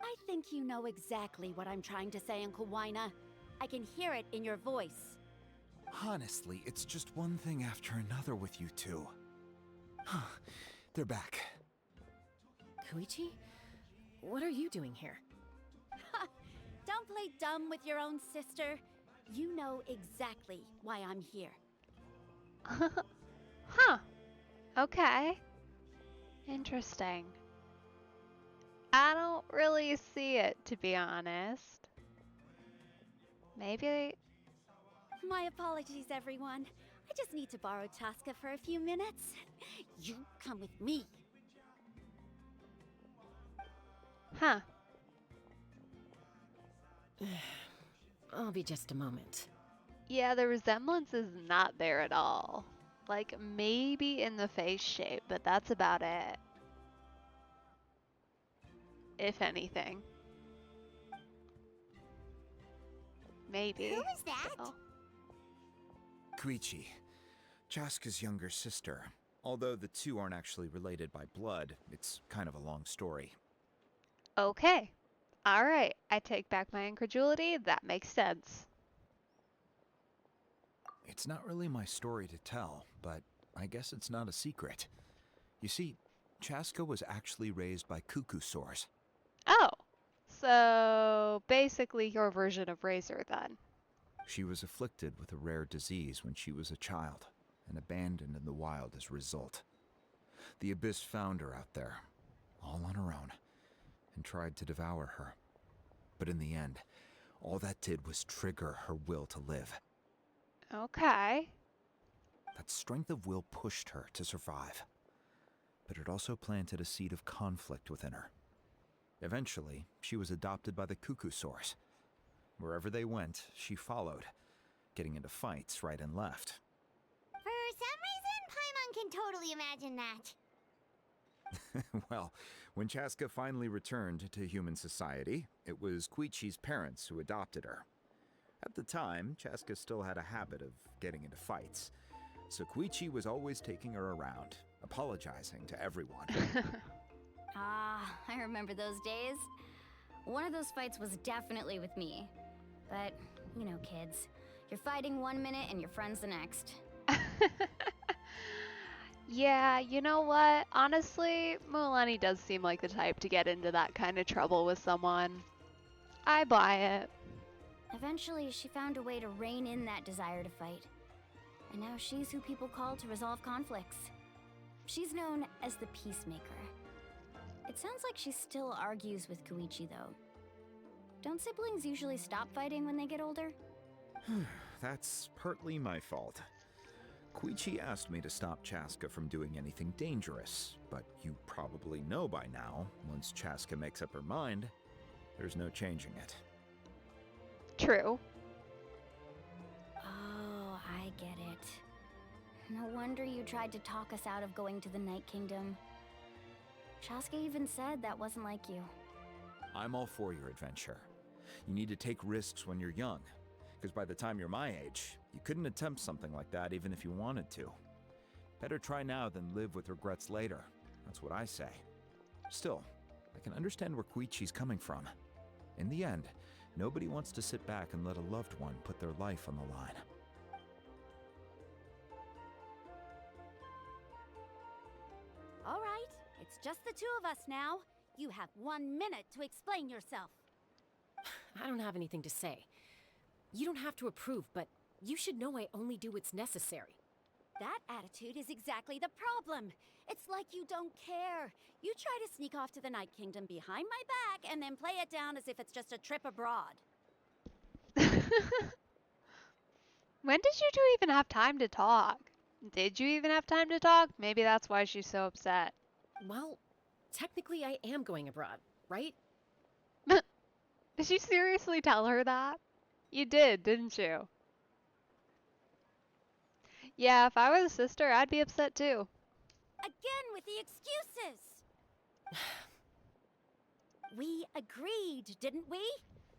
I think you know exactly what I'm trying to say, Uncle Wyna. I can hear it in your voice. Honestly, it's just one thing after another with you two. They're back. Koichi? What are you doing here? Don't play dumb with your own sister. You know exactly why I'm here. Huh. Okay. Interesting. I don't really see it, to be honest. Maybe... My apologies, everyone. I just need to borrow Chaska for a few minutes. You come with me. Huh. I'll be just a moment. Yeah, the resemblance is not there at all. Like, maybe in the face shape, but that's about it. If anything. Maybe. Who is that? So. Koichi, Chaska's younger sister. Although the two aren't actually related by blood, it's kind of a long story. Okay. Alright, I take back my incredulity. That makes sense. It's not really my story to tell, but I guess it's not a secret. You see, Chaska was actually raised by cuckoo-saurs. Oh, so basically your version of Razor then. She was afflicted with a rare disease when she was a child, and abandoned in the wild as a result. The Abyss found her out there, all on her own, and tried to devour her. But in the end, all that did was trigger her will to live. Okay. That strength of will pushed her to survive. But it also planted a seed of conflict within her. Eventually, she was adopted by the cuckoo-saurs. Wherever they went, she followed, getting into fights right and left. For some reason, Paimon can totally imagine that. Well, when Chaska finally returned to human society, it was Koichi's parents who adopted her. At the time, Chaska still had a habit of getting into fights, so Koichi was always taking her around, apologizing to everyone. I remember those days. One of those fights was definitely with me. But, you know, kids. You're fighting one minute and your friend's the next. Yeah, you know what? Honestly, Mulan does seem like the type to get into that kind of trouble with someone. I buy it. Eventually, she found a way to rein in that desire to fight. And now she's who people call to resolve conflicts. She's known as the Peacemaker. It sounds like she still argues with Koichi, though. Don't siblings usually stop fighting when they get older? That's partly my fault. Koichi asked me to stop Chaska from doing anything dangerous, but you probably know by now, once Chaska makes up her mind, there's no changing it. True. Oh, I get it. No wonder you tried to talk us out of going to the Night Kingdom. Chaska even said that wasn't like you. I'm all for your adventure. You need to take risks when you're young, because by the time you're my age, you couldn't attempt something like that even if you wanted to. Better try now than live with regrets later. That's what I say. Still, I can understand where Koichi's coming from. In the end, nobody wants to sit back and let a loved one put their life on the line. All right, it's just the two of us now. You have 1 minute to explain yourself. I don't have anything to say. You don't have to approve, but you should know I only do what's necessary. That attitude is exactly the problem. It's like you don't care. You try to sneak off to the Night Kingdom behind my back and then play it down as if it's just a trip abroad. When did you two even have time to talk? Did you even have time to talk? Maybe that's why she's so upset. Well, technically I am going abroad, right? Did you seriously tell her that? You did, didn't you? Yeah, if I were the sister, I'd be upset too. Again with the excuses! We agreed, didn't we?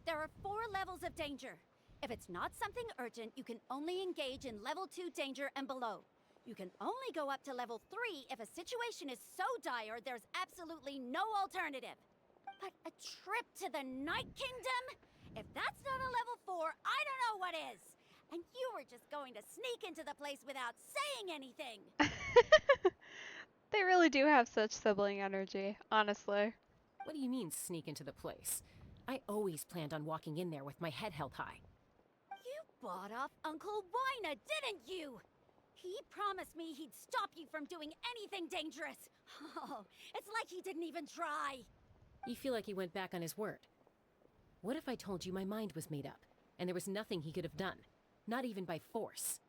There are 4 levels of danger. If it's not something urgent, you can only engage in level 2 danger and below. You can only go up to level 3 if a situation is so dire there's absolutely no alternative. But a trip to the Night Kingdom? If that's not a level 4, I don't know what is. And you were just going to sneak into the place without saying anything. They really do have such sibling energy, honestly. What do you mean, sneak into the place? I always planned on walking in there with my head held high. You bought off Uncle Wina, didn't you? He promised me he'd stop you from doing anything dangerous. Oh, it's like he didn't even try. You feel like he went back on his word. What if I told you my mind was made up, and there was nothing he could have done? Not even by force.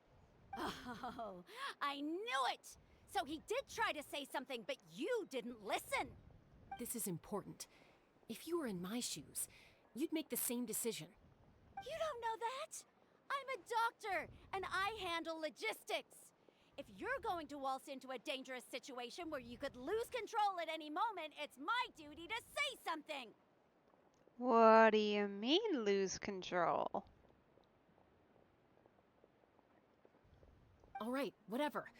Oh, I knew it! So he did try to say something, but you didn't listen. This is important. If you were in my shoes, you'd make the same decision. You don't know that? I'm a doctor, and I handle logistics. If you're going to waltz into a dangerous situation where you could lose control at any moment, it's my duty to say something. What do you mean, lose control? All right, whatever.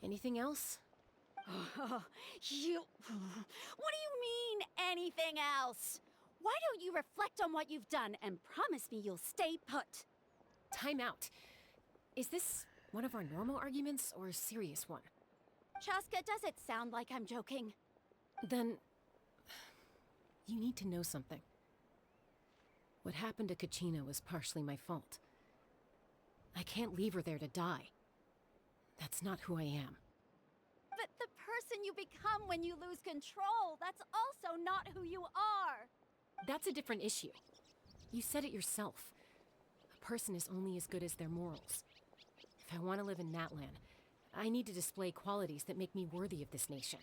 Anything else? Oh, you... What do you mean, anything else? Why don't you reflect on what you've done and promise me you'll stay put? Time out. Is this one of our normal arguments or a serious one? Chaska, does it sound like I'm joking? Then... you need to know something. What happened to Kachina was partially my fault. I can't leave her there to die. That's not who I am. But the person you become when you lose control, that's also not who you are. That's a different issue. You said it yourself. A person is only as good as their morals. If I want to live in Natlan, I need to display qualities that make me worthy of this nation.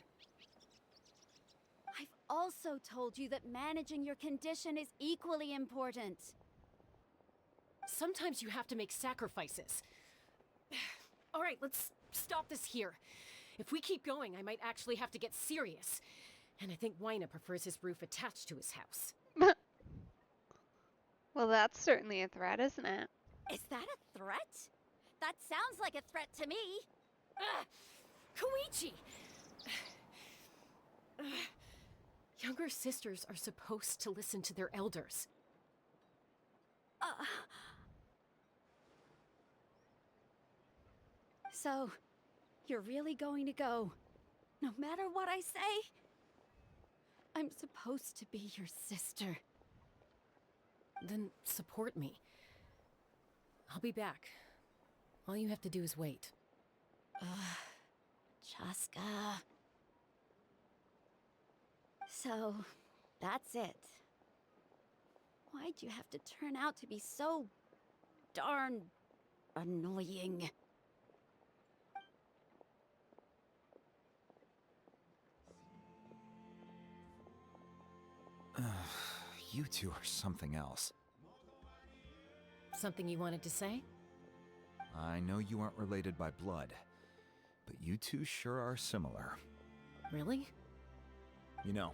I've also told you that managing your condition is equally important. Sometimes you have to make sacrifices. All right, let's stop this here. If we keep going, I might actually have to get serious. And I think Wina prefers his roof attached to his house. Well, that's certainly a threat, isn't it? Is that a threat? That sounds like a threat to me. Koichi! Younger sisters are supposed to listen to their elders. So, you're really going to go, no matter what I say? I'm supposed to be your sister. Then support me. I'll be back. All you have to do is wait. Chaska. So, that's it. Why'd you have to turn out to be so darn annoying? You two are something else. Something you wanted to say? I know you aren't related by blood, but you two sure are similar. Really? You know,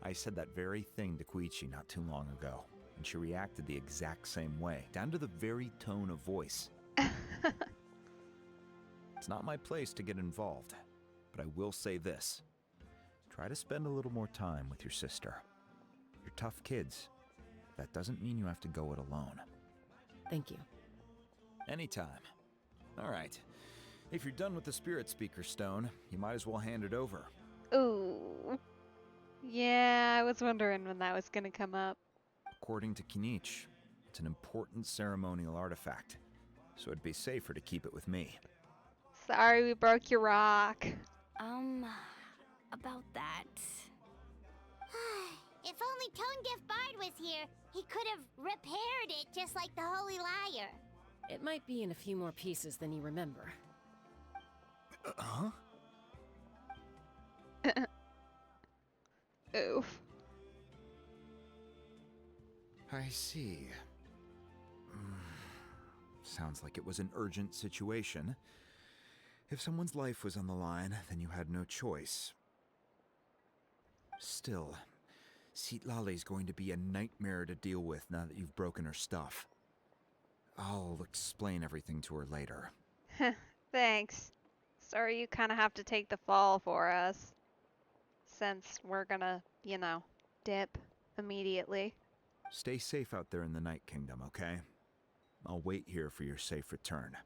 I said that very thing to Koichi not too long ago, and she reacted the exact same way, down to the very tone of voice. It's not my place to get involved, but I will say this. Try to spend a little more time with your sister. You're tough kids. That doesn't mean you have to go it alone. Thank you. Anytime. All right. If you're done with the Spirit Speaker Stone, you might as well hand it over. Ooh. Yeah, I was wondering when that was gonna come up. According to Kinich, it's an important ceremonial artifact, so it'd be safer to keep it with me. Sorry we broke your rock. About that. If only Tonegif Bard was here, he could have repaired it just like the Holy Liar. It might be in a few more pieces than you remember. Huh? Oof. I see. Sounds like it was an urgent situation. If someone's life was on the line, then you had no choice. Still, Citlali's going to be a nightmare to deal with now that you've broken her stuff. I'll explain everything to her later. Thanks. Sorry you kind of have to take the fall for us. Since we're gonna, you know, dip immediately. Stay safe out there in the Night Kingdom, okay? I'll wait here for your safe return.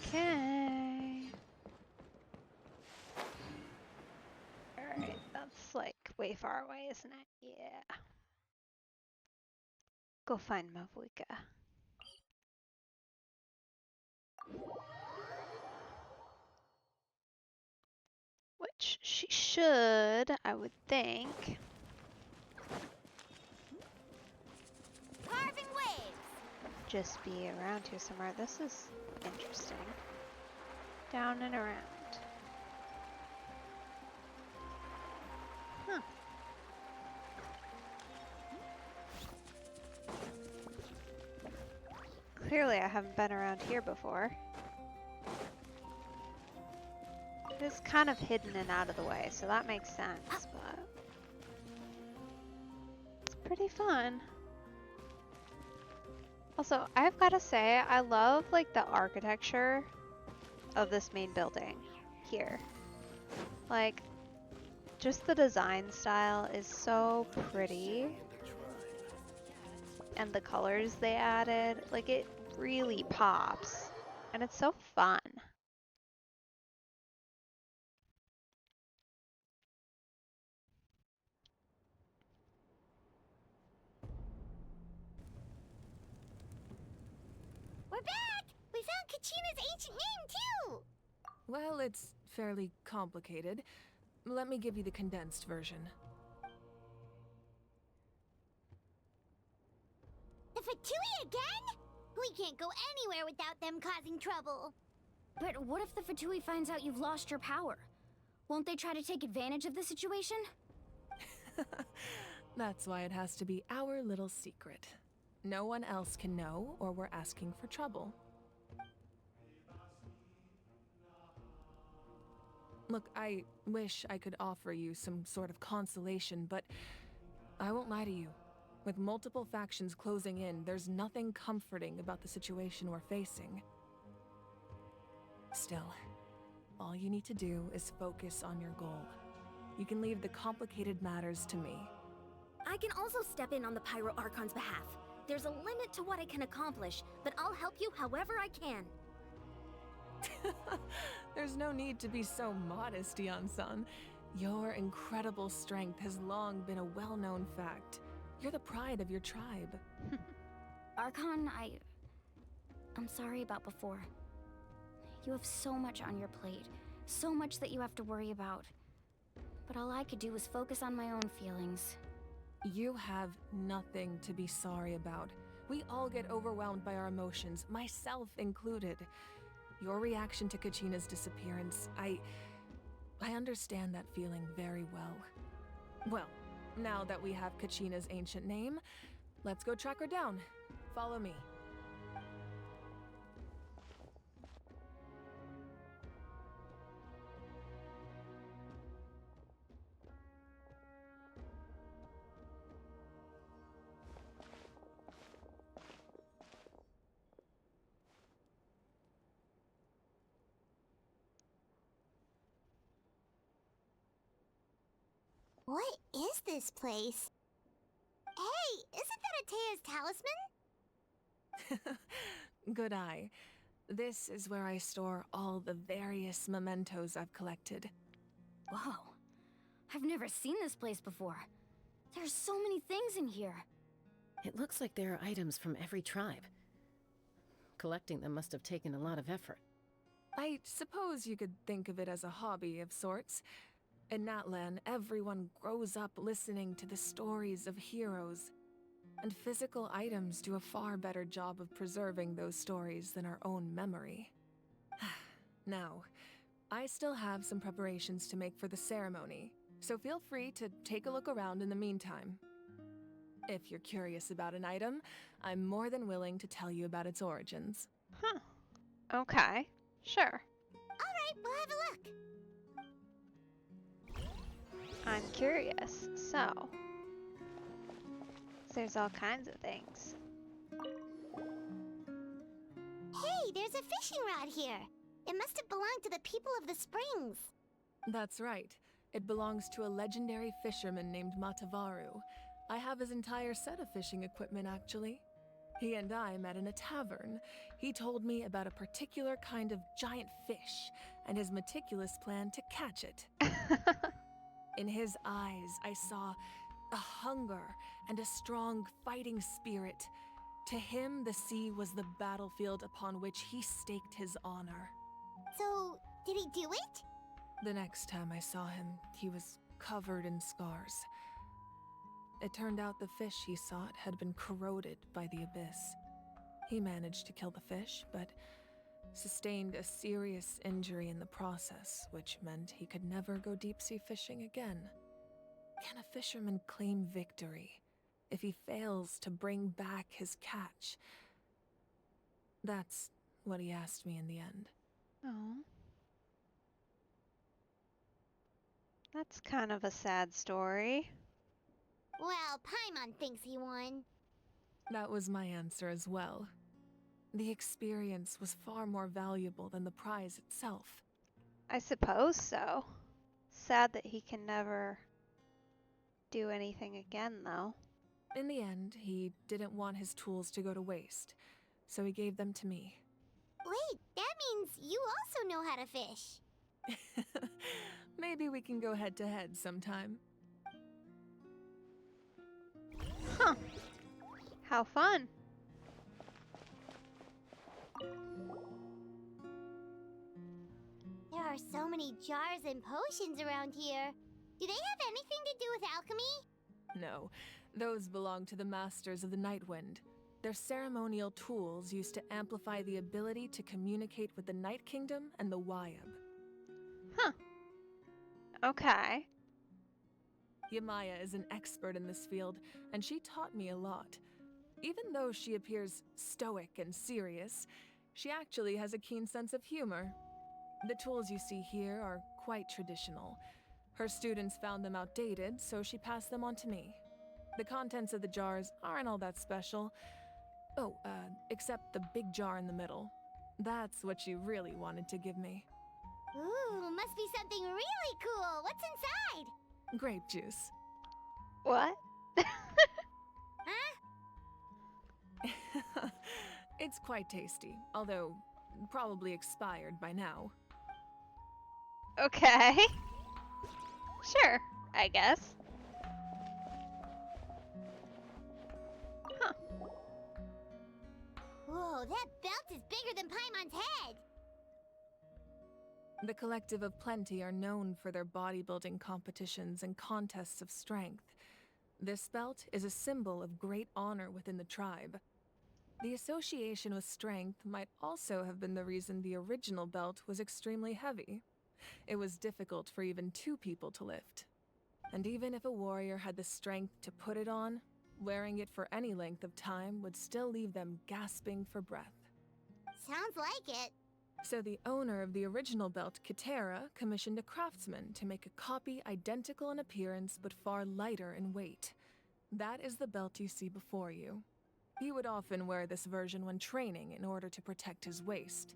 Okay. Alright, that's like way far away, isn't it? Yeah. Go find Mavuika. Which she should, I would think. Carving waves! Just be around here somewhere. This is interesting. Down and around. Huh. Clearly I haven't been around here before. It is kind of hidden and out of the way, so that makes sense, but it's pretty fun. Also, I've got to say, I love like the architecture of this main building here. Like, just the design style is so pretty. And the colors they added, like it really pops. And it's so fun. We're back! We found Kachina's ancient name, too! Well, it's fairly complicated. Let me give you the condensed version. The Fatui again? We can't go anywhere without them causing trouble. But what if the Fatui finds out you've lost your power? Won't they try to take advantage of the situation? That's why it has to be our little secret. No one else can know, or we're asking for trouble. Look, I wish I could offer you some sort of consolation, but I won't lie to you. With multiple factions closing in, there's nothing comforting about the situation we're facing. Still, all you need to do is focus on your goal. You can leave the complicated matters to me. I can also step in on the Pyro Archon's behalf. There's a limit to what I can accomplish, but I'll help you however I can. There's no need to be so modest, Yan-san. Your incredible strength has long been a well-known fact. You're the pride of your tribe. Archon, I'm sorry about before. You have so much on your plate, so much that you have to worry about. But all I could do was focus on my own feelings. You have nothing to be sorry about. We all get overwhelmed by our emotions, myself included. Your reaction to Kachina's disappearance, I understand that feeling very well. Well, now that we have Kachina's ancient name, let's go track her down. Follow me. What is this place? Hey, isn't that Atea's talisman? Good eye. This is where I store all the various mementos I've collected. Whoa. I've never seen this place before. There's so many things in here. It looks like there are items from every tribe. Collecting them must have taken a lot of effort. I suppose you could think of it as a hobby of sorts. In Natlan, everyone grows up listening to the stories of heroes, and physical items do a far better job of preserving those stories than our own memory. Now, I still have some preparations to make for the ceremony, so feel free to take a look around in the meantime. If you're curious about an item, I'm more than willing to tell you about its origins. Huh. Okay. Sure. Alright, we'll have a look. I'm curious, so there's all kinds of things. Hey, there's a fishing rod here. It must have belonged to the people of the springs. That's right. It belongs to a legendary fisherman named Matavaru. I have his entire set of fishing equipment, actually. He and I met in a tavern. He told me about a particular kind of giant fish and his meticulous plan to catch it. In his eyes, I saw a hunger and a strong fighting spirit. To him, the sea was the battlefield upon which he staked his honor. So, did he do it? The next time I saw him, he was covered in scars. It turned out the fish he sought had been corroded by the abyss. He managed to kill the fish, but sustained a serious injury in the process, which meant he could never go deep-sea fishing again. Can a fisherman claim victory if he fails to bring back his catch? That's what he asked me in the end. Oh. That's kind of a sad story. Well, Paimon thinks he won. That was my answer as well. The experience was far more valuable than the prize itself. I suppose so. Sad that he can never do anything again, though. In the end, he didn't want his tools to go to waste, so he gave them to me. Wait, that means you also know how to fish. Maybe we can go head-to-head sometime. Huh. How fun. There are so many jars and potions around here. Do they have anything to do with alchemy? No, those belong to the Masters of the Nightwind. They're ceremonial tools used to amplify the ability to communicate with the Night Kingdom and the Wyab. Huh. Okay. Yamaya is an expert in this field, and she taught me a lot. Even though she appears stoic and serious, she actually has a keen sense of humor. The tools you see here are quite traditional. Her students found them outdated, so she passed them on to me. The contents of the jars aren't all that special. Oh, except the big jar in the middle. That's what she really wanted to give me. Ooh, must be something really cool. What's inside? Grape juice. What? Huh? It's quite tasty, although probably expired by now. Okay. Sure, I guess. Huh. Whoa, that belt is bigger than Paimon's head! The Collective of Plenty are known for their bodybuilding competitions and contests of strength. This belt is a symbol of great honor within the tribe. The association with strength might also have been the reason the original belt was extremely heavy. It was difficult for even two people to lift. And even if a warrior had the strength to put it on, wearing it for any length of time would still leave them gasping for breath. Sounds like it. So the owner of the original belt, Kitera, commissioned a craftsman to make a copy identical in appearance but far lighter in weight. That is the belt you see before you. He would often wear this version when training in order to protect his waist.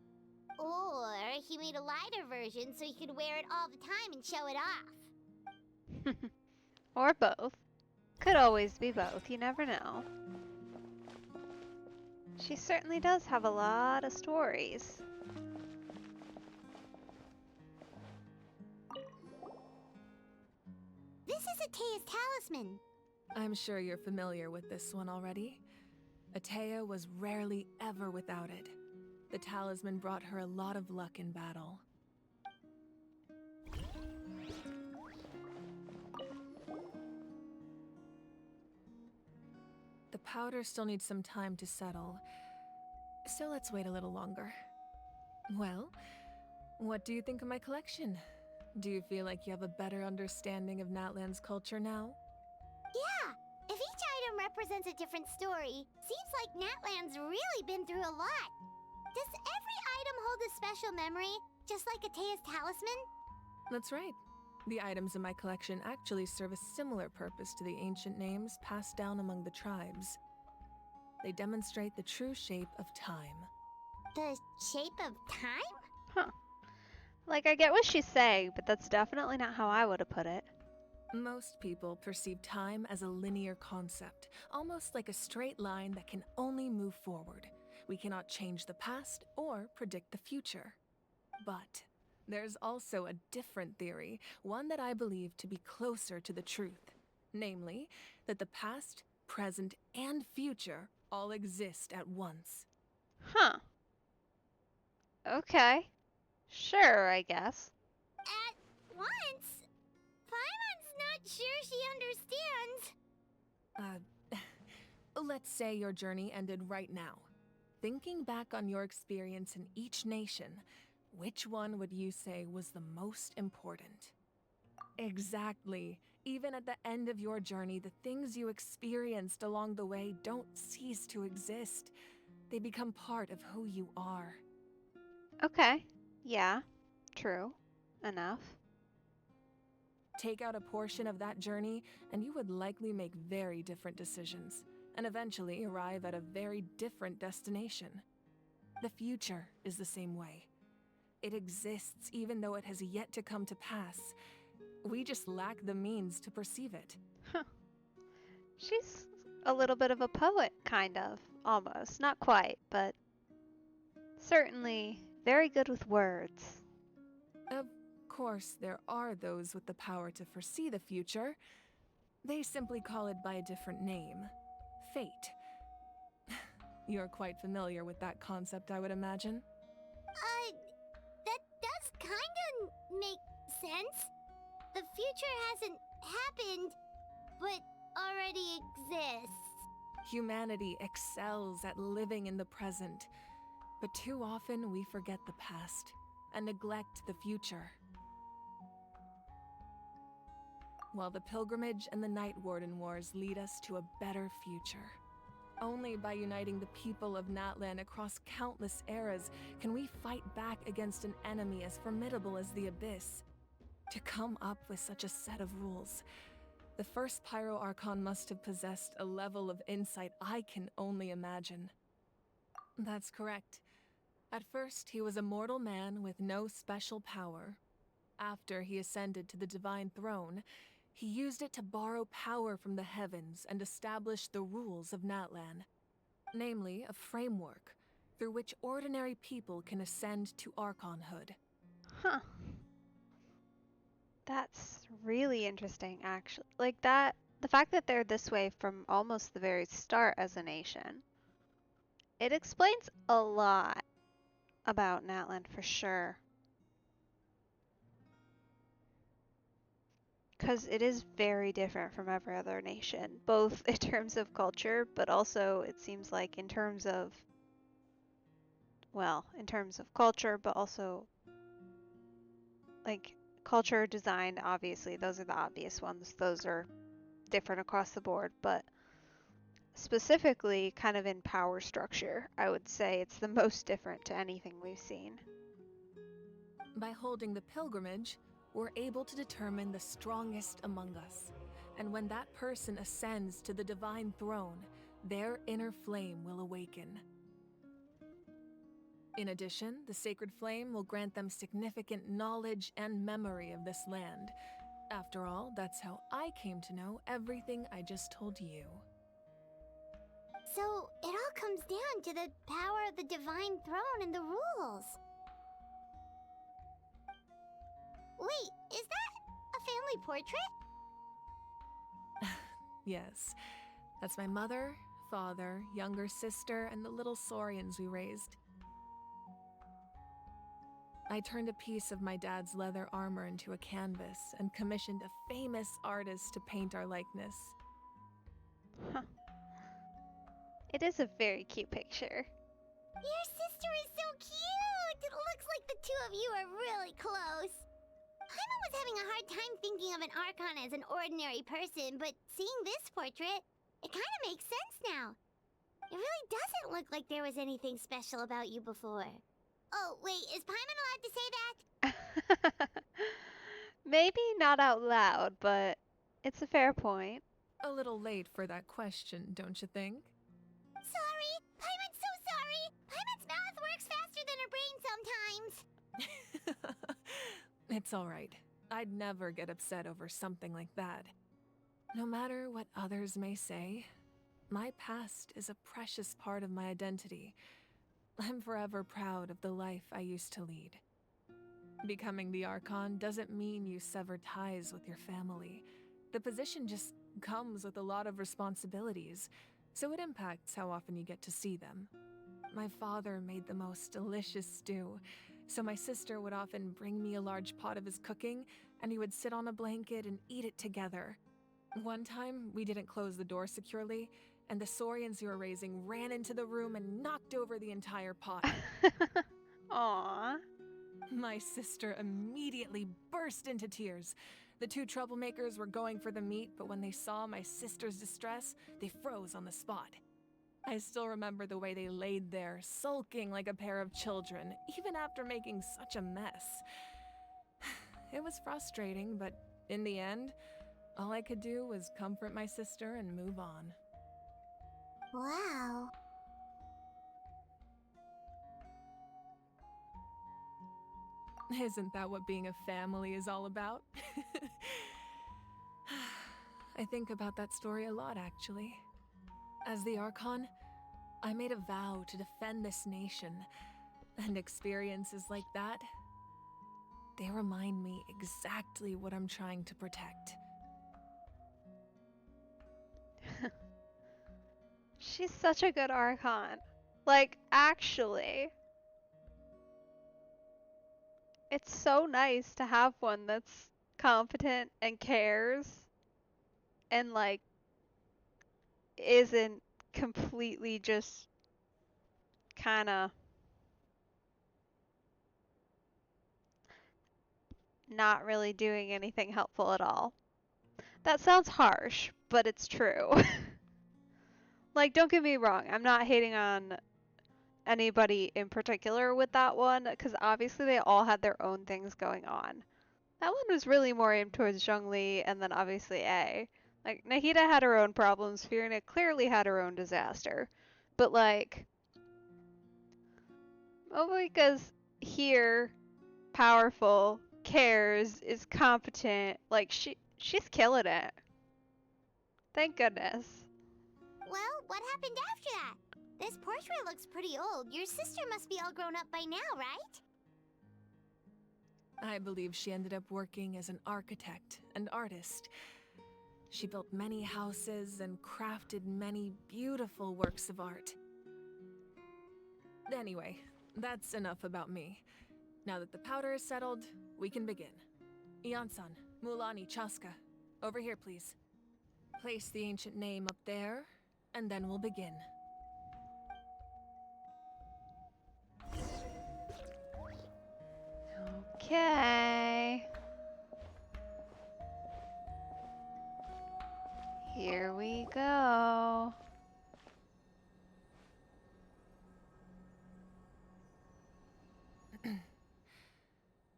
Or he made a lighter version so he could wear it all the time and show it off. Or both. Could always be both, you never know. She certainly does have a lot of stories. This is Atea's talisman. I'm sure you're familiar with this one already. Atea was rarely ever without it. The talisman brought her a lot of luck in battle. The powder still needs some time to settle, so let's wait a little longer. Well, what do you think of my collection? Do you feel like you have a better understanding of Natlan's culture now? Yeah, if each item represents a different story, seems like Natlan's really been through a lot. Does every item hold a special memory, just like Atea's talisman? That's right. The items in my collection actually serve a similar purpose to the ancient names passed down among the tribes. They demonstrate the true shape of time. The shape of time? Huh. Like, I get what she's saying, but that's definitely not how I would have put it. Most people perceive time as a linear concept, almost like a straight line that can only move forward. We cannot change the past or predict the future. But there's also a different theory, one that I believe to be closer to the truth. Namely, that the past, present, and future all exist at once. Huh. Okay. Sure, I guess. At once? Paimon's not sure she understands. Let's say your journey ended right now. Thinking back on your experience in each nation, which one would you say was the most important? Exactly. Even at the end of your journey, the things you experienced along the way don't cease to exist. They become part of who you are. Okay. Yeah. True. Enough. Take out a portion of that journey, and you would likely make very different decisions, and eventually arrive at a very different destination. The future is the same way. It exists even though it has yet to come to pass. We just lack the means to perceive it. Huh. She's a little bit of a poet, kind of. Almost. Not quite, but certainly very good with words. Of course, there are those with the power to foresee the future. They simply call it by a different name. Fate. You're quite familiar with that concept, I would imagine. That does kinda make sense. The future hasn't happened, but already exists. Humanity excels at living in the present, but too often we forget the past and neglect the future. While the pilgrimage and the Night Warden Wars lead us to a better future. Only by uniting the people of Natlan across countless eras can we fight back against an enemy as formidable as the Abyss. To come up with such a set of rules, the first Pyro Archon must have possessed a level of insight I can only imagine. That's correct. At first, he was a mortal man with no special power. After he ascended to the Divine Throne, he used it to borrow power from the heavens and establish the rules of Natlan. Namely, a framework through which ordinary people can ascend to Archonhood. Huh. That's really interesting, actually. Like that, the fact that they're this way from almost the very start as a nation, it explains a lot about Natlan for sure. Because it is very different from every other nation, both in terms of culture, but also it seems like in terms of, well, in terms of culture, but also like culture, design, obviously, those are the obvious ones. Those are different across the board, but specifically kind of in power structure, I would say it's the most different to anything we've seen. By holding the pilgrimage, we're able to determine the strongest among us. And when that person ascends to the Divine Throne, their inner flame will awaken. In addition, the Sacred Flame will grant them significant knowledge and memory of this land, After all, that's how I came to know everything I just told you. So, it all comes down to the power of the Divine Throne and the rules. Wait, is that a family portrait? Yes, that's my mother, father, younger sister, and the little saurians we raised. I turned a piece of my dad's leather armor into a canvas and commissioned a famous artist to paint our likeness. Huh. It is a very cute picture. Your sister is so cute! It looks like the two of you are really close. Paimon was having a hard time thinking of an Archon as an ordinary person, but seeing this portrait, it kind of makes sense now. It really doesn't look like there was anything special about you before. Oh, wait, is Paimon allowed to say that? Maybe not out loud, but it's a fair point. A little late for that question, don't you think? Sorry! Paimon's so sorry! Paimon's mouth works faster than her brain sometimes! It's alright. I'd never get upset over something like that. No matter what others may say, my past is a precious part of my identity. I'm forever proud of the life I used to lead. Becoming the Archon doesn't mean you sever ties with your family. The position just comes with a lot of responsibilities, so it impacts how often you get to see them. My father made the most delicious stew, so my sister would often bring me a large pot of his cooking, and we would sit on a blanket and eat it together. One time, we didn't close the door securely, and the saurians we were raising ran into the room and knocked over the entire pot. Aww. My sister immediately burst into tears. The two troublemakers were going for the meat, but when they saw my sister's distress, they froze on the spot. I still remember the way they laid there, sulking like a pair of children, even after making such a mess. It was frustrating, but in the end, all I could do was comfort my sister and move on. Wow. Isn't that what being a family is all about? I think about that story a lot, actually. As the Archon, I made a vow to defend this nation, and experiences like that, they remind me exactly what I'm trying to protect. She's such a good Archon. Like, actually. It's so nice to have one that's competent and cares and, like, isn't completely just kinda not really doing anything helpful at all. That sounds harsh, but it's true. Like, don't get me wrong, I'm not hating on anybody in particular with that one, because obviously they all had their own things going on. That one was really more aimed towards Zhongli and then obviously A. Like, Nahida had her own problems, Fiona clearly had her own disaster. But, like, Momoika's here, powerful, cares, is competent. Like, she's killing it. Thank goodness. Well, what happened after that? This portrait looks pretty old. Your sister must be all grown up by now, right? I believe she ended up working as an architect and artist. She built many houses and crafted many beautiful works of art. Anyway, that's enough about me. Now that the powder is settled, we can begin. Ian-san, Mulani, Chaska, over here please. Place the ancient name up there, and then we'll begin. Okay. Here we go.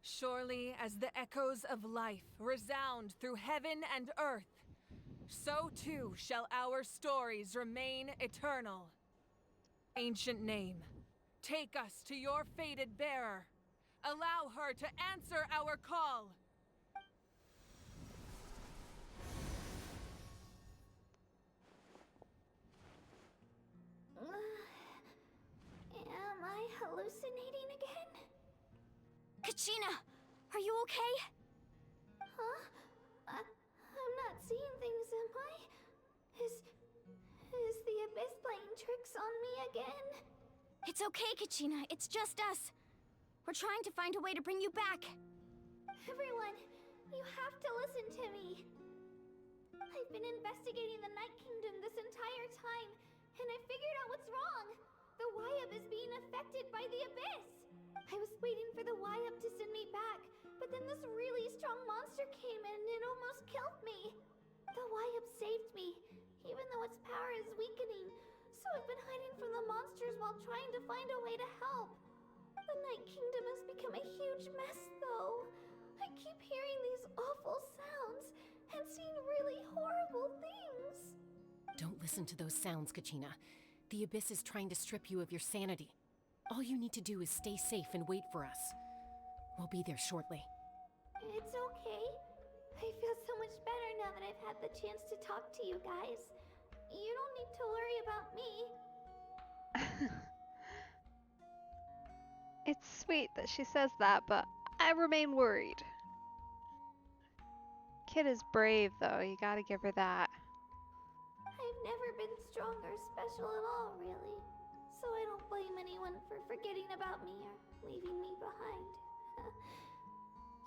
Surely as the echoes of life resound through heaven and earth, so too shall our stories remain eternal. Ancient name, take us to your fated bearer. Allow her to answer our call. Kachina, are you okay? Huh? I'm not seeing things, am I? Is the Abyss playing tricks on me again? It's okay, Kachina. It's just us. We're trying to find a way to bring you back. Everyone, you have to listen to me. I've been investigating the Night Kingdom this entire time, and I figured out what's wrong. The Y-Up is being affected by the Abyss. I was waiting for the Y-Up to send me back, but then this really strong monster came in and it almost killed me. The Y-Up saved me, even though its power is weakening, so I've been hiding from the monsters while trying to find a way to help. The Night Kingdom has become a huge mess, though. I keep hearing these awful sounds and seeing really horrible things. Don't listen to those sounds, Kachina. The Abyss is trying to strip you of your sanity. All you need to do is stay safe and wait for us. We'll be there shortly. It's okay. I feel so much better now that I've had the chance to talk to you guys. You don't need to worry about me. It's sweet that she says that, but I remain worried. Kid is brave, though. You gotta give her that. I've never been strong or special at all, really. So I don't blame anyone for forgetting about me or leaving me behind.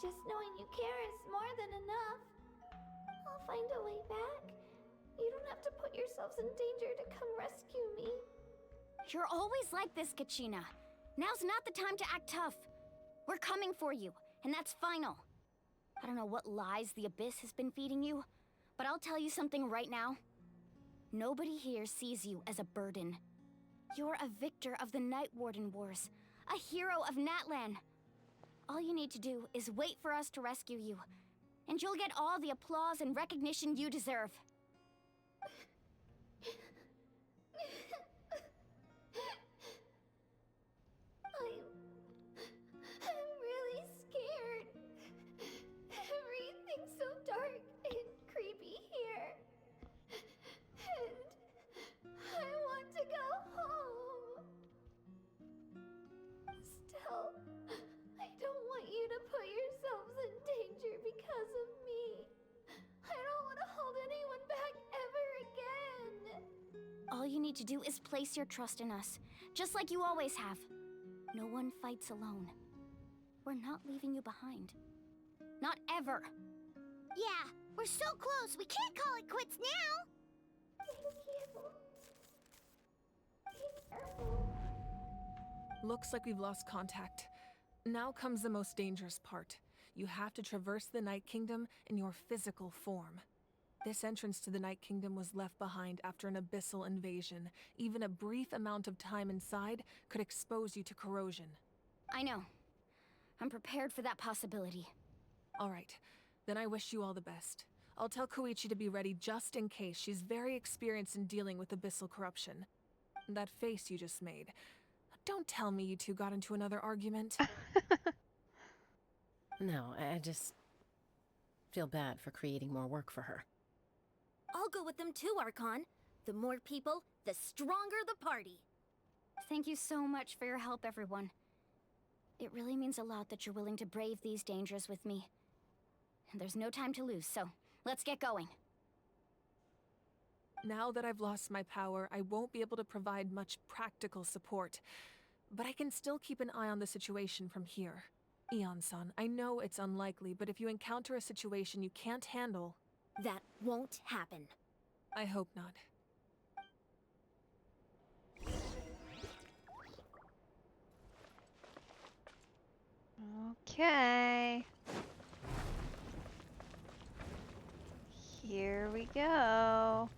Just knowing you care is more than enough. I'll find a way back. You don't have to put yourselves in danger to come rescue me. You're always like this, Kachina. Now's not the time to act tough. We're coming for you, and that's final. I don't know what lies the Abyss has been feeding you, but I'll tell you something right now. Nobody here sees you as a burden. You're a victor of the Night Warden Wars, a hero of Natlan. All you need to do is wait for us to rescue you, and you'll get all the applause and recognition you deserve. I'm really scared. Everything's so dark and creepy here. And I want to go home. Still, I don't want you to put yourselves in danger because of me. I don't want to hold anyone back ever again. All you need to do is place your trust in us, just like you always have. No one fights alone. We're not leaving you behind. Not ever. Yeah, we're so close, we can't call it quits now! Looks like we've lost contact. Now comes the most dangerous part. You have to traverse the Night Kingdom in your physical form. This entrance to the Night Kingdom was left behind after an abyssal invasion. Even a brief amount of time inside could expose you to corrosion. I know. I'm prepared for that possibility. All right, then I wish you all the best. I'll tell Koichi to be ready just in case. She's very experienced in dealing with abyssal corruption. That face you just made. Don't tell me you two got into another argument. No, I just feel bad for creating more work for her. I'll go with them too, Archon. The more people, the stronger the party. Thank you so much for your help, everyone. It really means a lot that you're willing to brave these dangers with me. And there's no time to lose, so let's get going. Now that I've lost my power, I won't be able to provide much practical support. But I can still keep an eye on the situation from here. Eon-san, I know it's unlikely, but if you encounter a situation you can't handle... That won't happen. I hope not. Okay. Here we go.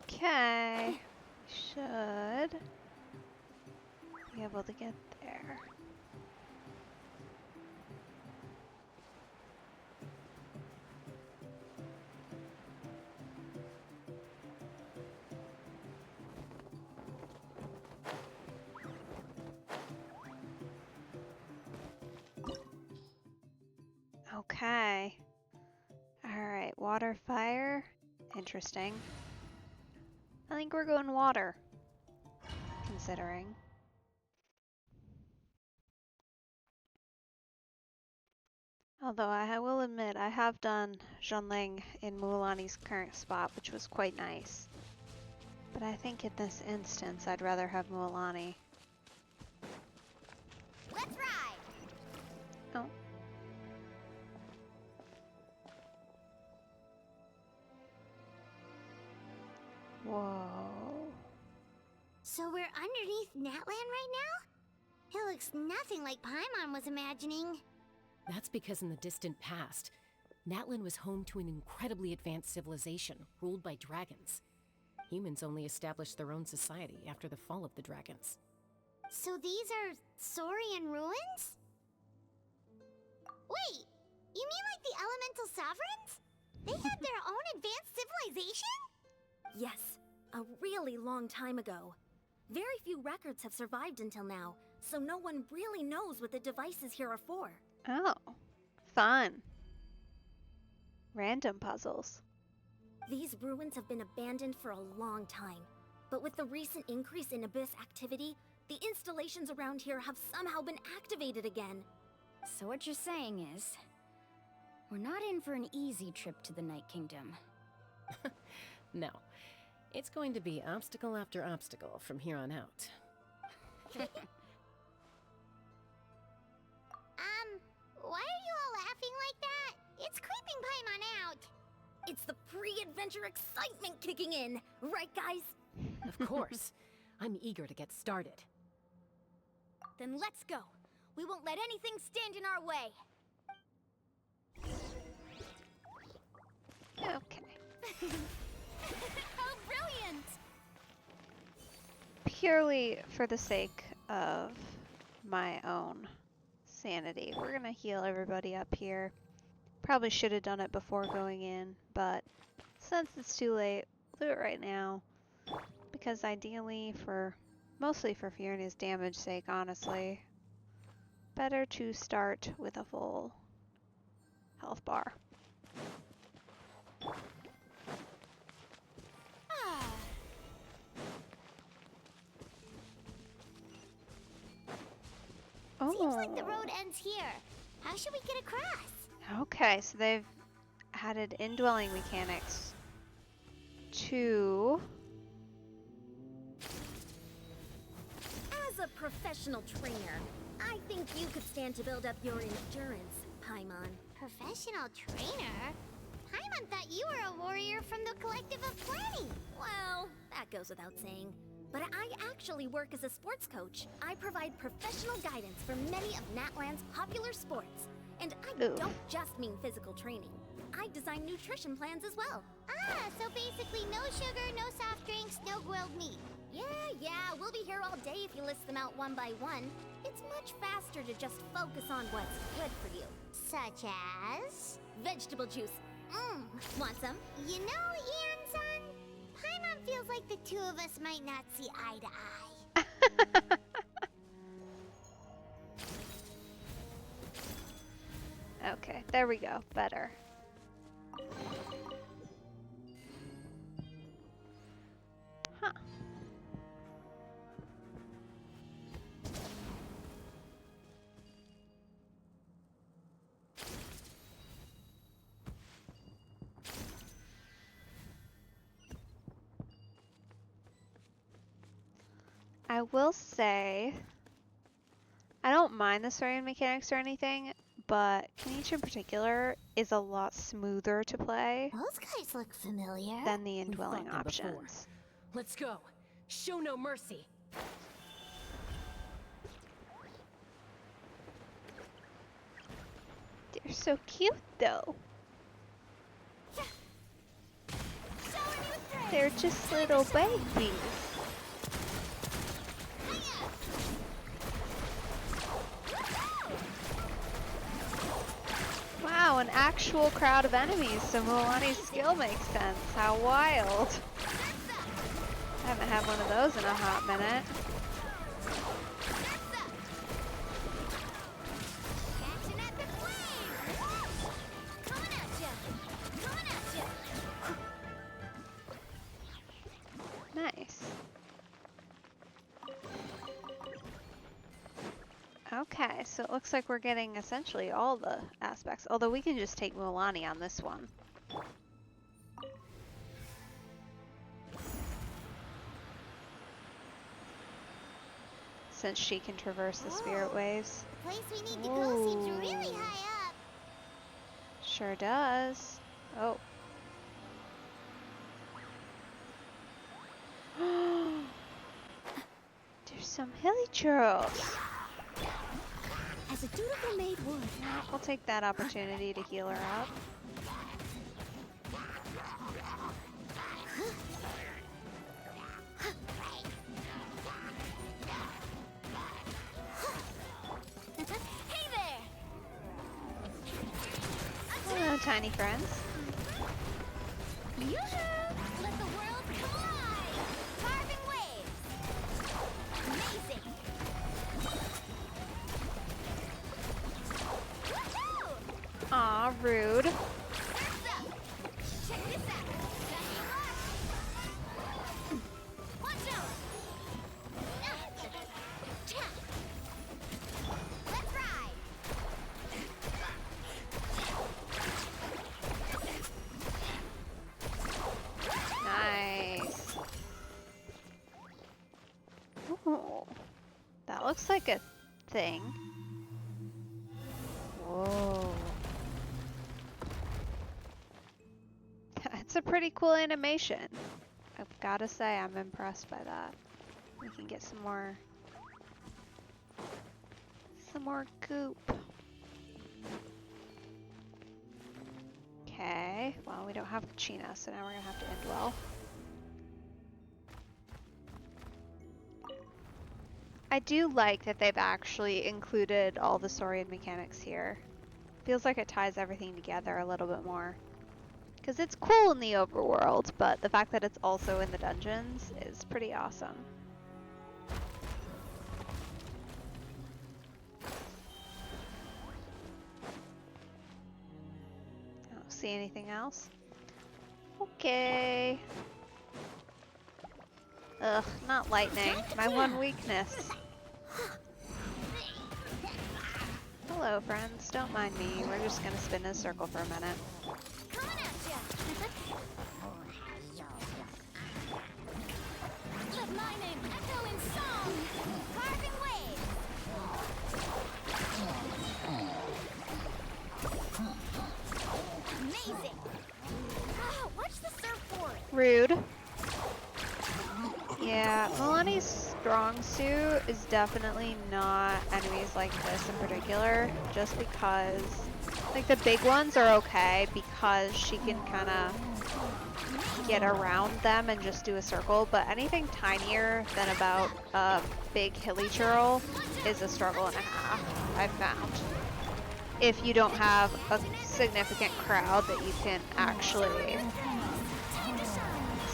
Okay. Should be able to get there. Okay. Alright, water, fire. Interesting. I think we're going water, considering. Although I will admit, I have done Zhonling in Mualani's current spot, which was quite nice. But I think in this instance, I'd rather have Mualani. Let's ride! Oh. Whoa. So we're underneath Natlan right now? It looks nothing like Paimon was imagining. That's because in the distant past, Natlan was home to an incredibly advanced civilization ruled by dragons. Humans only established their own society after the fall of the dragons. So these are Saurian ruins? Wait, you mean like the elemental sovereigns? They had their own advanced civilization? Yes, a really long time ago. Very few records have survived until now, so no one really knows what the devices here are for. Oh, fun. Random puzzles. These ruins have been abandoned for a long time, but with the recent increase in Abyss activity, the installations around here have somehow been activated again. So what you're saying is, we're not in for an easy trip to the Night Kingdom. No, it's going to be obstacle after obstacle from here on out. Why are you all laughing like that? It's creeping Paimon out. It's the pre-adventure excitement kicking in, right guys? Of course. I'm eager to get started. Then let's go. We won't let anything stand in our way. Okay. How brilliant! Purely for the sake of my own sanity, we're gonna heal everybody up here. Probably should have done it before going in, but since it's too late, we'll do it right now. Because ideally, mostly for Fiona's damage sake, honestly, better to start with a full health bar. Seems like the road ends here. How should we get across? Okay, so they've added indwelling mechanics to... As a professional trainer, I think you could stand to build up your endurance, Paimon. Professional trainer? Paimon thought you were a warrior from the Collective of Planning. Well, that goes without saying. But I actually work as a sports coach. I provide professional guidance for many of Natlan's popular sports. And I don't just mean physical training. I design nutrition plans as well. Ah, so basically no sugar, no soft drinks, no grilled meat. Yeah, we'll be here all day if you list them out one by one. It's much faster to just focus on what's good for you. Such as? Vegetable juice. Want some? You know, Ian-san, Paimon feels like the two of us might not see eye to eye. Okay, there we go. Better. Huh. I will say, I don't mind the story mechanics or anything, but Kanichi in particular is a lot smoother to play. Those guys look familiar. Than the indwelling options. Let's go. Show no mercy. They're so cute, though. Show her new They're just little babies. Wow, an actual crowd of enemies, so Milani's skill makes sense. How wild. I haven't had one of those in a hot minute. Nice. Okay, so it looks like we're getting essentially all the aspects, although we can just take Milani on this one. Since she can traverse the spirit waves. The place we need to go seems really high up. Sure does. Oh. There's some hilichurls. As a dutiful maid would. I'll take that opportunity to heal her up. Hey there! Hello, tiny friends. Yoo-hoo! Let the world come alive! Carving waves! Amazing! Woohoo! Aw, rude. Surf's up! Check this out! Watch out! Let's ride! Nice. Ooh, that looks like a thing. Whoa. It's a pretty cool animation. I've got to say, I'm impressed by that. We can get some more goop. Okay, well, we don't have Kachina, so now we're gonna have to end well. I do like that they've actually included all the story and mechanics here. Feels like it ties everything together a little bit more. Because it's cool in the overworld, but the fact that it's also in the dungeons is pretty awesome. I don't see anything else. Okay. Ugh, not lightning. My one weakness. Hello, friends. Don't mind me. We're just gonna spin in a circle for a minute. Coming at ya! Let my name echo in song! Carving waves! Amazing! Oh, watch the surfboard! Rude. Yeah, Milani's strong suit is definitely not enemies like this in particular, just because, like, the big ones are okay because she can kind of get around them and just do a circle, but anything tinier than about a big hilichurl is a struggle and a half, I've found. If you don't have a significant crowd that you can actually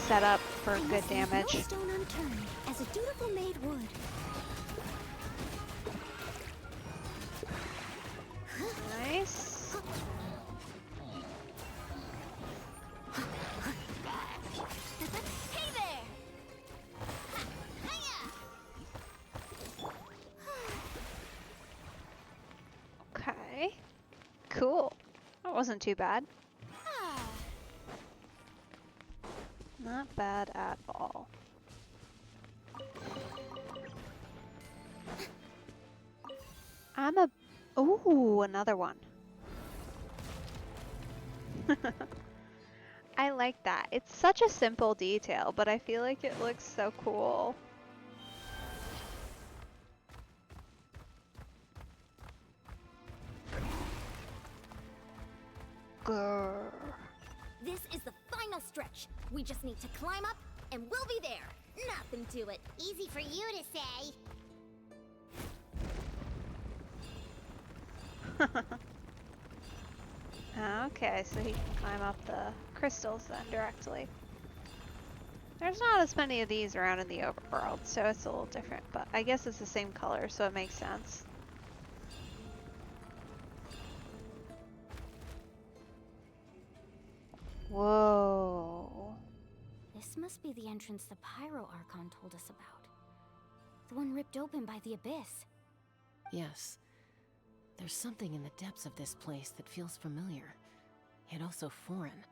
set up for good damage. No stone unturned, as a dutiful maid would. Nice. Hey there! Okay. Cool. That wasn't too bad. Not bad at all. Ooh, another one. I like that. It's such a simple detail, but I feel like it looks so cool. This is the final stretch. We just need to climb up, and we'll be there. Nothing to it. Easy for you to say. Okay, so he can climb up the crystals then directly. There's not as many of these around in the overworld, so it's a little different, but I guess it's the same color, so it makes sense. Whoa. This must be the entrance the Pyro Archon told us about. The one ripped open by the Abyss. Yes. There's something in the depths of this place that feels familiar, yet also foreign.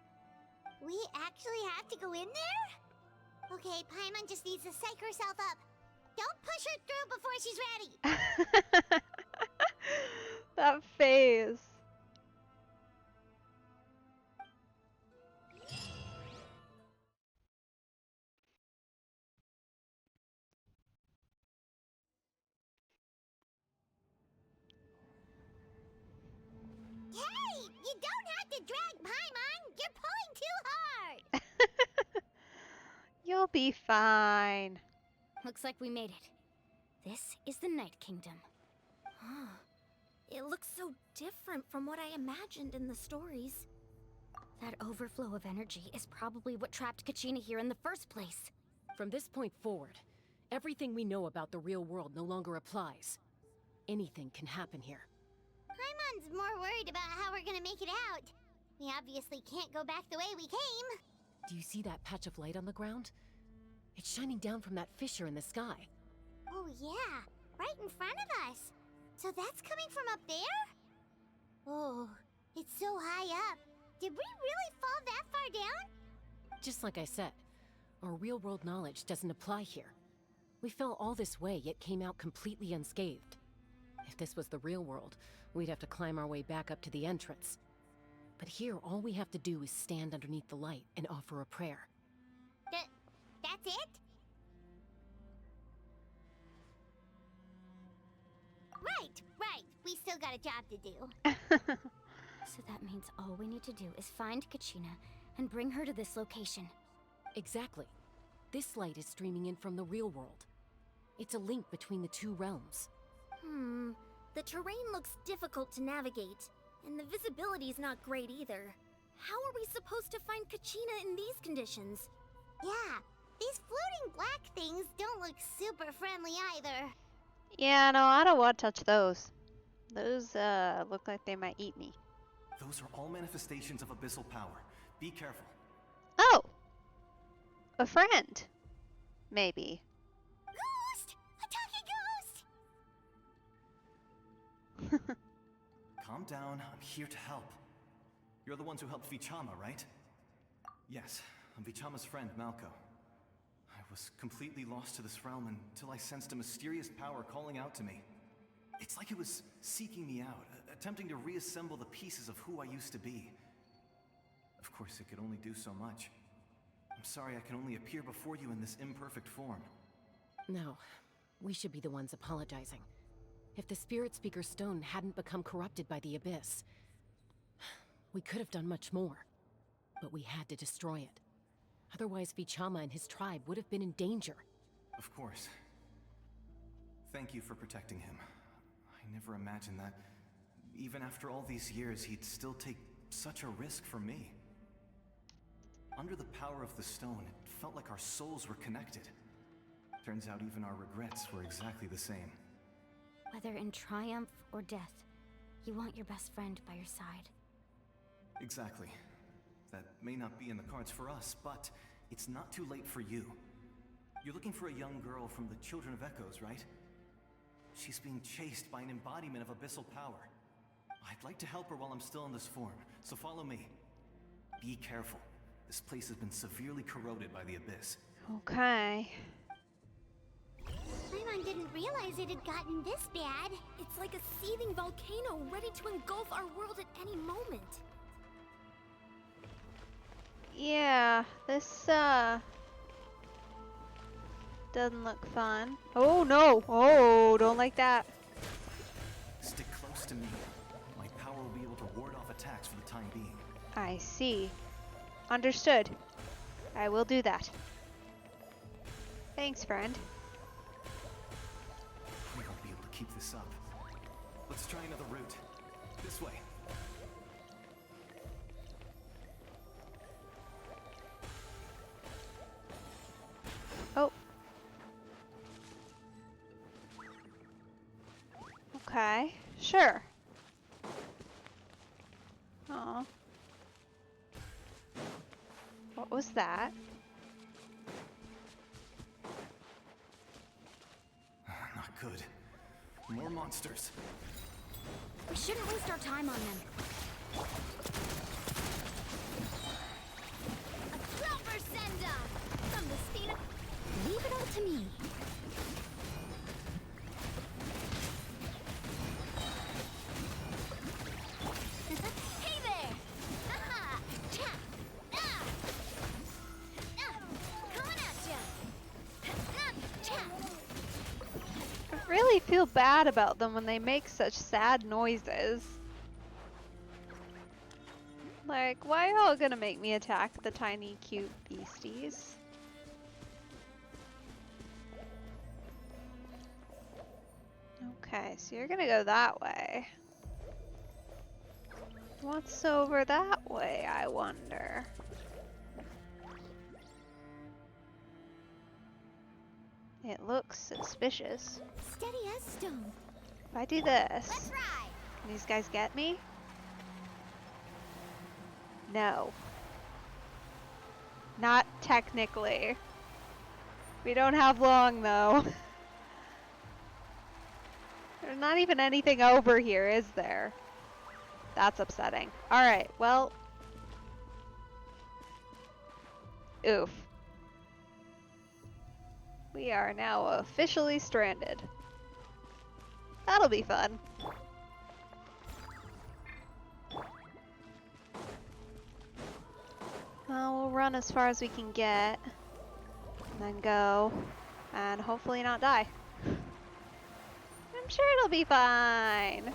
We actually have to go in there? Okay, Paimon just needs to psych herself up. Don't push her through before she's ready. That phase. Hey, you don't have to drag Paimon. You're pulling too hard. You'll be fine. Looks like we made it. This is the Night Kingdom. Huh. It looks so different from what I imagined in the stories. That overflow of energy is probably what trapped Kachina here in the first place. From this point forward, everything we know about the real world no longer applies. Anything can happen here. Paimon's more worried about how we're gonna make it out. We obviously can't go back the way we came. Do you see that patch of light on the ground? It's shining down from that fissure in the sky. Oh yeah, right in front of us. So that's coming from up there? Oh, it's so high up. Did we really fall that far down? Just like I said, our real-world knowledge doesn't apply here. We fell all this way, yet came out completely unscathed. If this was the real world, we'd have to climb our way back up to the entrance. But here, all we have to do is stand underneath the light and offer a prayer. That's it? Right. We still got a job to do. So that means all we need to do is find Kachina and bring her to this location. Exactly. This light is streaming in from the real world. It's a link between the two realms. The terrain looks difficult to navigate, and the visibility's not great either. How are we supposed to find Kachina in these conditions? Yeah, these floating black things don't look super friendly either. Yeah, no, I don't want to touch those. Those look like they might eat me. Those are all manifestations of abyssal power. Be careful. Oh! A friend. Maybe. Ghost! A talking ghost! Calm down, I'm here to help. You're the ones who helped Vichama, right? Yes, I'm Vichama's friend, Malco. I was completely lost to this realm until I sensed a mysterious power calling out to me. It's like it was seeking me out, attempting to reassemble the pieces of who I used to be. Of course, it could only do so much. I'm sorry I can only appear before you in this imperfect form. No, we should be the ones apologizing. If the Spirit Speaker Stone hadn't become corrupted by the Abyss, we could have done much more. But we had to destroy it. Otherwise, Vichama and his tribe would have been in danger. Of course. Thank you for protecting him. I never imagined that, even after all these years, he'd still take such a risk for me. Under the power of the stone, it felt like our souls were connected. Turns out even our regrets were exactly the same. Whether in triumph or death, you want your best friend by your side. Exactly. That may not be in the cards for us, but it's not too late for you. You're looking for a young girl from the Children of Echoes, right? She's being chased by an embodiment of abyssal power. I'd like to help her while I'm still in this form, so follow me. Be careful. This place has been severely corroded by the Abyss. Okay. Paimon didn't realize it had gotten this bad. It's like a seething volcano ready to engulf our world at any moment. Yeah, this doesn't look fun. Oh no! Oh, don't like that. Stick close to me. My power will be able to ward off attacks for the time being. I see. Understood. I will do that. Thanks, friend. We won't be able to keep this up. Let's try another route. This way. Oh. Okay, sure. Oh. What was that? Not good. More monsters. We shouldn't waste our time on them. A proper send-off from the speed of... Leave it all to me. Hey there! Aha! Cha! Ah! Ah! Coming at ya! Ah! Cha! I really feel bad about them when they make such sad noises. Like, why are y'all gonna make me attack the tiny, cute beasties? Okay, so you're gonna go that way. What's over that way, I wonder? It looks suspicious. Steady as stone. If I do this, can these guys get me? No. Not technically. We don't have long, though. There's not even anything over here, is there? That's upsetting. Alright, well. Oof. We are now officially stranded. That'll be fun. We'll run as far as we can get. And then go. And hopefully not die. I'm sure it'll be fine.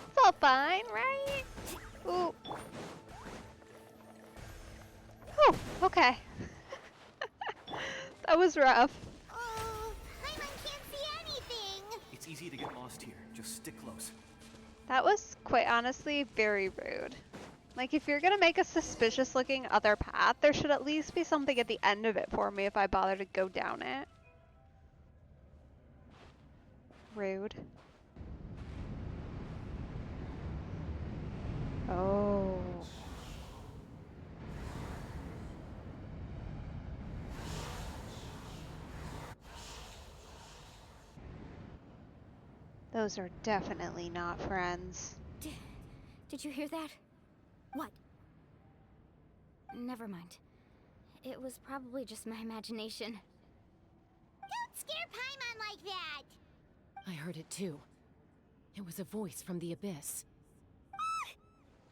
It's all fine, right? Ooh. Oh, okay. That was rough. Oh, Paimon can't see anything. It's easy to get lost here. Just stick close. That was, quite honestly, very rude. Like, if you're gonna make a suspicious looking other path, there should at least be something at the end of it for me if I bother to go down it. Rude. Oh. Those are definitely not friends. Did you hear that? What? Never mind. It was probably just my imagination. Don't scare Paimon like that! I heard it too. It was a voice from the abyss.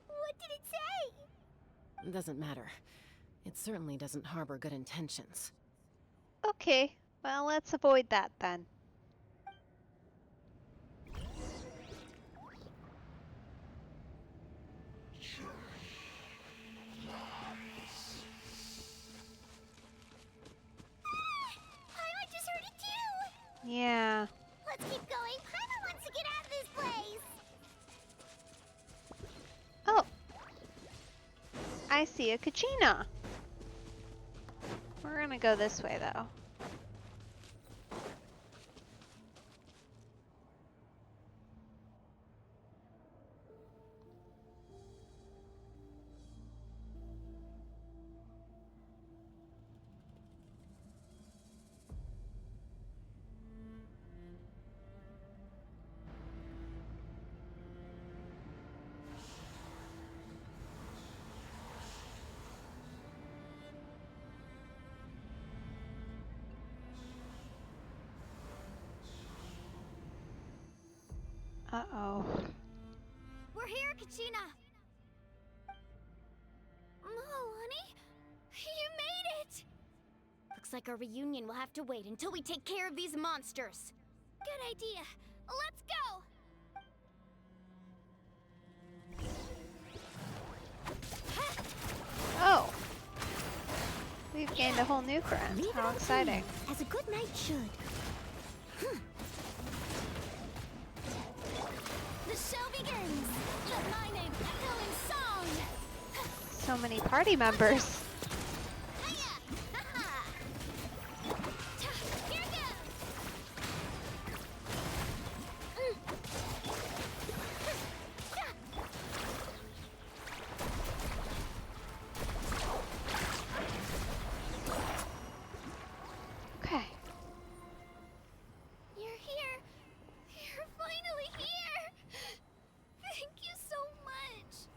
What did it say? It doesn't matter. It certainly doesn't harbor good intentions. Okay, well, let's avoid that then. Paimon just heard it too! Yeah. Let's keep going. Paimon wants to get out of this place! Oh. I see a Kachina. We're gonna go this way, though. Uh-oh. We're here, Kachina! Oh, honey? You made it! Looks like our reunion will have to wait until we take care of these monsters. Good idea. Let's go! We've gained a whole new friend. Leave it How all to exciting. me, as a good knight should. The show begins! Let my name echo in song! So many party members. Here goes! Okay. You're here! You're finally here! Thank you so much!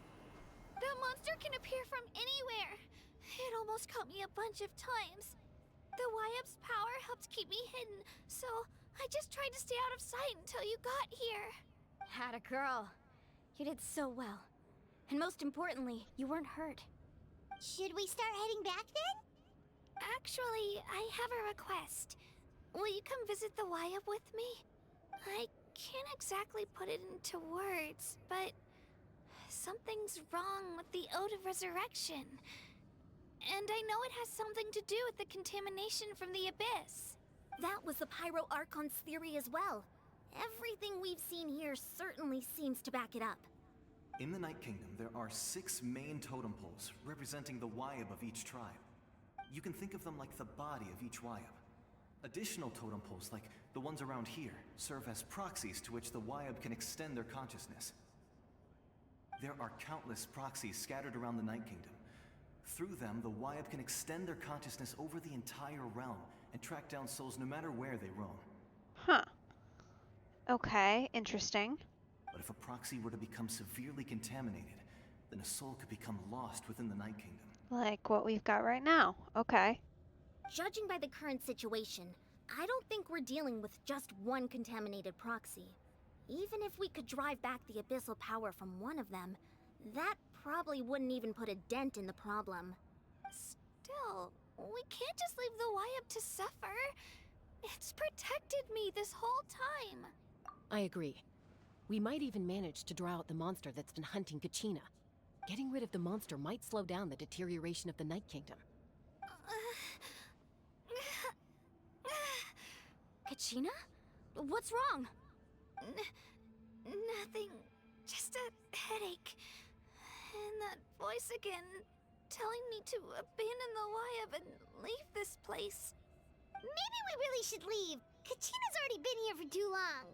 That monster can appear from anywhere. It almost caught me a bunch of times. The YF's power helped keep me hidden, so I just tried to stay out of sight until you got here. Had a girl. You did so well. And most importantly, you weren't hurt. Should we start heading back then? Actually, I have a request. Will you come visit the YF with me? I can't exactly put it into words, but something's wrong with the Ode of Resurrection. And I know it has something to do with the contamination from the Abyss. That was the Pyro Archon's theory as well. Everything we've seen here certainly seems to back it up. In the Night Kingdom, there are 6 main totem poles representing the Wyab of each tribe. You can think of them like the body of each Wyab. Additional totem poles, like the ones around here, serve as proxies to which the Wyab can extend their consciousness. There are countless proxies scattered around the Night Kingdom. Through them, the Wyab can extend their consciousness over the entire realm and track down souls no matter where they roam. Huh. Okay, interesting. But if a proxy were to become severely contaminated, then a soul could become lost within the Night Kingdom. Like what we've got right now. Okay. Judging by the current situation, I don't think we're dealing with just one contaminated proxy. Even if we could drive back the abyssal power from one of them, that probably wouldn't even put a dent in the problem. Still, we can't just leave the YF to suffer. It's protected me this whole time. I agree. We might even manage to draw out the monster that's been hunting Kachina. Getting rid of the monster might slow down the deterioration of the Night Kingdom. Kachina? What's wrong? Nothing. Just a headache. And that voice again, telling me to abandon the YF and leave this place. Maybe we really should leave. Kachina's already been here for too long.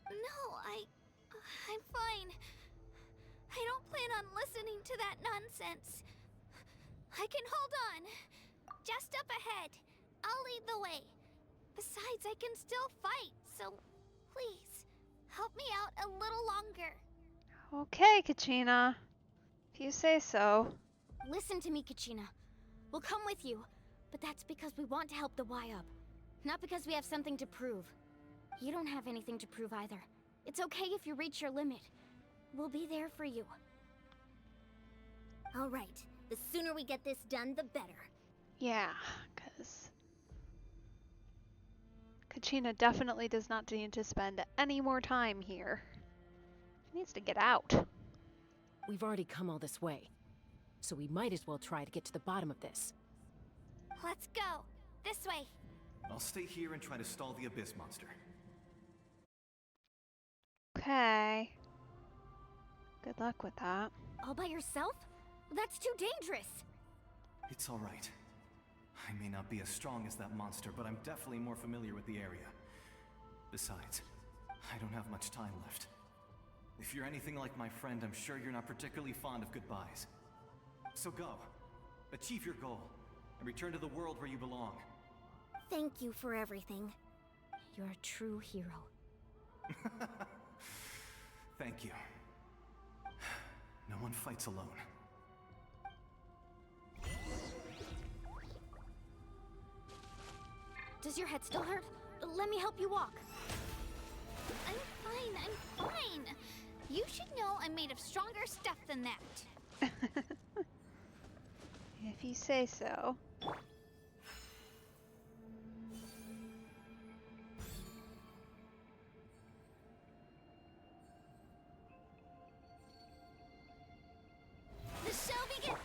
No, I'm fine. I don't plan on listening to that nonsense. I can hold on. Just up ahead. I'll lead the way. Besides, I can still fight, so please, help me out a little longer. Okay, Kachina. If you say so. Listen to me, Kachina. We'll come with you, but that's because we want to help the YUB. Not because we have something to prove. You don't have anything to prove either. It's okay if you reach your limit. We'll be there for you. All right. The sooner we get this done, the better. Yeah, because Kachina definitely does not need to spend any more time here. She needs to get out. We've already come all this way, so we might as well try to get to the bottom of this. Let's go. This way. I'll stay here and try to stall the Abyss monster. Okay. Good luck with that. All by yourself? That's too dangerous. It's all right. I may not be as strong as that monster, but I'm definitely more familiar with the area. Besides, I don't have much time left. If you're anything like my friend, I'm sure you're not particularly fond of goodbyes. So go. Achieve your goal, and return to the world where you belong. Thank you for everything. You're a true hero. Thank you. No one fights alone. Does your head still hurt? Let me help you walk. I'm fine. You should know I'm made of stronger stuff than that. If you say so. The show begins.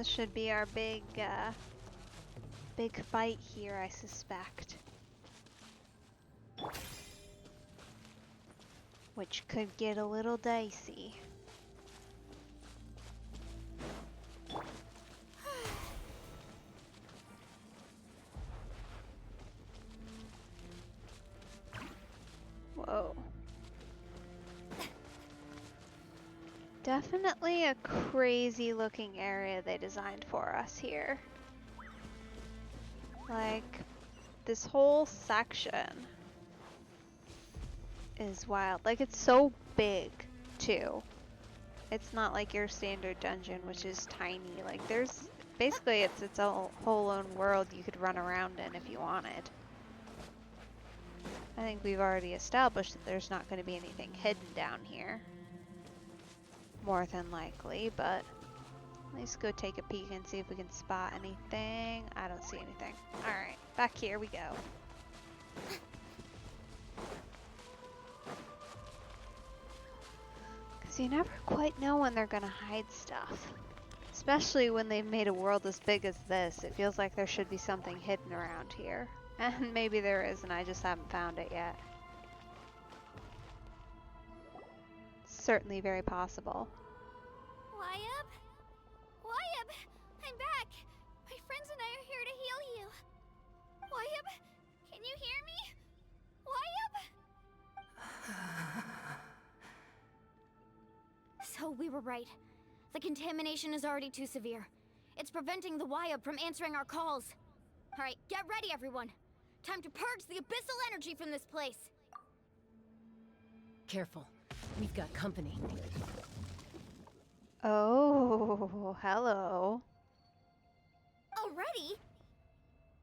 This should be our big fight here, I suspect. Which could get a little dicey. Whoa. Definitely a crazy looking area they designed for us here. Like, this whole section is wild. Like, it's so big, too. It's not like your standard dungeon, which is tiny. Like, there's, basically it's its own whole own world you could run around in if you wanted. I think we've already established that there's not going to be anything hidden down here. More than likely, but let's go take a peek and see if we can spot anything. I don't see anything. Alright, back here we go. Because you never quite know when they're going to hide stuff. Especially when they've made a world as big as this. It feels like there should be something hidden around here. And maybe there is, and I just haven't found it yet. Certainly very possible. Wyab? Wyab! I'm back! My friends and I are here to heal you. Wyab, can you hear me? Wyab? So we were right. The contamination is already too severe. It's preventing the Wyab from answering our calls. Alright, get ready everyone. Time to purge the abyssal energy from this place. Careful. We've got company. Oh, hello. Already?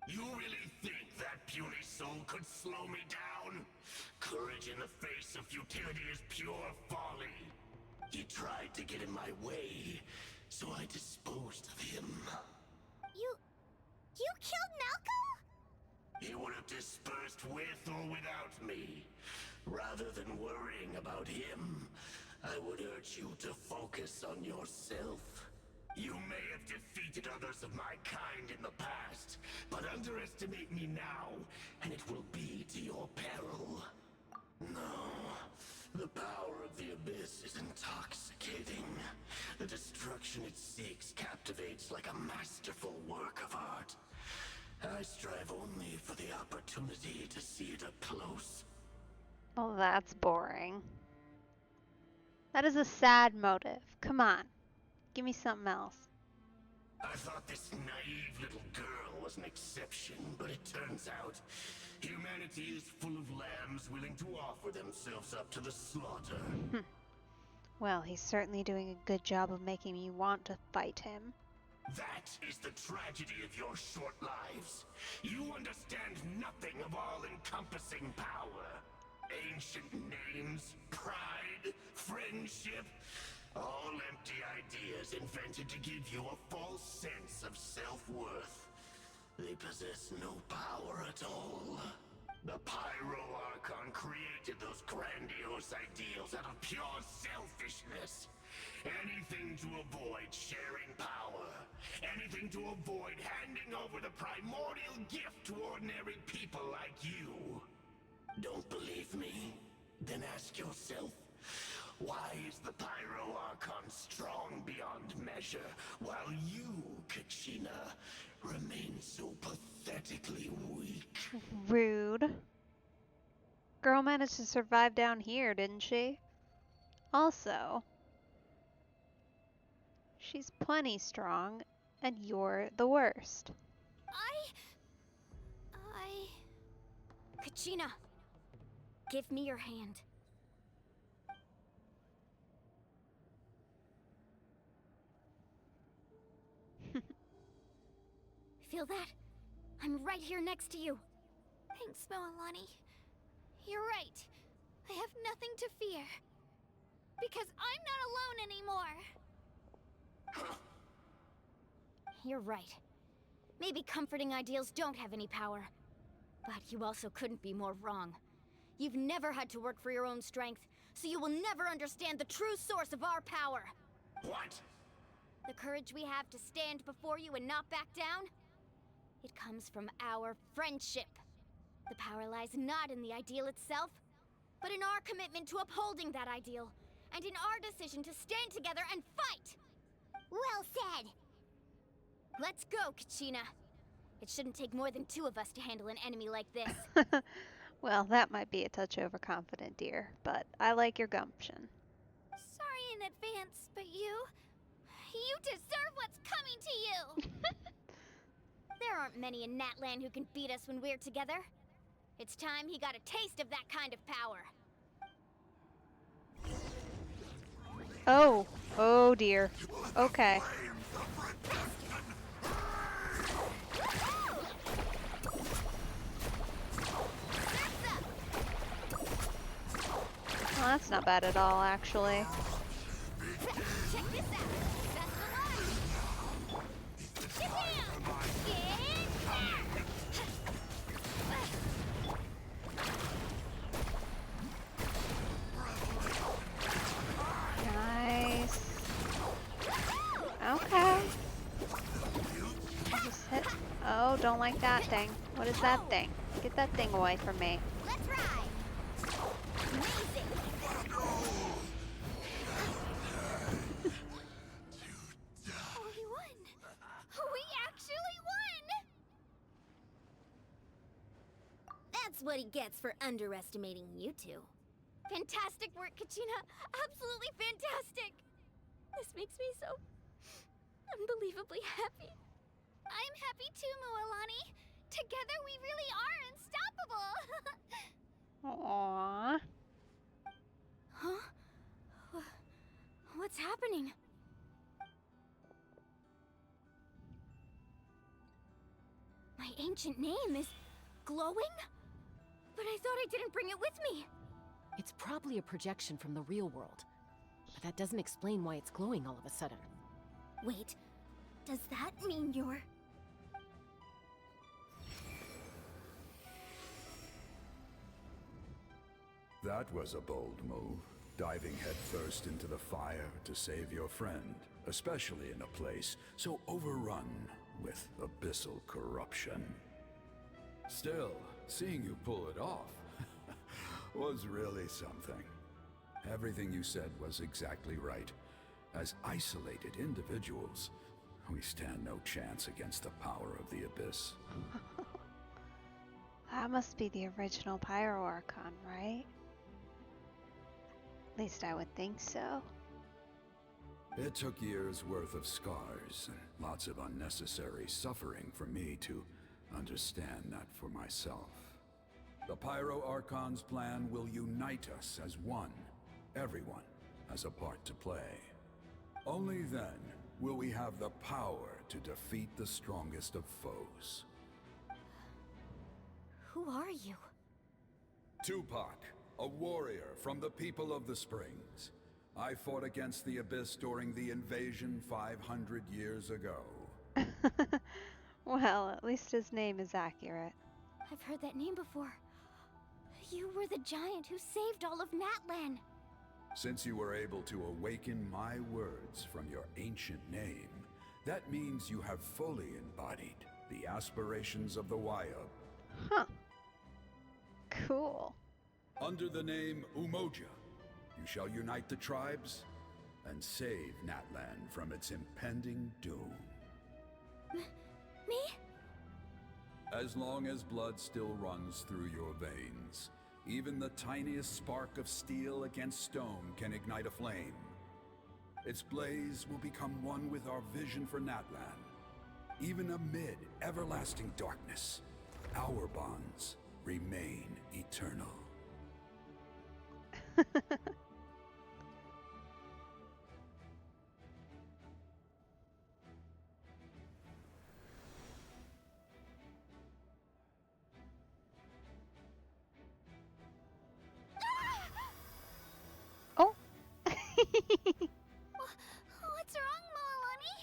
You really think that puny soul could slow me down? Courage in the face of futility is pure folly. He tried to get in my way, so I disposed of him. You killed Malco? He would have dispersed with or without me. Rather than worrying about him, I would urge you to focus on yourself. You may have defeated others of my kind in the past, but underestimate me now, and it will be to your peril. No, the power of the Abyss is intoxicating. The destruction it seeks captivates like a masterful work of art. I strive only for the opportunity to see it up close. Well, that's boring. That is a sad motive. Come on. Give me something else. I thought this naive little girl was an exception, but it turns out humanity is full of lambs willing to offer themselves up to the slaughter. Well, he's certainly doing a good job of making me want to fight him. That is the tragedy of your short lives. You understand nothing of all-encompassing power. Ancient names, pride, friendship, all empty ideas invented to give you a false sense of self-worth. They possess no power at all. The Pyro Archon created those grandiose ideals out of pure selfishness. Anything to avoid sharing power. Anything to avoid handing over the primordial gift to ordinary people like you. Don't believe me? Then ask yourself, why is the Pyro Archon strong beyond measure, while you, Kachina, remain so pathetically weak? Rude. Girl managed to survive down here, didn't she? Also, she's plenty strong, and you're the worst. Kachina, give me your hand. Feel that? I'm right here next to you. Thanks, Moalani. You're right. I have nothing to fear. Because I'm not alone anymore. You're right. Maybe comforting ideals don't have any power. But you also couldn't be more wrong. You've never had to work for your own strength, so you will never understand the true source of our power. What? The courage we have to stand before you and not back down? It comes from our friendship. The power lies not in the ideal itself, but in our commitment to upholding that ideal, and in our decision to stand together and fight! Well said! Let's go, Kachina. It shouldn't take more than 2 of us to handle an enemy like this. Well, that might be a touch overconfident, dear, but I like your gumption. Sorry in advance, but you deserve what's coming to you! There aren't many in Natlan who can beat us when we're together. It's time he got a taste of that kind of power. Oh, oh dear. Okay. Well, that's not bad at all, actually. Check this out. Best of luck. Get down. Nice. Okay. I'll just hit. Oh, don't like that thing. What is that thing? Get that thing away from me. Let's ride. Amazing. Oh, we won. We actually won. That's what he gets for underestimating you two. Fantastic work, Kachina. Absolutely fantastic. This makes me so unbelievably happy. I'm happy too, Mualani. Together we really are unstoppable. Aww. Huh? What's happening? My ancient name is glowing? But I thought I didn't bring it with me. It's probably a projection from the real world. But that doesn't explain why it's glowing all of a sudden. Wait, does that mean you're... That was a bold move, diving headfirst into the fire to save your friend, especially in a place so overrun with abyssal corruption. Still, seeing you pull it off was really something. Everything you said was exactly right. As isolated individuals, we stand no chance against the power of the Abyss. That must be the original Pyro Archon, right? At least I would think so. It took years' worth of scars and lots of unnecessary suffering for me to understand that for myself. The Pyro Archon's plan will unite us as one. Everyone has a part to play. Only then will we have the power to defeat the strongest of foes. Who are you? Tupac, a warrior from the people of the Springs. I fought against the Abyss during the invasion 500 years ago. Well, at least his name is accurate. I've heard that name before. You were the giant who saved all of Natlan. Since you were able to awaken my words from your ancient name, that means you have fully embodied the aspirations of the Wayub. Huh. Cool. Under the name Umoja, you shall unite the tribes and save Natlan from its impending doom. Me? As long as blood still runs through your veins, even the tiniest spark of steel against stone can ignite a flame. Its blaze will become one with our vision for Natlan. Even amid everlasting darkness, our bonds remain eternal. Oh. What's wrong, Mualani?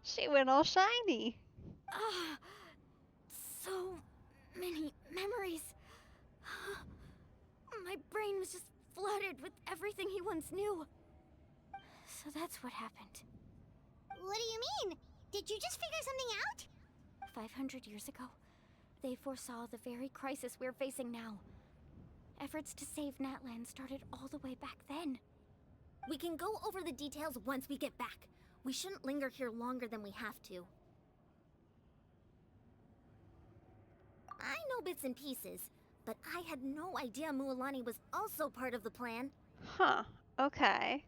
She went all shiny. Ah, so many memories. My brain was just flooded with everything he once knew. So that's what happened. What do you mean? Did you just figure something out? 500 years ago, they foresaw the very crisis we're facing now. Efforts to save Natlan started all the way back then. We can go over the details once we get back. We shouldn't linger here longer than we have to. I know bits and pieces, but I had no idea Mualani was also part of the plan. Huh. Okay.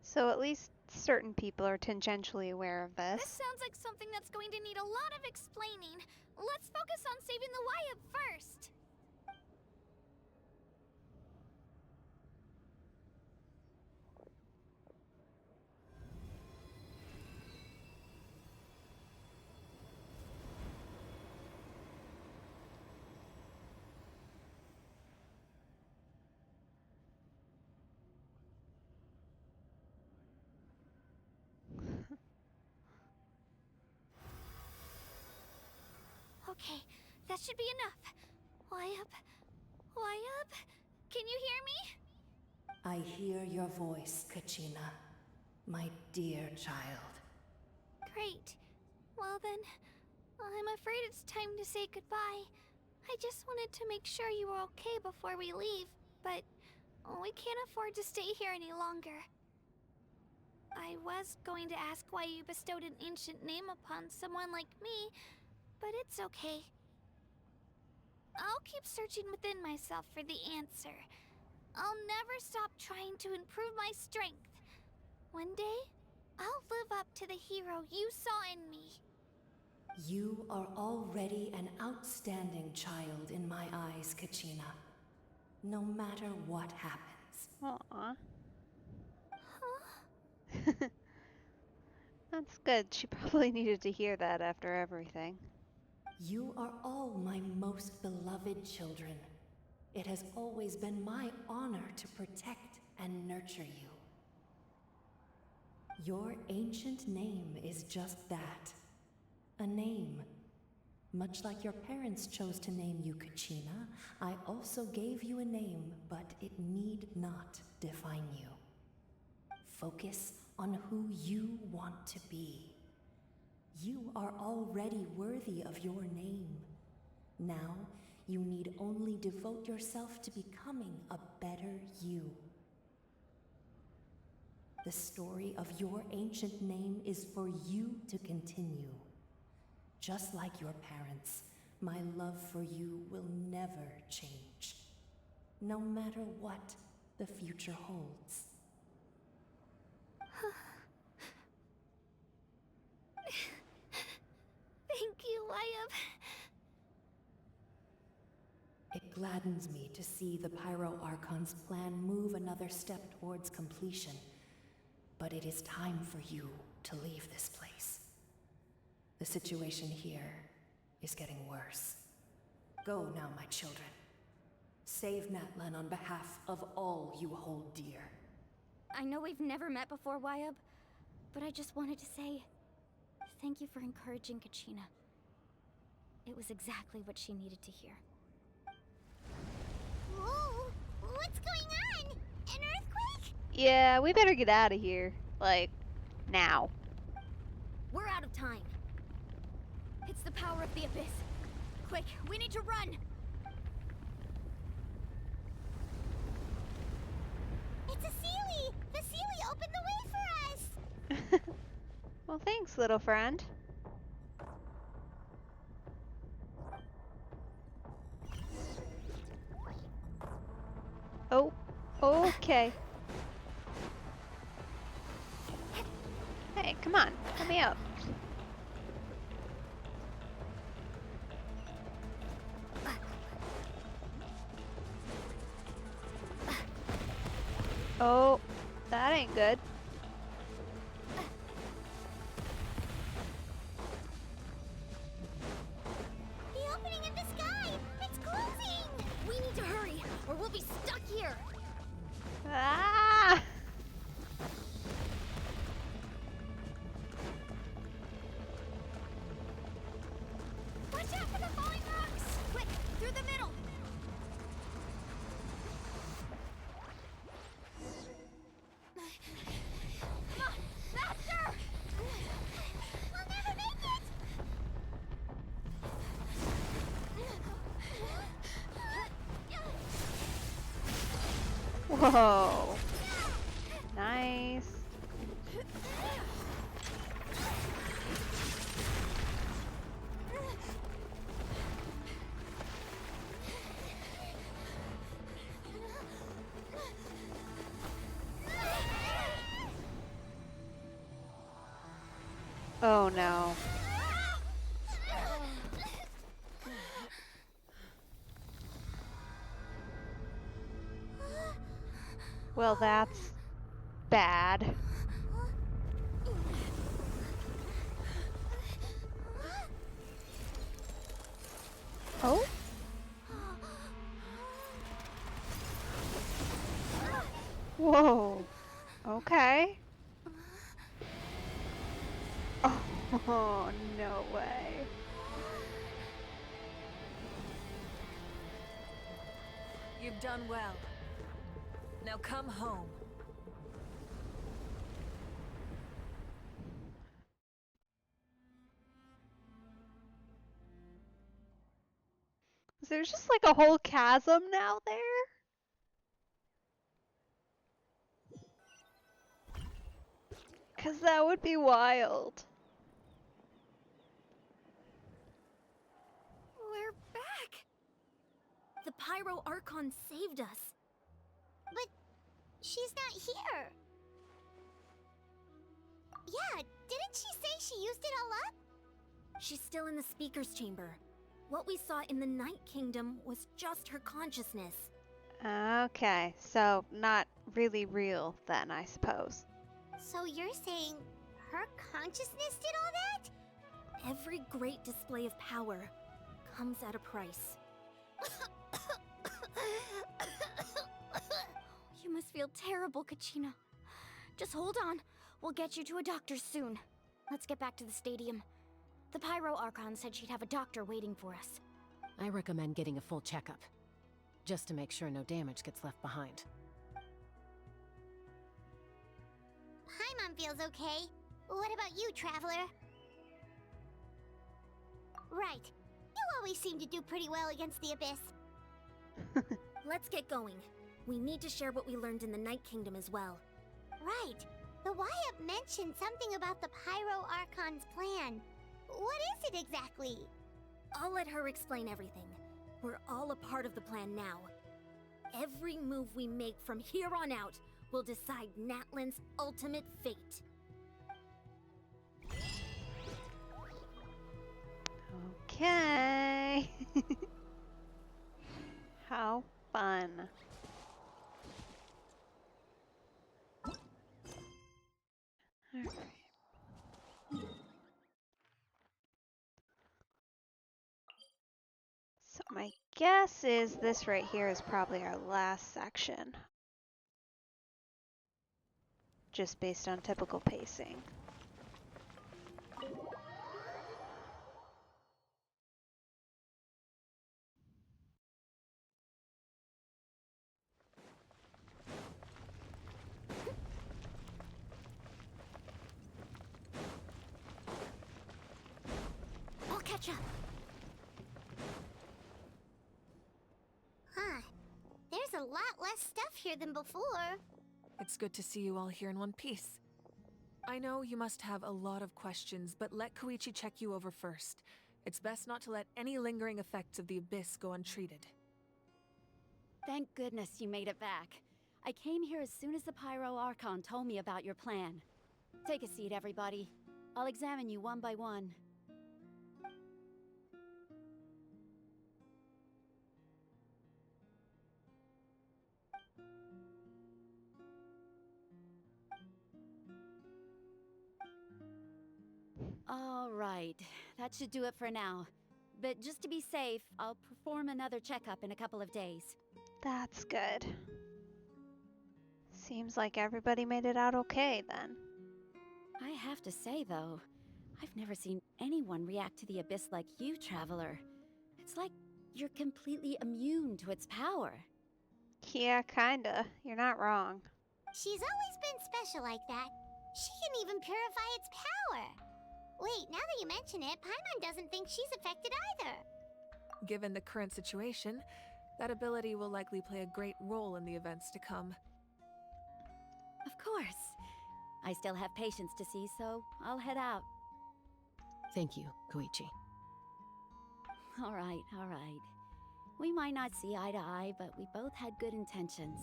So at least certain people are tangentially aware of This this. sounds like something that's going to need a lot of explaining. Let's focus on saving the Wyab first. Okay, that should be enough. Wyab? Wyab? Can you hear me? I hear your voice, Kachina, my dear child. Great. Well then, I'm afraid it's time to say goodbye. I just wanted to make sure you were okay before we leave, but we can't afford to stay here any longer. I was going to ask why you bestowed an ancient name upon someone like me, but it's okay. I'll keep searching within myself for the answer. I'll never stop trying to improve my strength. One day, I'll live up to the hero you saw in me. You are already an outstanding child in my eyes, Kachina. No matter what happens. Aw. That's good. She probably needed to hear that after everything. You are all my most beloved children. It has always been my honor to protect and nurture you. Your ancient name is just that. A name. Much like your parents chose to name you Kachina, I also gave you a name, but it need not define you. Focus on who you want to be. You are already worthy of your name. Now, you need only devote yourself to becoming a better you. The story of your ancient name is for you to continue. Just like your parents, my love for you will never change, no matter what the future holds. Thank you, Wyab. It gladdens me to see the Pyro Archon's plan move another step towards completion. But it is time for you to leave this place. The situation here is getting worse. Go now, my children. Save Natlan on behalf of all you hold dear. I know we've never met before, Wyab, but I just wanted to say thank you for encouraging Kachina. It was exactly what she needed to hear. Whoa! What's going on? An earthquake? Yeah, we better get out of here. Like, now. We're out of time. It's the power of the Abyss. Quick, we need to run! It's a Seelie! The Seelie opened the way for us! Well, thanks, little friend. Oh, okay. Hey, come on, let me up. Oh, that ain't good. The opening in the sky! It's closing! We need to hurry, or we'll be stuck here! Ah! Watch out for the falling rocks! Quick, through the middle! Whoa. Nice. Oh no. Well, that's bad. Oh? Whoa. Okay. Oh, no way. You've done well. Now come home. Is there just like a whole chasm now there? Cause that would be wild. We're back! The Pyro Archon saved us. But she's not here. Yeah, didn't she say she used it all up? She's still in the speaker's chamber. What we saw in the Night Kingdom was just her consciousness. Okay, so not really real then, I suppose. So you're saying her consciousness did all that? Every great display of power comes at a price. You must feel terrible, Kachina. Just hold on. We'll get you to a doctor soon. Let's get back to the stadium. The Pyro Archon said she'd have a doctor waiting for us. I recommend getting a full checkup, just to make sure no damage gets left behind. Paimon feels okay. What about you, Traveler? Right. You always seem to do pretty well against the Abyss. Let's get going. We need to share what we learned in the Night Kingdom as well. Right. The Wyatt mentioned something about the Pyro Archon's plan. What is it exactly? I'll let her explain everything. We're all a part of the plan now. Every move we make from here on out will decide Natlan's ultimate fate. Okay. How fun. Alright. So my guess is this right here is probably our last section. Just based on typical pacing. I'll catch up. Huh. There's a lot less stuff here than before. It's good to see you all here in one piece. I know you must have a lot of questions, but let Koichi check you over first. It's best not to let any lingering effects of the Abyss go untreated. Thank goodness you made it back. I came here as soon as the Pyro Archon told me about your plan. Take a seat, everybody. I'll examine you one by one. All right, that should do it for now. But just to be safe, I'll perform another checkup in a couple of days. That's good. Seems like everybody made it out okay then. I have to say, though, I've never seen anyone react to the Abyss like you, Traveler. It's like you're completely immune to its power. Yeah, kinda. You're not wrong. She's always been special like that. She can even purify its power. Wait, now that you mention it, Paimon doesn't think she's affected either. Given the current situation, that ability will likely play a great role in the events to come. Of course. I still have patients to see, so I'll head out. Thank you, Koichi. All right, all right. We might not see eye to eye, but we both had good intentions.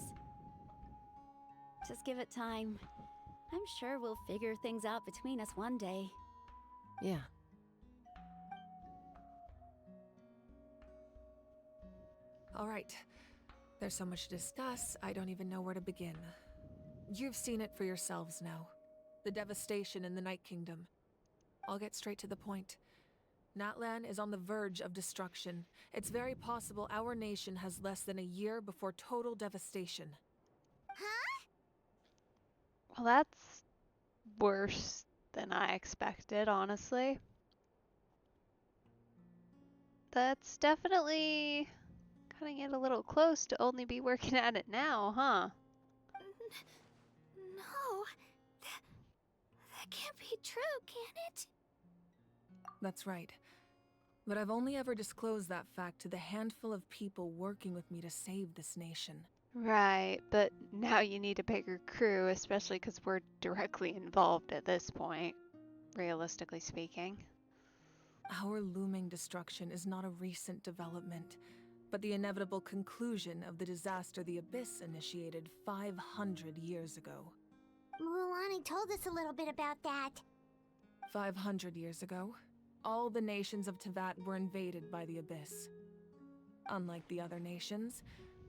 Just give it time. I'm sure we'll figure things out between us one day. Yeah. All right. There's so much to discuss, I don't even know where to begin. You've seen it for yourselves now. The devastation in the Night Kingdom. I'll get straight to the point. Natlan is on the verge of destruction. It's very possible our nation has less than a year before total devastation. Huh? Well, that's worse than I expected, honestly. That's definitely cutting it a little close to only be working at it now, huh? No. That can't be true, can it? That's right. But I've only ever disclosed that fact to the handful of people working with me to save this nation. Right, but now you need a bigger crew, especially because we're directly involved at this point, realistically speaking. Our looming destruction is not a recent development, but the inevitable conclusion of the disaster the Abyss initiated 500 years ago. Mulan told us a little bit about that. 500 years ago, all the nations of Teyvat were invaded by the Abyss. Unlike the other nations,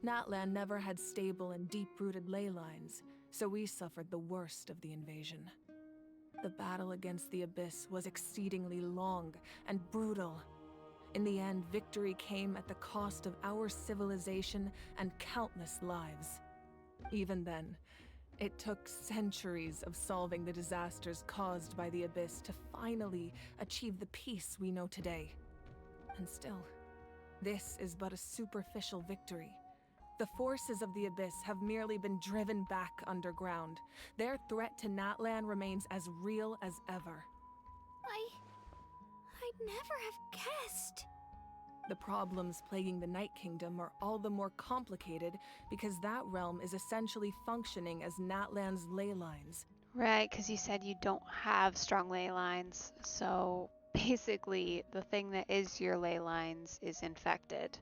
Natlan never had stable and deep-rooted ley lines, so we suffered the worst of the invasion. The battle against the Abyss was exceedingly long and brutal. In the end, victory came at the cost of our civilization and countless lives. Even then, it took centuries of solving the disasters caused by the Abyss to finally achieve the peace we know today. And still, this is but a superficial victory. The forces of the Abyss have merely been driven back underground. Their threat to Natlan remains as real as ever. I'd never have guessed. The problems plaguing the Night Kingdom are all the more complicated because that realm is essentially functioning as Natlan's ley lines. Right, because you said you don't have strong ley lines, so basically the thing that is your ley lines is infected.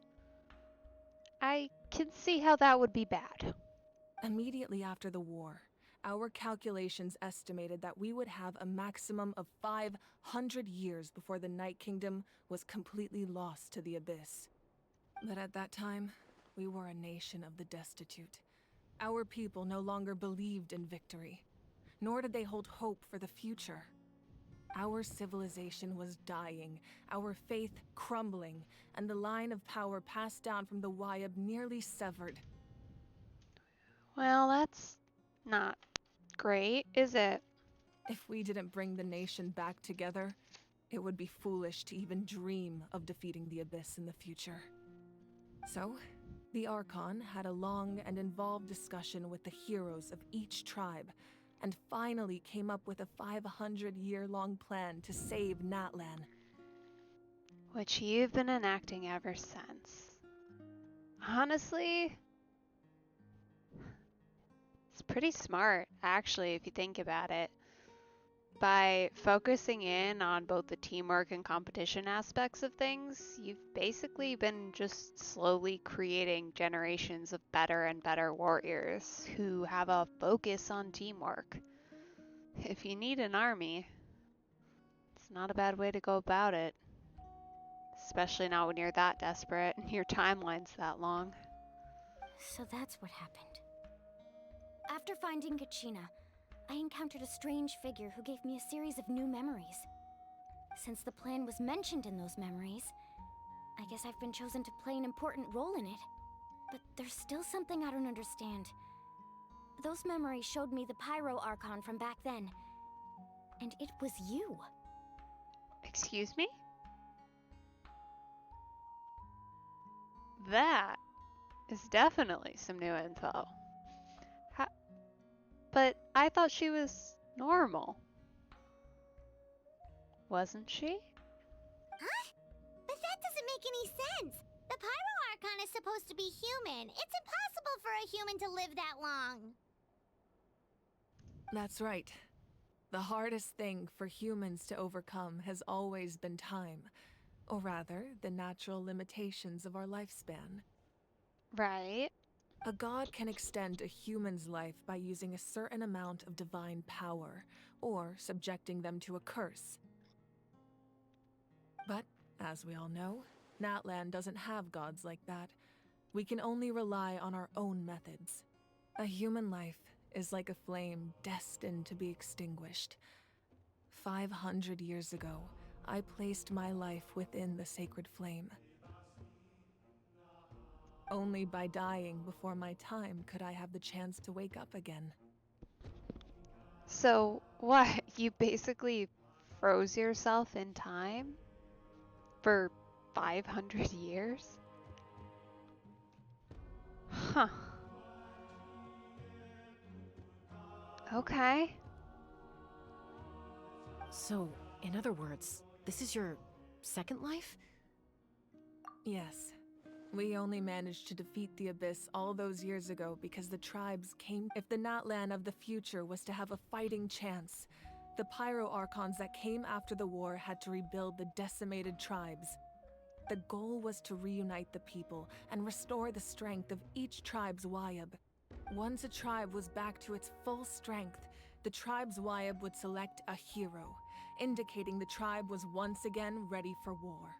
I can see how that would be bad. Immediately after the war, our calculations estimated that we would have a maximum of 500 years before the Night Kingdom was completely lost to the Abyss. But at that time, we were a nation of the destitute. Our people no longer believed in victory, nor did they hold hope for the future. Our civilization was dying, our faith crumbling, and the line of power passed down from the Wayab nearly severed. Well, that's not great, is it? If we didn't bring the nation back together, it would be foolish to even dream of defeating the Abyss in the future. So, the Archon had a long and involved discussion with the heroes of each tribe, and finally came up with a 500-year-long plan to save Natlan. Which you've been enacting ever since. Honestly, it's pretty smart, actually, if you think about it. By focusing in on both the teamwork and competition aspects of things, you've basically been just slowly creating generations of better and better warriors who have a focus on teamwork. If you need an army, it's not a bad way to go about it. Especially not when you're that desperate and your timeline's that long. So that's what happened. After finding Kachina, I encountered a strange figure who gave me a series of new memories. Since the plan was mentioned in those memories, I guess I've been chosen to play an important role in it. But there's still something I don't understand. Those memories showed me the Pyro Archon from back then. And it was you. Excuse me? That is definitely some new info. But I thought she was normal. Wasn't she? Huh? But that doesn't make any sense. The Pyro Archon is supposed to be human. It's impossible for a human to live that long. That's right. The hardest thing for humans to overcome has always been time, or rather, the natural limitations of our lifespan. Right. A god can extend a human's life by using a certain amount of divine power, or subjecting them to a curse. But, as we all know, Natlan doesn't have gods like that. We can only rely on our own methods. A human life is like a flame destined to be extinguished. 500 years ago, I placed my life within the sacred flame. Only by dying before my time could I have the chance to wake up again. So, what? You basically froze yourself in time for 500 years? Huh. Okay. So, in other words, this is your second life? Yes. We only managed to defeat the Abyss all those years ago because the tribes came. If the Natlan of the future was to have a fighting chance, the Pyro Archons that came after the war had to rebuild the decimated tribes. The goal was to reunite the people and restore the strength of each tribe's Wyab. Once a tribe was back to its full strength, the tribe's Wyab would select a hero, indicating the tribe was once again ready for war.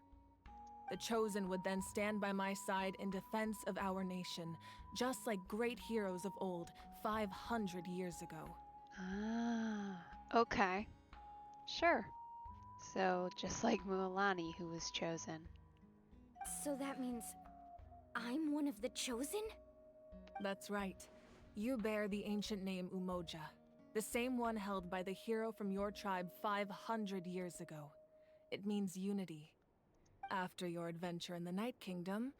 The Chosen would then stand by my side in defense of our nation, just like great heroes of old 500 years ago. Ah, okay. Sure. So, just like Mualani, who was chosen. So that means I'm one of the Chosen? That's right. You bear the ancient name Umoja, the same one held by the hero from your tribe 500 years ago. It means unity. After your adventure in the Night Kingdom,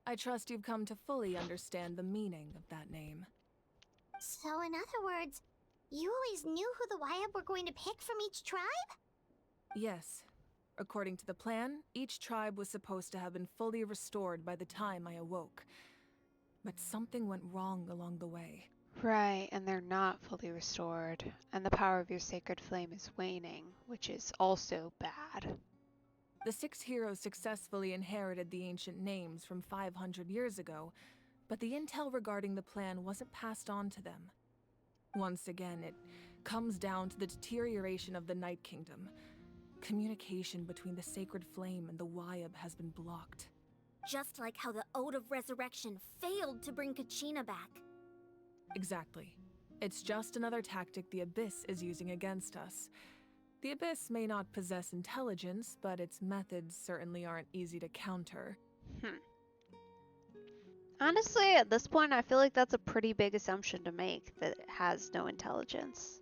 I trust you've come to fully understand the meaning of that name. So, in other words, you always knew who the Wyab were going to pick from each tribe? Yes. According to the plan, each tribe was supposed to have been fully restored by the time I awoke. But something went wrong along the way. Right, and they're not fully restored. And the power of your sacred flame is waning, which is also bad. The 6 heroes successfully inherited the ancient names from 500 years ago, but the intel regarding the plan wasn't passed on to them. Once again, it comes down to the deterioration of the Night Kingdom. Communication between the sacred flame and the Wyab has been blocked. Just like how the Ode of Resurrection failed to bring Kachina back. Exactly. It's just another tactic the Abyss is using against us. The Abyss may not possess intelligence, but its methods certainly aren't easy to counter. Honestly, at this point, I feel like that's a pretty big assumption to make, that it has no intelligence.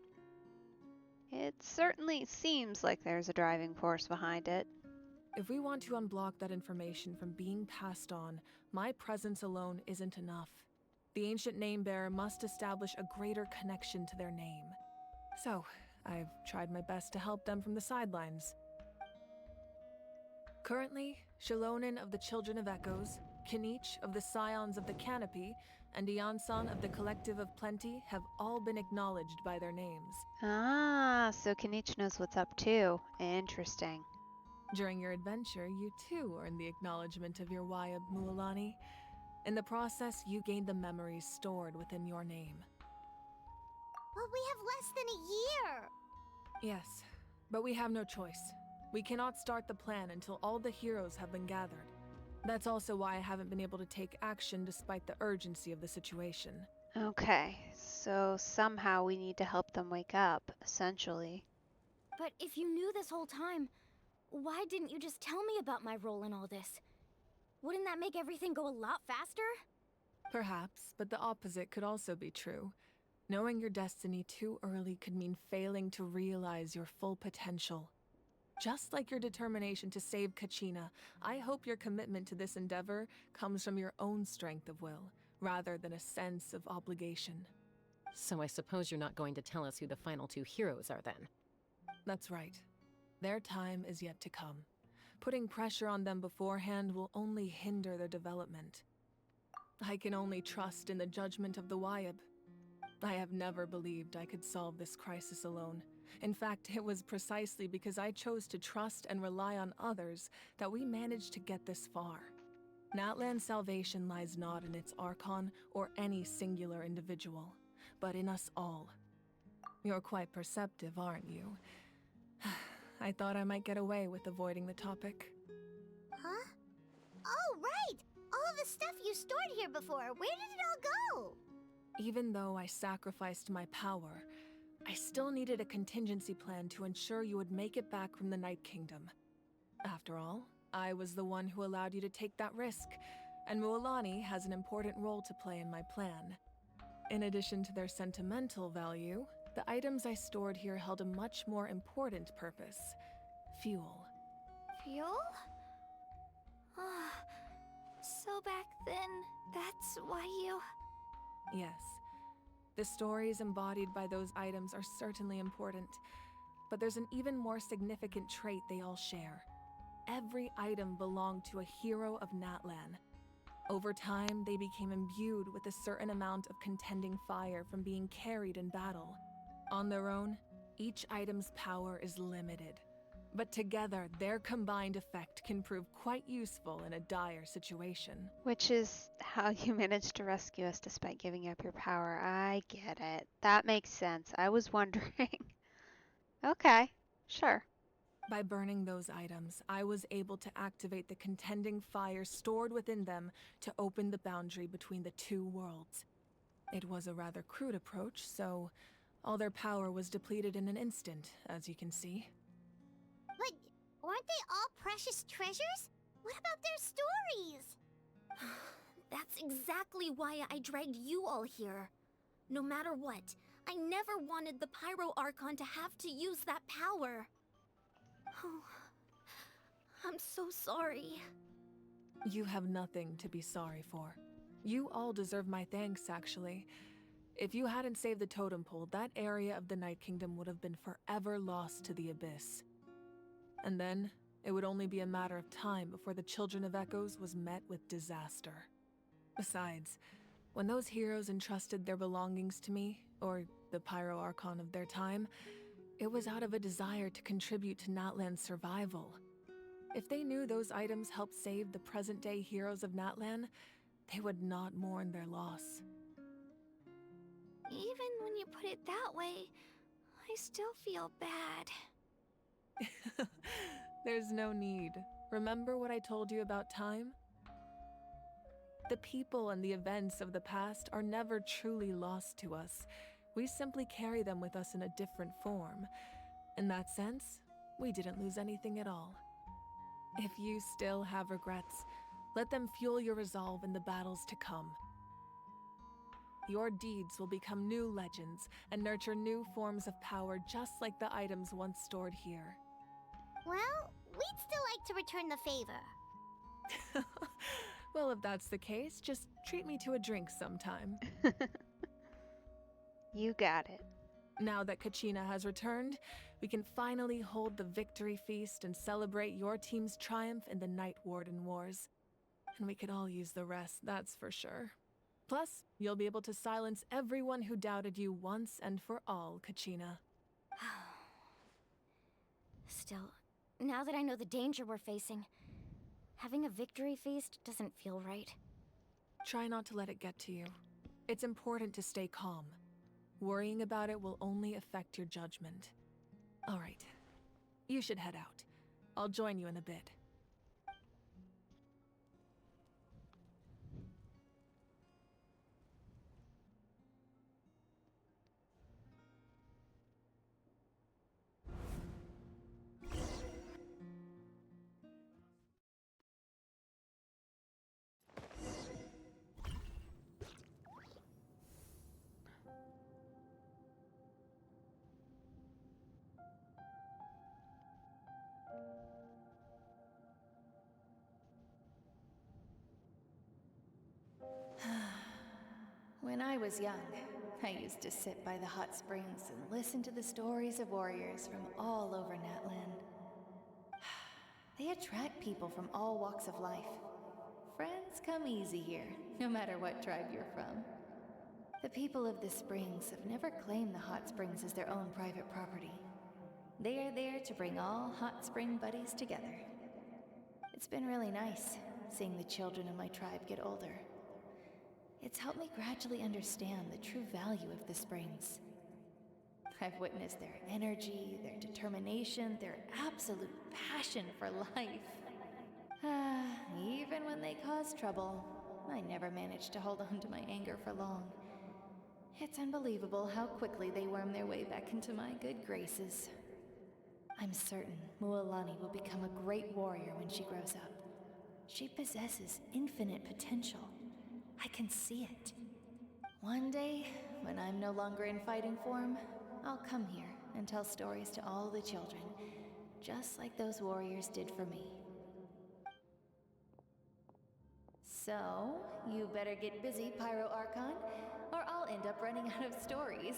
It certainly seems like there's a driving force behind it. If we want to unblock that information from being passed on, my presence alone isn't enough. The ancient name bearer must establish a greater connection to their name. So, I've tried my best to help them from the sidelines. Currently, Shalonin of the Children of Echoes, Kinich of the Scions of the Canopy, and Iansan of the Collective of Plenty have all been acknowledged by their names. Ah, so Kinich knows what's up too. Interesting. During your adventure, you too earned the acknowledgement of your Wyab Mualani. In the process, you gained the memories stored within your name. But we have less than a year! Yes, but we have no choice. We cannot start the plan until all the heroes have been gathered. That's also why I haven't been able to take action despite the urgency of the situation. Okay, so somehow we need to help them wake up, essentially. But if you knew this whole time, why didn't you just tell me about my role in all this? Wouldn't that make everything go a lot faster? Perhaps, but the opposite could also be true. Knowing your destiny too early could mean failing to realize your full potential. Just like your determination to save Kachina, I hope your commitment to this endeavor comes from your own strength of will, rather than a sense of obligation. So I suppose you're not going to tell us who the final 2 heroes are then? That's right. Their time is yet to come. Putting pressure on them beforehand will only hinder their development. I can only trust in the judgment of the Wyab. I have never believed I could solve this crisis alone. In fact, it was precisely because I chose to trust and rely on others that we managed to get this far. Natlan's salvation lies not in its Archon or any singular individual, but in us all. You're quite perceptive, aren't you? I thought I might get away with avoiding the topic. Huh? Oh, right! All of the stuff you stored here before, where did it all go? Even though I sacrificed my power, I still needed a contingency plan to ensure you would make it back from the Night Kingdom. After all, I was the one who allowed you to take that risk, and Mualani has an important role to play in my plan. In addition to their sentimental value, the items I stored here held a much more important purpose: fuel. Fuel? So back then, that's why you... Yes, the stories embodied by those items are certainly important, but there's an even more significant trait they all share. Every item belonged to a hero of Natlan. Over time, they became imbued with a certain amount of contending fire from being carried in battle. On their own, each item's power is limited, but together, their combined effect can prove quite useful in a dire situation. Which is how you managed to rescue us despite giving up your power. I get it. That makes sense. I was wondering. Okay, sure. By burning those items, I was able to activate the contending fire stored within them to open the boundary between the two worlds. It was a rather crude approach, so all their power was depleted in an instant, as you can see. But aren't they all precious treasures? What about their stories? That's exactly why I dragged you all here. No matter what, I never wanted the Pyro Archon to have to use that power. Oh, I'm so sorry. You have nothing to be sorry for. You all deserve my thanks, actually. If you hadn't saved the totem pole, that area of the Night Kingdom would have been forever lost to the Abyss. And then, it would only be a matter of time before the Children of Echoes was met with disaster. Besides, when those heroes entrusted their belongings to me, or the Pyro Archon of their time, it was out of a desire to contribute to Natlan's survival. If they knew those items helped save the present-day heroes of Natlan, they would not mourn their loss. Even when you put it that way, I still feel bad. There's no need. Remember what I told you about time? The people and the events of the past are never truly lost to us. We simply carry them with us in a different form. In that sense, we didn't lose anything at all. If you still have regrets, let them fuel your resolve in the battles to come. Your deeds will become new legends and nurture new forms of power just like the items once stored here. Well, we'd still like to return the favor. Well, if that's the case, just treat me to a drink sometime. You got it. Now that Kachina has returned, we can finally hold the victory feast and celebrate your team's triumph in the Night Warden Wars. And we could all use the rest, that's for sure. Plus, you'll be able to silence everyone who doubted you once and for all, Kachina. Still, now that I know the danger we're facing, having a victory feast doesn't feel right. Try not to let it get to you. It's important to stay calm. Worrying about it will only affect your judgment. All right, you should head out. I'll join you in a bit. When I was young, I used to sit by the hot springs and listen to the stories of warriors from all over Natlan. They attract people from all walks of life. Friends come easy here, no matter what tribe you're from. The people of the springs have never claimed the hot springs as their own private property. They are there to bring all hot spring buddies together. It's been really nice, seeing the children of my tribe get older. It's helped me gradually understand the true value of the springs. I've witnessed their energy, their determination, their absolute passion for life. Even when they cause trouble, I never managed to hold on to my anger for long. It's unbelievable how quickly they worm their way back into my good graces. I'm certain Mualani will become a great warrior when she grows up. She possesses infinite potential. I can see it. One day, when I'm no longer in fighting form, I'll come here and tell stories to all the children, just like those warriors did for me. So, you better get busy, Pyro Archon, or I'll end up running out of stories.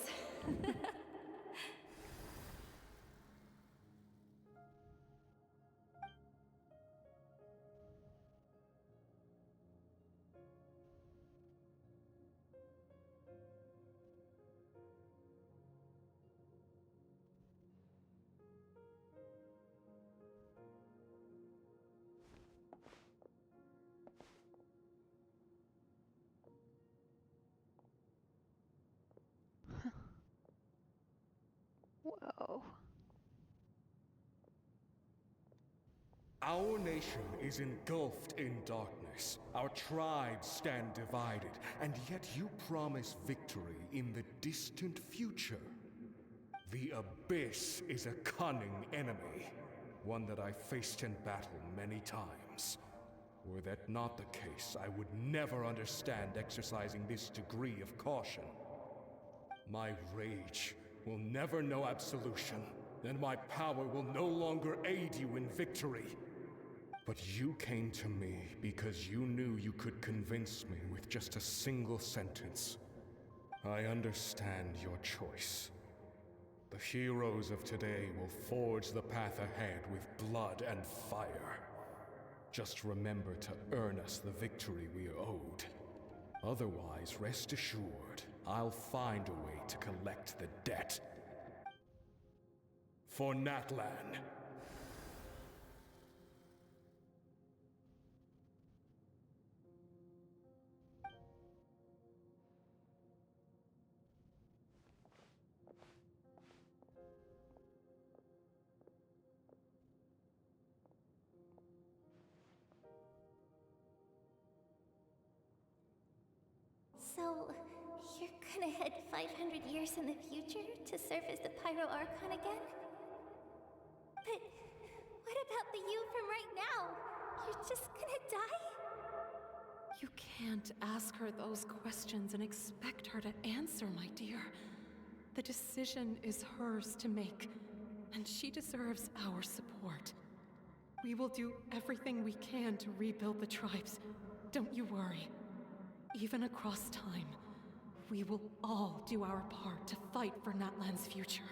Whoa. Our nation is engulfed in darkness. Our tribes stand divided, and yet you promise victory in the distant future. The Abyss is a cunning enemy, one that I faced in battle many times. Were that not the case, I would never understand exercising this degree of caution. My rage will never know absolution, and my power will no longer aid you in victory. But you came to me because you knew you could convince me with just a single sentence. I understand your choice. The heroes of today will forge the path ahead with blood and fire. Just remember to earn us the victory we are owed. Otherwise, rest assured, I'll find a way to collect the debt. For Natlan. So, you're gonna head 500 years in the future to serve as the Pyro Archon again? But what about the you from right now? You're just gonna die? You can't ask her those questions and expect her to answer, my dear. The decision is hers to make, and she deserves our support. We will do everything we can to rebuild the tribes. Don't you worry. Even across time, we will all do our part to fight for Natlan's future.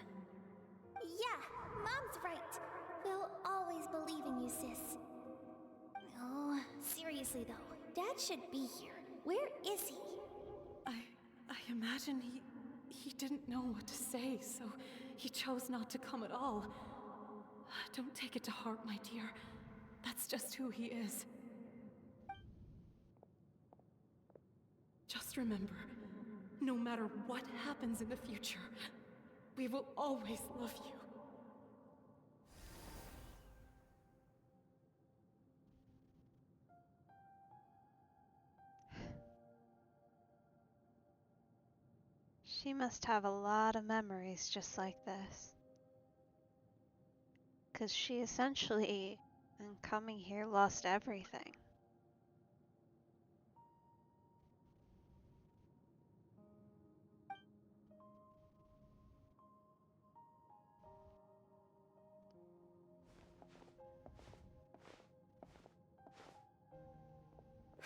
Yeah, Mom's right. We'll always believe in you, sis. Oh, seriously though, Dad should be here. Where is he? I imagine he didn't know what to say, so he chose not to come at all. Don't take it to heart, my dear. That's just who he is. Just remember, no matter what happens in the future, we will always love you. She must have a lot of memories just like this. 'Cause she essentially, in coming here, lost everything.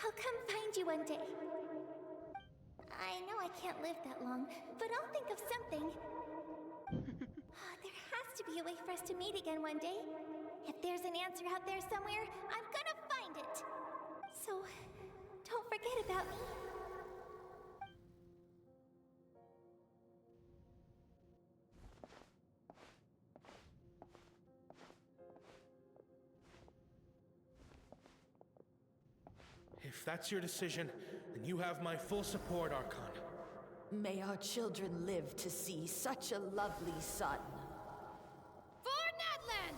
I'll come find you one day. I know I can't live that long, but I'll think of something. There has to be a way for us to meet again one day. If there's an answer out there somewhere, I'm gonna find it. So, don't forget about me. If that's your decision, then you have my full support, Archon. May our children live to see such a lovely son. For Natlan!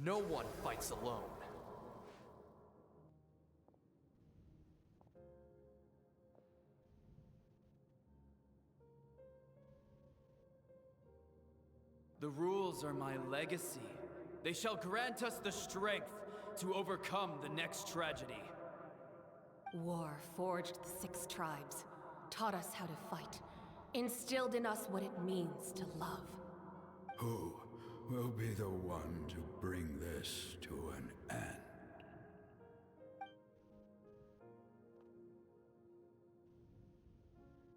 No one fights alone. The rules are my legacy. They shall grant us the strength to overcome the next tragedy. War forged the 6 tribes, taught us how to fight, instilled in us what it means to love. Who will be the one to bring this to an end?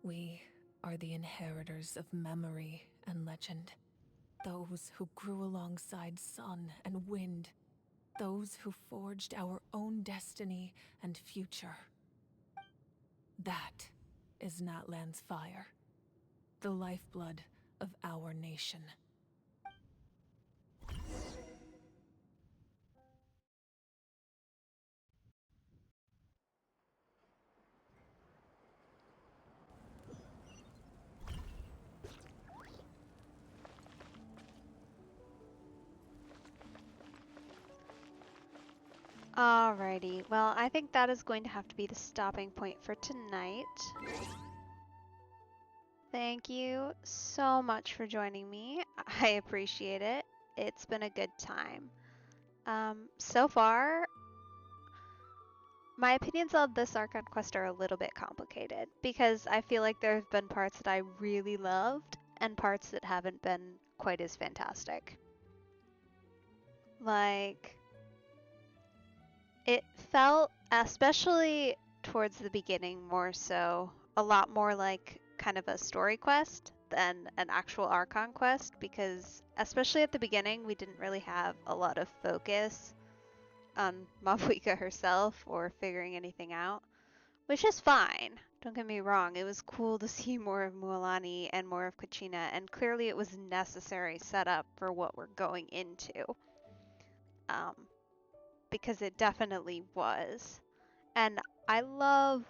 We are the inheritors of memory and legend. Those who grew alongside sun and wind. Those who forged our own destiny and future. That is Natlan's fire. The lifeblood of our nation. Alrighty, well, I think that is going to have to be the stopping point for tonight. Thank you so much for joining me. I appreciate it. It's been a good time. So far, my opinions of this Archon quest are a little bit complicated because I feel like there have been parts that I really loved and parts that haven't been quite as fantastic. Like, it felt, especially towards the beginning more so, a lot more like kind of a story quest than an actual Archon quest because especially at the beginning we didn't really have a lot of focus on Mabuika herself or figuring anything out, which is fine. Don't get me wrong, it was cool to see more of Mualani and more of Kachina, and clearly it was necessary setup for what we're going into. Because it definitely was. And I love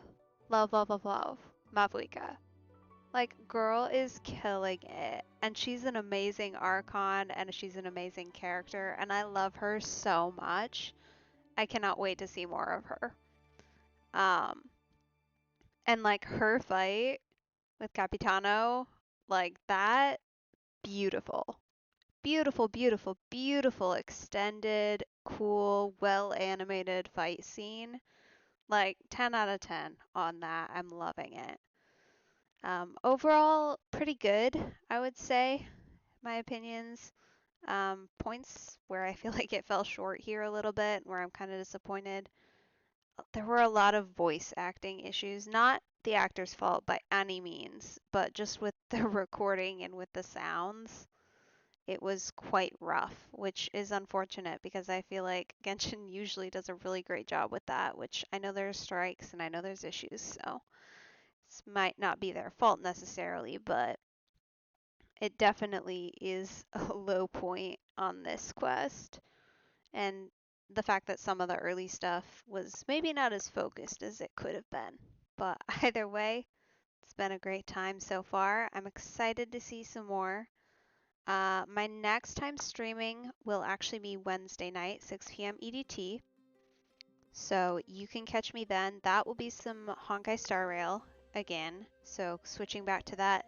Mabuika. Like, girl is killing it. And she's an amazing Archon, and she's an amazing character, and I love her so much. I cannot wait to see more of her. And like her fight with Capitano, like that, beautiful. Beautiful, beautiful, beautiful extended, cool, well animated fight scene. Like 10 out of 10 on that. I'm loving it. Overall, pretty good, I would say, my opinions. Points where I feel like it fell short here a little bit, where I'm kind of disappointed. There were a lot of voice acting issues, not the actor's fault by any means, but just with the recording and with the sounds, it was quite rough, which is unfortunate because I feel like Genshin usually does a really great job with that, which I know there's strikes and I know there's issues, so this might not be their fault necessarily, but it definitely is a low point on this quest. And the fact that some of the early stuff was maybe not as focused as it could have been. But either way, it's been a great time so far. I'm excited to see some more. My next time streaming will actually be Wednesday night, 6 p.m. EDT. So you can catch me then. That will be some Honkai Star Rail again. So switching back to that.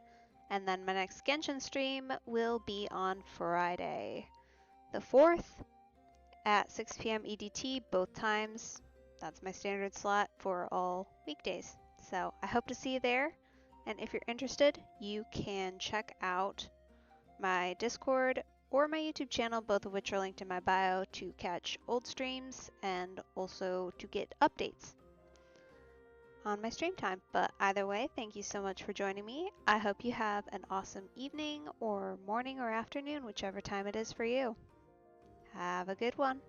And then my next Genshin stream will be on Friday, the 4th at 6 p.m. EDT, both times. That's my standard slot for all weekdays. So I hope to see you there. And if you're interested, you can check out my Discord or my YouTube channel, both of which are linked in my bio, to catch old streams and also to get updates on my stream time. But either way, thank you so much for joining me. I hope you have an awesome evening or morning or afternoon, whichever time it is for you. Have a good one.